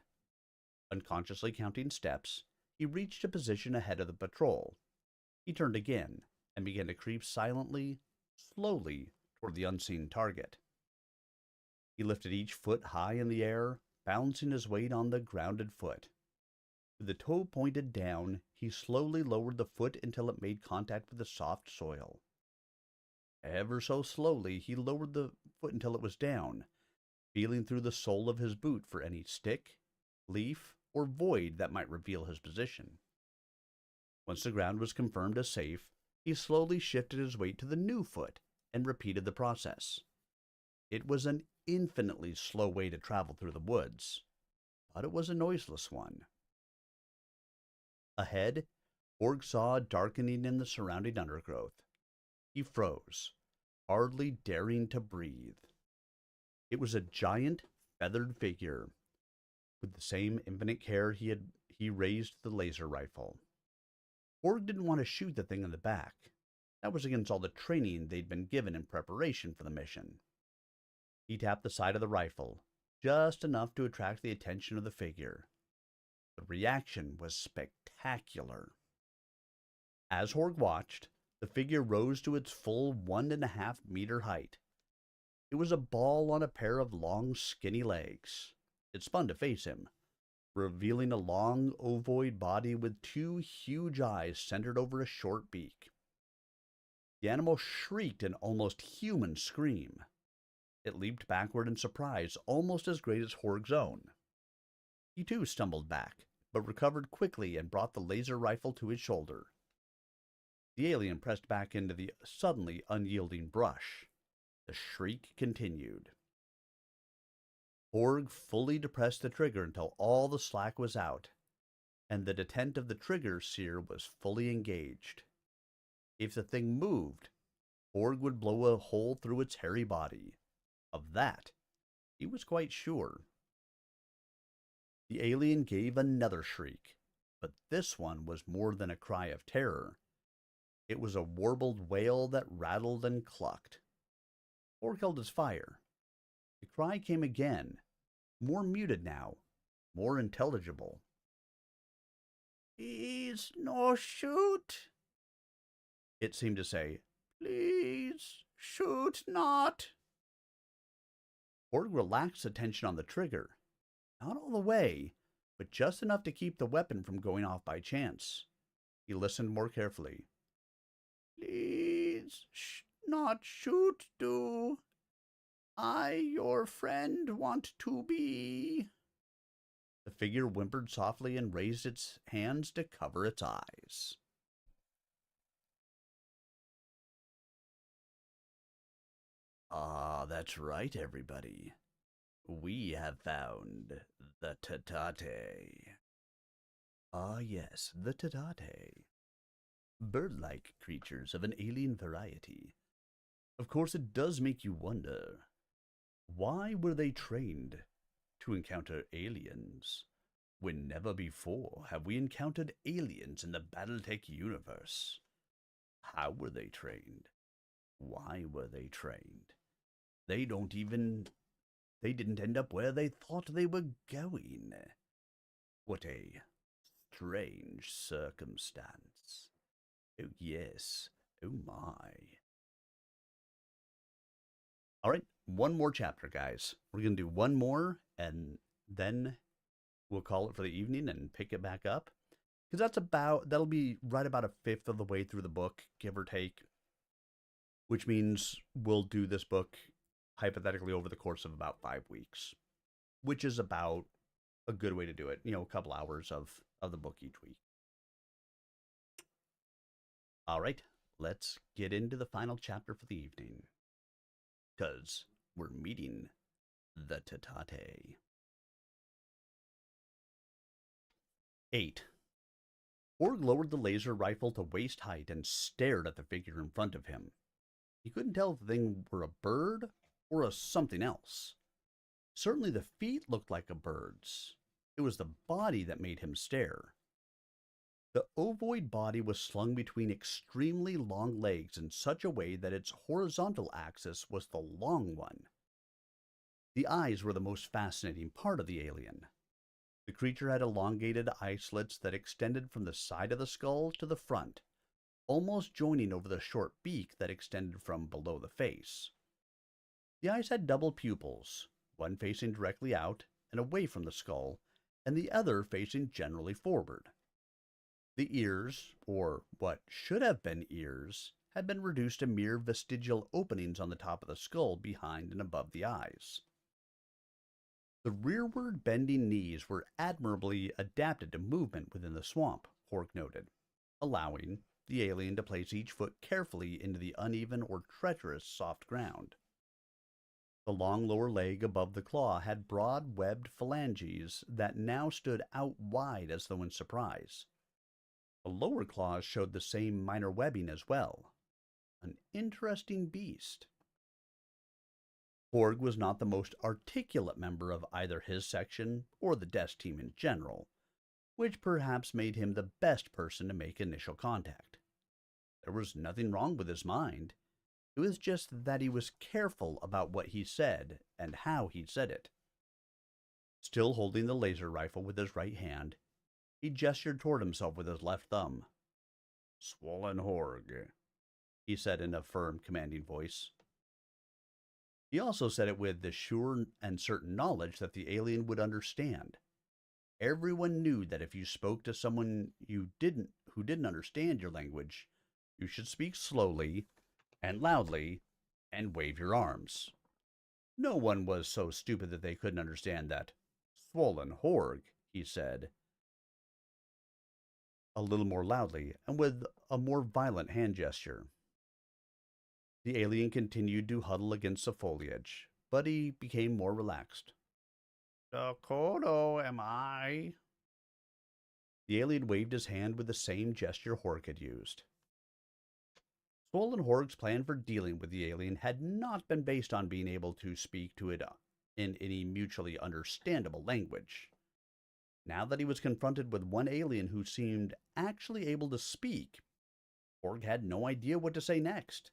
Unconsciously counting steps, he reached a position ahead of the patrol. He turned again and began to creep silently, slowly toward the unseen target. He lifted each foot high in the air, balancing his weight on the grounded foot. With the toe pointed down, he slowly lowered the foot until it made contact with the soft soil. Ever so slowly, he lowered the foot until it was down, feeling through the sole of his boot for any stick, leaf, or void that might reveal his position. Once the ground was confirmed as safe, he slowly shifted his weight to the new foot and repeated the process. It was an infinitely slow way to travel through the woods, but it was a noiseless one. Ahead, Horg saw a darkening in the surrounding undergrowth. He froze, hardly daring to breathe. It was a giant, feathered figure. With the same infinite care he raised the laser rifle. Horg didn't want to shoot the thing in the back. That was against all the training they'd been given in preparation for the mission. He tapped the side of the rifle, just enough to attract the attention of the figure. The reaction was spectacular. As Horg watched, the figure rose to its full 1.5 meter height. It was a ball on a pair of long, skinny legs. It spun to face him, revealing a long, ovoid body with 2 huge eyes centered over a short beak. The animal shrieked an almost human scream. It leaped backward in surprise, almost as great as Horg's own. He too stumbled back, but recovered quickly and brought the laser rifle to his shoulder. The alien pressed back into the suddenly unyielding brush. The shriek continued. Horg fully depressed the trigger until all the slack was out, and the detent of the trigger sear was fully engaged. If the thing moved, Horg would blow a hole through its hairy body. Of that, he was quite sure. The alien gave another shriek, but this one was more than a cry of terror. It was a warbled wail that rattled and clucked. Horg held his fire. The cry came again, more muted now, more intelligible. "Please, no shoot," it seemed to say. "Please, shoot not." Horg relaxed the tension on the trigger. Not all the way, but just enough to keep the weapon from going off by chance. He listened more carefully. "Please, not shoot, do. I, your friend, want to be." The figure whimpered softly and raised its hands to cover its eyes. Ah, that's right, everybody. We have found the Tatate. Ah, yes, the Tatate. Bird-like creatures of an alien variety. Of course, it does make you wonder, why were they trained to encounter aliens when never before have we encountered aliens in the Battletech universe? How were they trained? Why were they trained? They didn't end up where they thought they were going. What a strange circumstance. Oh, yes. Oh, my. All right, one more chapter, guys. We're going to do one more, and then we'll call it for the evening and pick it back up. Because that'll be right about a fifth of the way through the book, give or take. Which means we'll do this book hypothetically over the course of about 5 weeks. Which is about a good way to do it. You know, a couple hours of the book each week. All right, let's get into the final chapter for the evening. Because we're meeting the Tatate. 8. Org lowered the laser rifle to waist height and stared at the figure in front of him. He couldn't tell if the thing were a bird or a something else. Certainly the feet looked like a bird's. It was the body that made him stare. The ovoid body was slung between extremely long legs in such a way that its horizontal axis was the long one. The eyes were the most fascinating part of the alien. The creature had elongated eye slits that extended from the side of the skull to the front, almost joining over the short beak that extended from below the face. The eyes had double pupils, one facing directly out and away from the skull, and the other facing generally forward. The ears, or what should have been ears, had been reduced to mere vestigial openings on the top of the skull behind and above the eyes. The rearward bending knees were admirably adapted to movement within the swamp, Hork noted, allowing the alien to place each foot carefully into the uneven or treacherous soft ground. The long lower leg above the claw had broad webbed phalanges that now stood out wide as though in surprise. The lower claws showed the same minor webbing as well. An interesting beast. Horg was not the most articulate member of either his section or the desk team in general, which perhaps made him the best person to make initial contact. There was nothing wrong with his mind. It was just that he was careful about what he said and how he said it. Still holding the laser rifle with his right hand, he gestured toward himself with his left thumb. "Swollen Horg," he said in a firm, commanding voice. He also said it with the sure and certain knowledge that the alien would understand. Everyone knew that if you spoke to someone who didn't understand your language, you should speak slowly and loudly and wave your arms. No one was so stupid that they couldn't understand that. "Swollen Horg," he said, a little more loudly and with a more violent hand gesture. The alien continued to huddle against the foliage, but he became more relaxed. "Dakota, am I?" The alien waved his hand with the same gesture Hork had used. Swollen Horg's plan for dealing with the alien had not been based on being able to speak to it in any mutually understandable language. Now that he was confronted with one alien who seemed actually able to speak, Horg had no idea what to say next.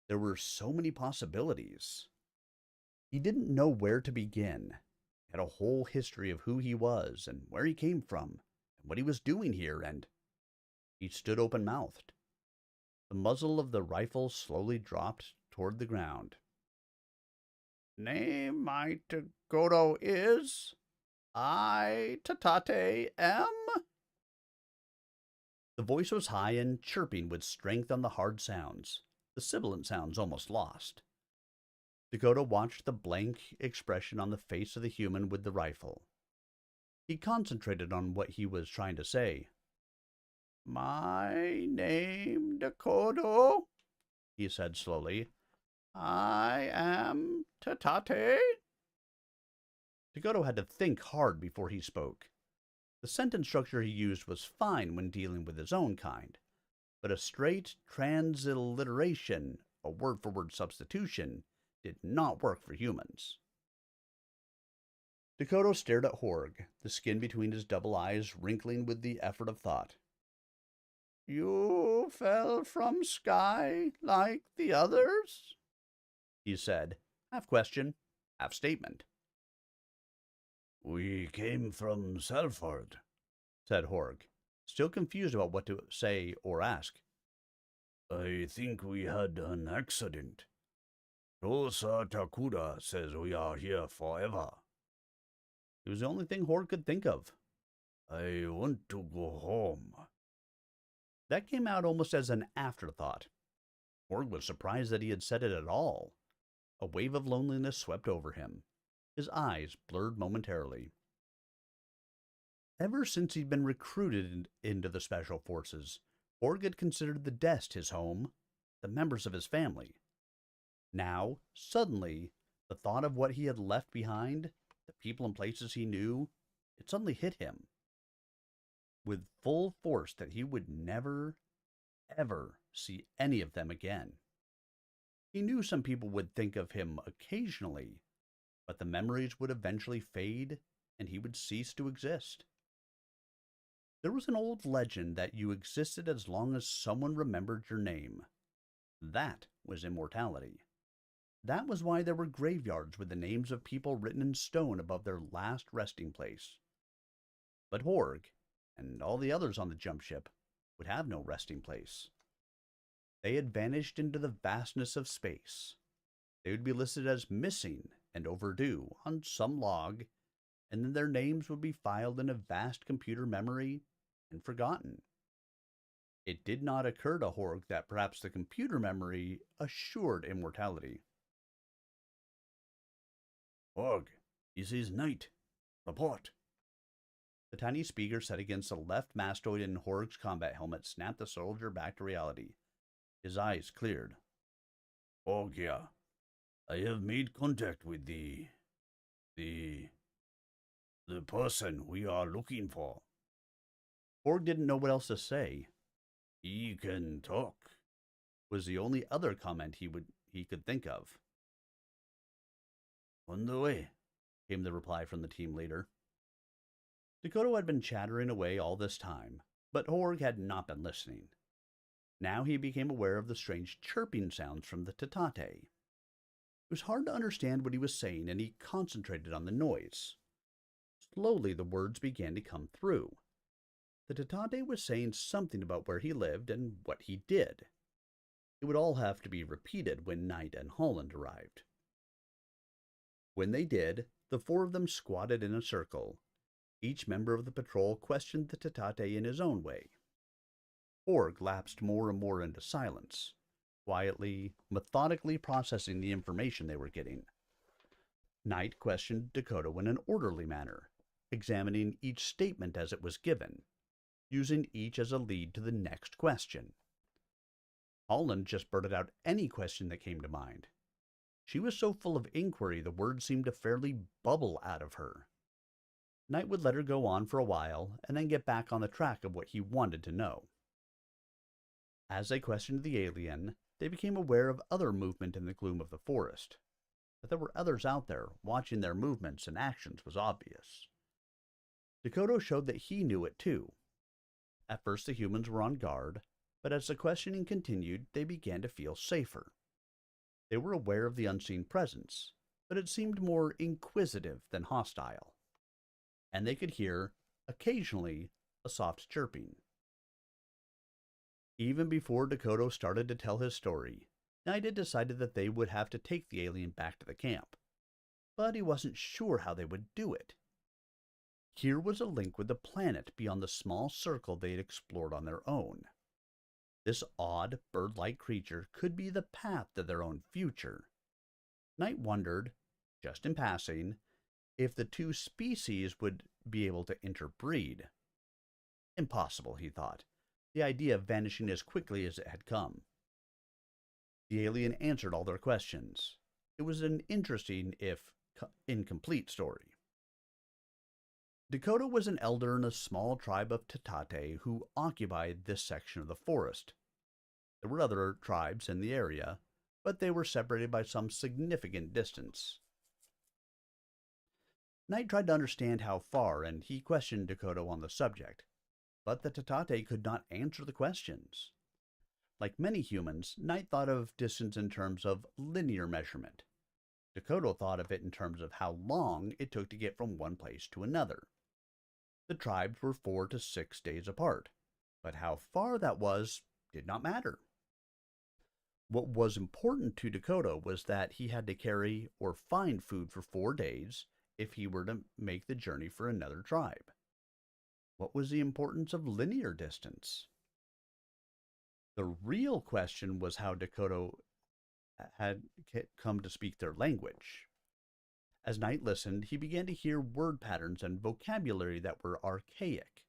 There were so many possibilities. He didn't know where to begin. He had a whole history of who he was and where he came from and what he was doing here, and he stood open-mouthed. The muzzle of the rifle slowly dropped toward the ground. "Name my Tagoto is... I, Tatate, am..." The voice was high and chirping with strength on the hard sounds, the sibilant sounds almost lost. Dakota watched the blank expression on the face of the human with the rifle. He concentrated on what he was trying to say. "My name Dakota," he said slowly. "I am Tatate." Dakota had to think hard before he spoke. The sentence structure he used was fine when dealing with his own kind, but a straight transliteration, a word-for-word substitution, did not work for humans. Dakota stared at Horg, the skin between his double eyes wrinkling with the effort of thought. "You fell from sky like the others?" he said, half question, half statement. "We came from Salford," said Horg, still confused about what to say or ask. "I think we had an accident. Rosa Takuda says we are here forever." It was the only thing Horg could think of. "I want to go home." That came out almost as an afterthought. Horg was surprised that he had said it at all. A wave of loneliness swept over him. His eyes blurred momentarily. Ever since he'd been recruited into the Special Forces, Horg had considered the Dest his home, the members of his family. Now, suddenly, the thought of what he had left behind, the people and places he knew, it suddenly hit him with full force that he would never, ever see any of them again. He knew some people would think of him occasionally, but the memories would eventually fade and he would cease to exist. There was an old legend that you existed as long as someone remembered your name. That was immortality. That was why there were graveyards with the names of people written in stone above their last resting place. But Horg, and all the others on the jump ship, would have no resting place. They had vanished into the vastness of space. They would be listed as missing and overdue on some log, and then their names would be filed in a vast computer memory and forgotten. It did not occur to Horg that perhaps the computer memory assured immortality. "Horg, this is Knight. Report." The tiny speaker set against the left mastoid in Horg's combat helmet snapped the soldier back to reality. His eyes cleared. "Horg here. I have made contact with the person we are looking for." Horg didn't know what else to say. "He can talk," Was the only other comment he could think of. "On the way," came the reply from the team leader. Dakota had been chattering away all this time, but Horg had not been listening. Now he became aware of the strange chirping sounds from the Tatate. It was hard to understand what he was saying, and he concentrated on the noise. Slowly the words began to come through. The Tatate was saying something about where he lived and what he did. It would all have to be repeated when Knight and Holland arrived. When they did, the four of them squatted in a circle. Each member of the patrol questioned the Tatate in his own way. Horg lapsed more and more into silence, quietly, methodically processing the information they were getting. Knight questioned Dakota in an orderly manner, examining each statement as it was given, using each as a lead to the next question. Holland just blurted out any question that came to mind. She was so full of inquiry the words seemed to fairly bubble out of her. Knight would let her go on for a while and then get back on the track of what he wanted to know. As they questioned the alien, they became aware of other movement in the gloom of the forest. That there were others out there watching their movements and actions was obvious. Dakota showed that he knew it too. At first the humans were on guard, but as the questioning continued, they began to feel safer. They were aware of the unseen presence, but it seemed more inquisitive than hostile. And they could hear, occasionally, a soft chirping. Even before Dakota started to tell his story, Knight had decided that they would have to take the alien back to the camp, but he wasn't sure how they would do it. Here was a link with the planet beyond the small circle they had explored on their own. This odd, bird-like creature could be the path to their own future. Knight wondered, just in passing, if the two species would be able to interbreed. Impossible, he thought, the idea vanishing as quickly as it had come. The alien answered all their questions. It was an interesting, if incomplete, story. Dakota was an elder in a small tribe of Tatate who occupied this section of the forest. There were other tribes in the area, but they were separated by some significant distance. Knight tried to understand how far, and he questioned Dakota on the subject, but the Tatate could not answer the questions. Like many humans, Knight thought of distance in terms of linear measurement. Dakota thought of it in terms of how long it took to get from one place to another. The tribes were 4 to 6 days apart, but how far that was did not matter. What was important to Dakota was that he had to carry or find food for 4 days if he were to make the journey for another tribe. What was the importance of linear distance? The real question was how Dakota had come to speak their language. As Knight listened, he began to hear word patterns and vocabulary that were archaic.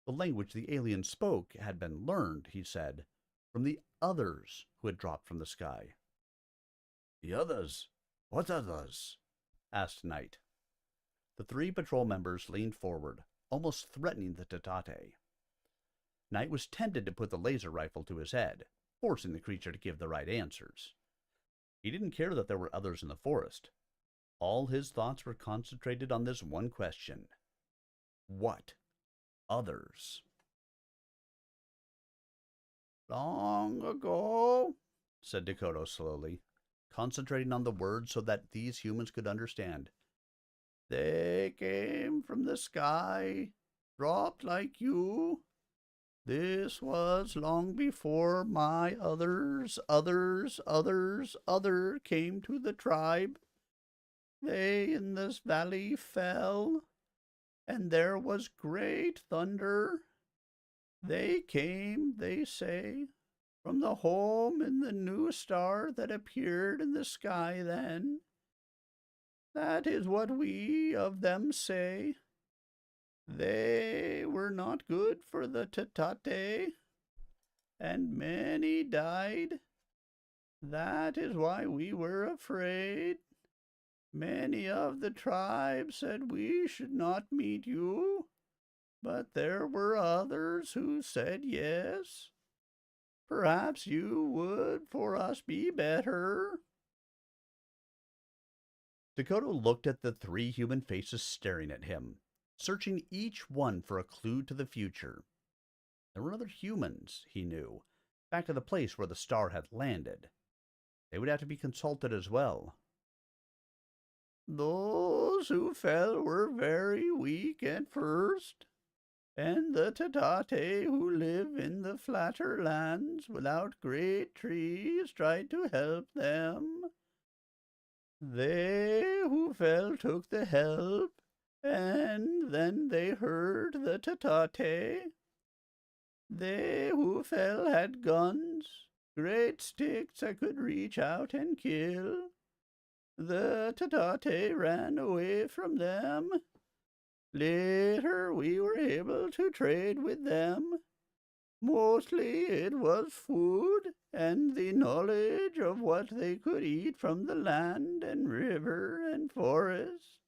The language the alien spoke had been learned, he said, from the others who had dropped from the sky. The others? What others? Asked Knight. The 3 patrol members leaned forward, almost threatening the Tatate. Knight was tempted to put the laser rifle to his head, forcing the creature to give the right answers. He didn't care that there were others in the forest. All his thoughts were concentrated on this one question. What others? Long ago, said Dakota slowly, concentrating on the words so that these humans could understand. They came from the sky, dropped like you. This was long before my other came to the tribe. They in this valley fell, and there was great thunder. They came, they say, from the home in the new star that appeared in the sky then. That is what we of them say. They were not good for the Tatate, and many died. That is why we were afraid. Many of the tribes said we should not meet you, but there were others who said yes. Perhaps you would for us be better. Dakota looked at the 3 human faces staring at him, searching each one for a clue to the future. There were other humans, he knew, back at the place where the star had landed. They would have to be consulted as well. Those who fell were very weak at first, and the Tatate who live in the flatter lands without great trees tried to help them. They who fell took the help, and then they heard the Tatate. They who fell had guns, great sticks that could reach out and kill. The Tatate ran away from them. Later we were able to trade with them. Mostly it was food and the knowledge of what they could eat from the land and river and forest.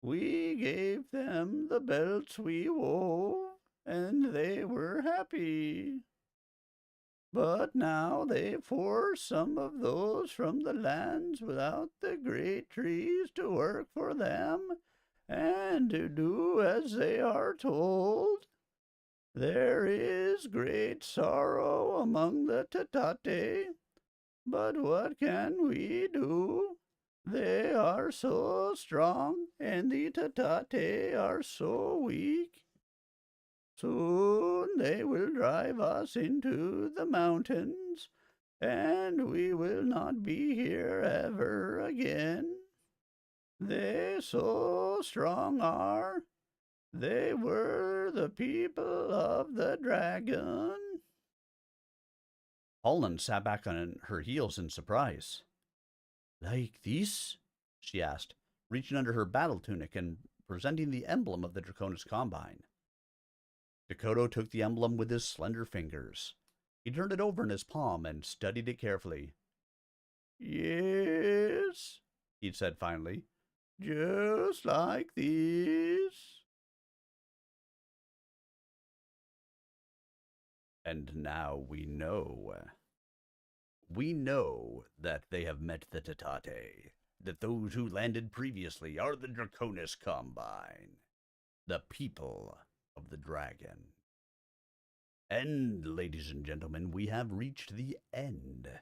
We gave them the belts we wove, and they were happy. But now they force some of those from the lands without the great trees to work for them and to do as they are told. There is great sorrow among the Tatate, but what can we do? They are so strong, and the Tatate are so weak. Soon they will drive us into the mountains, and we will not be here ever again. They so strong are. They were the people of the dragon. Holland sat back on her heels in surprise. Like this? She asked, reaching under her battle tunic and presenting the emblem of the Draconis Combine. Dakota took the emblem with his slender fingers. He turned it over in his palm and studied it carefully. "Yes," he said finally, "just like this." And now we know. We know that they have met the Tatate, that those who landed previously are the Draconis Combine, the people of the dragon. And, ladies and gentlemen, we have reached the end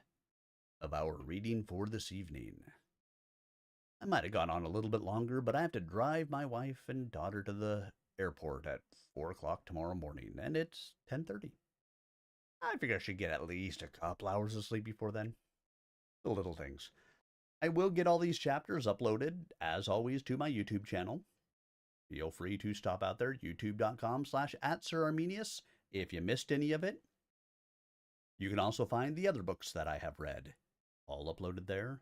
of our reading for this evening. I might have gone on a little bit longer, but I have to drive my wife and daughter to the airport at 4 o'clock tomorrow morning, and it's 10:30. I figure I should get at least a couple hours of sleep before then. The little things. I will get all these chapters uploaded, as always, to my YouTube channel. Feel free to stop out there, youtube.com/@SirArminius, if you missed any of it. You can also find the other books that I have read, all uploaded there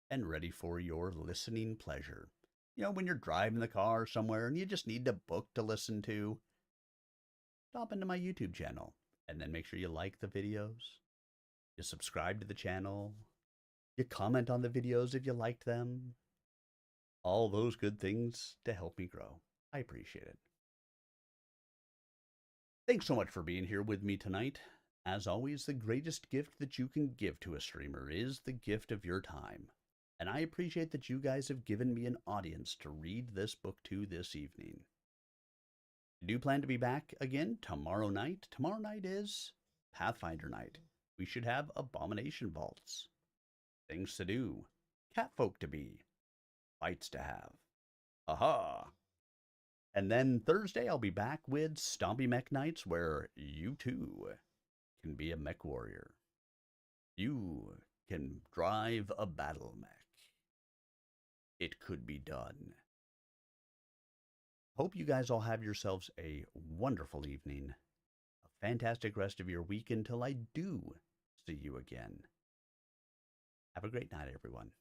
and ready for your listening pleasure. You know, when you're driving the car somewhere and you just need a book to listen to, stop into my YouTube channel. And then make sure you like the videos, you subscribe to the channel, you comment on the videos if you liked them. All those good things to help me grow. I appreciate it. Thanks so much for being here with me tonight. As always, the greatest gift that you can give to a streamer is the gift of your time. And I appreciate that you guys have given me an audience to read this book to this evening. I do plan to be back again tomorrow night. Tomorrow night is Pathfinder night. We should have Abomination Vaults, things to do, catfolk to be, fights to have. Aha! And then Thursday I'll be back with Stompy Mech Nights, where you too can be a mech warrior. You can drive a battle mech. It could be done. Hope you guys all have yourselves a wonderful evening, a fantastic rest of your week until I do see you again. Have a great night, everyone.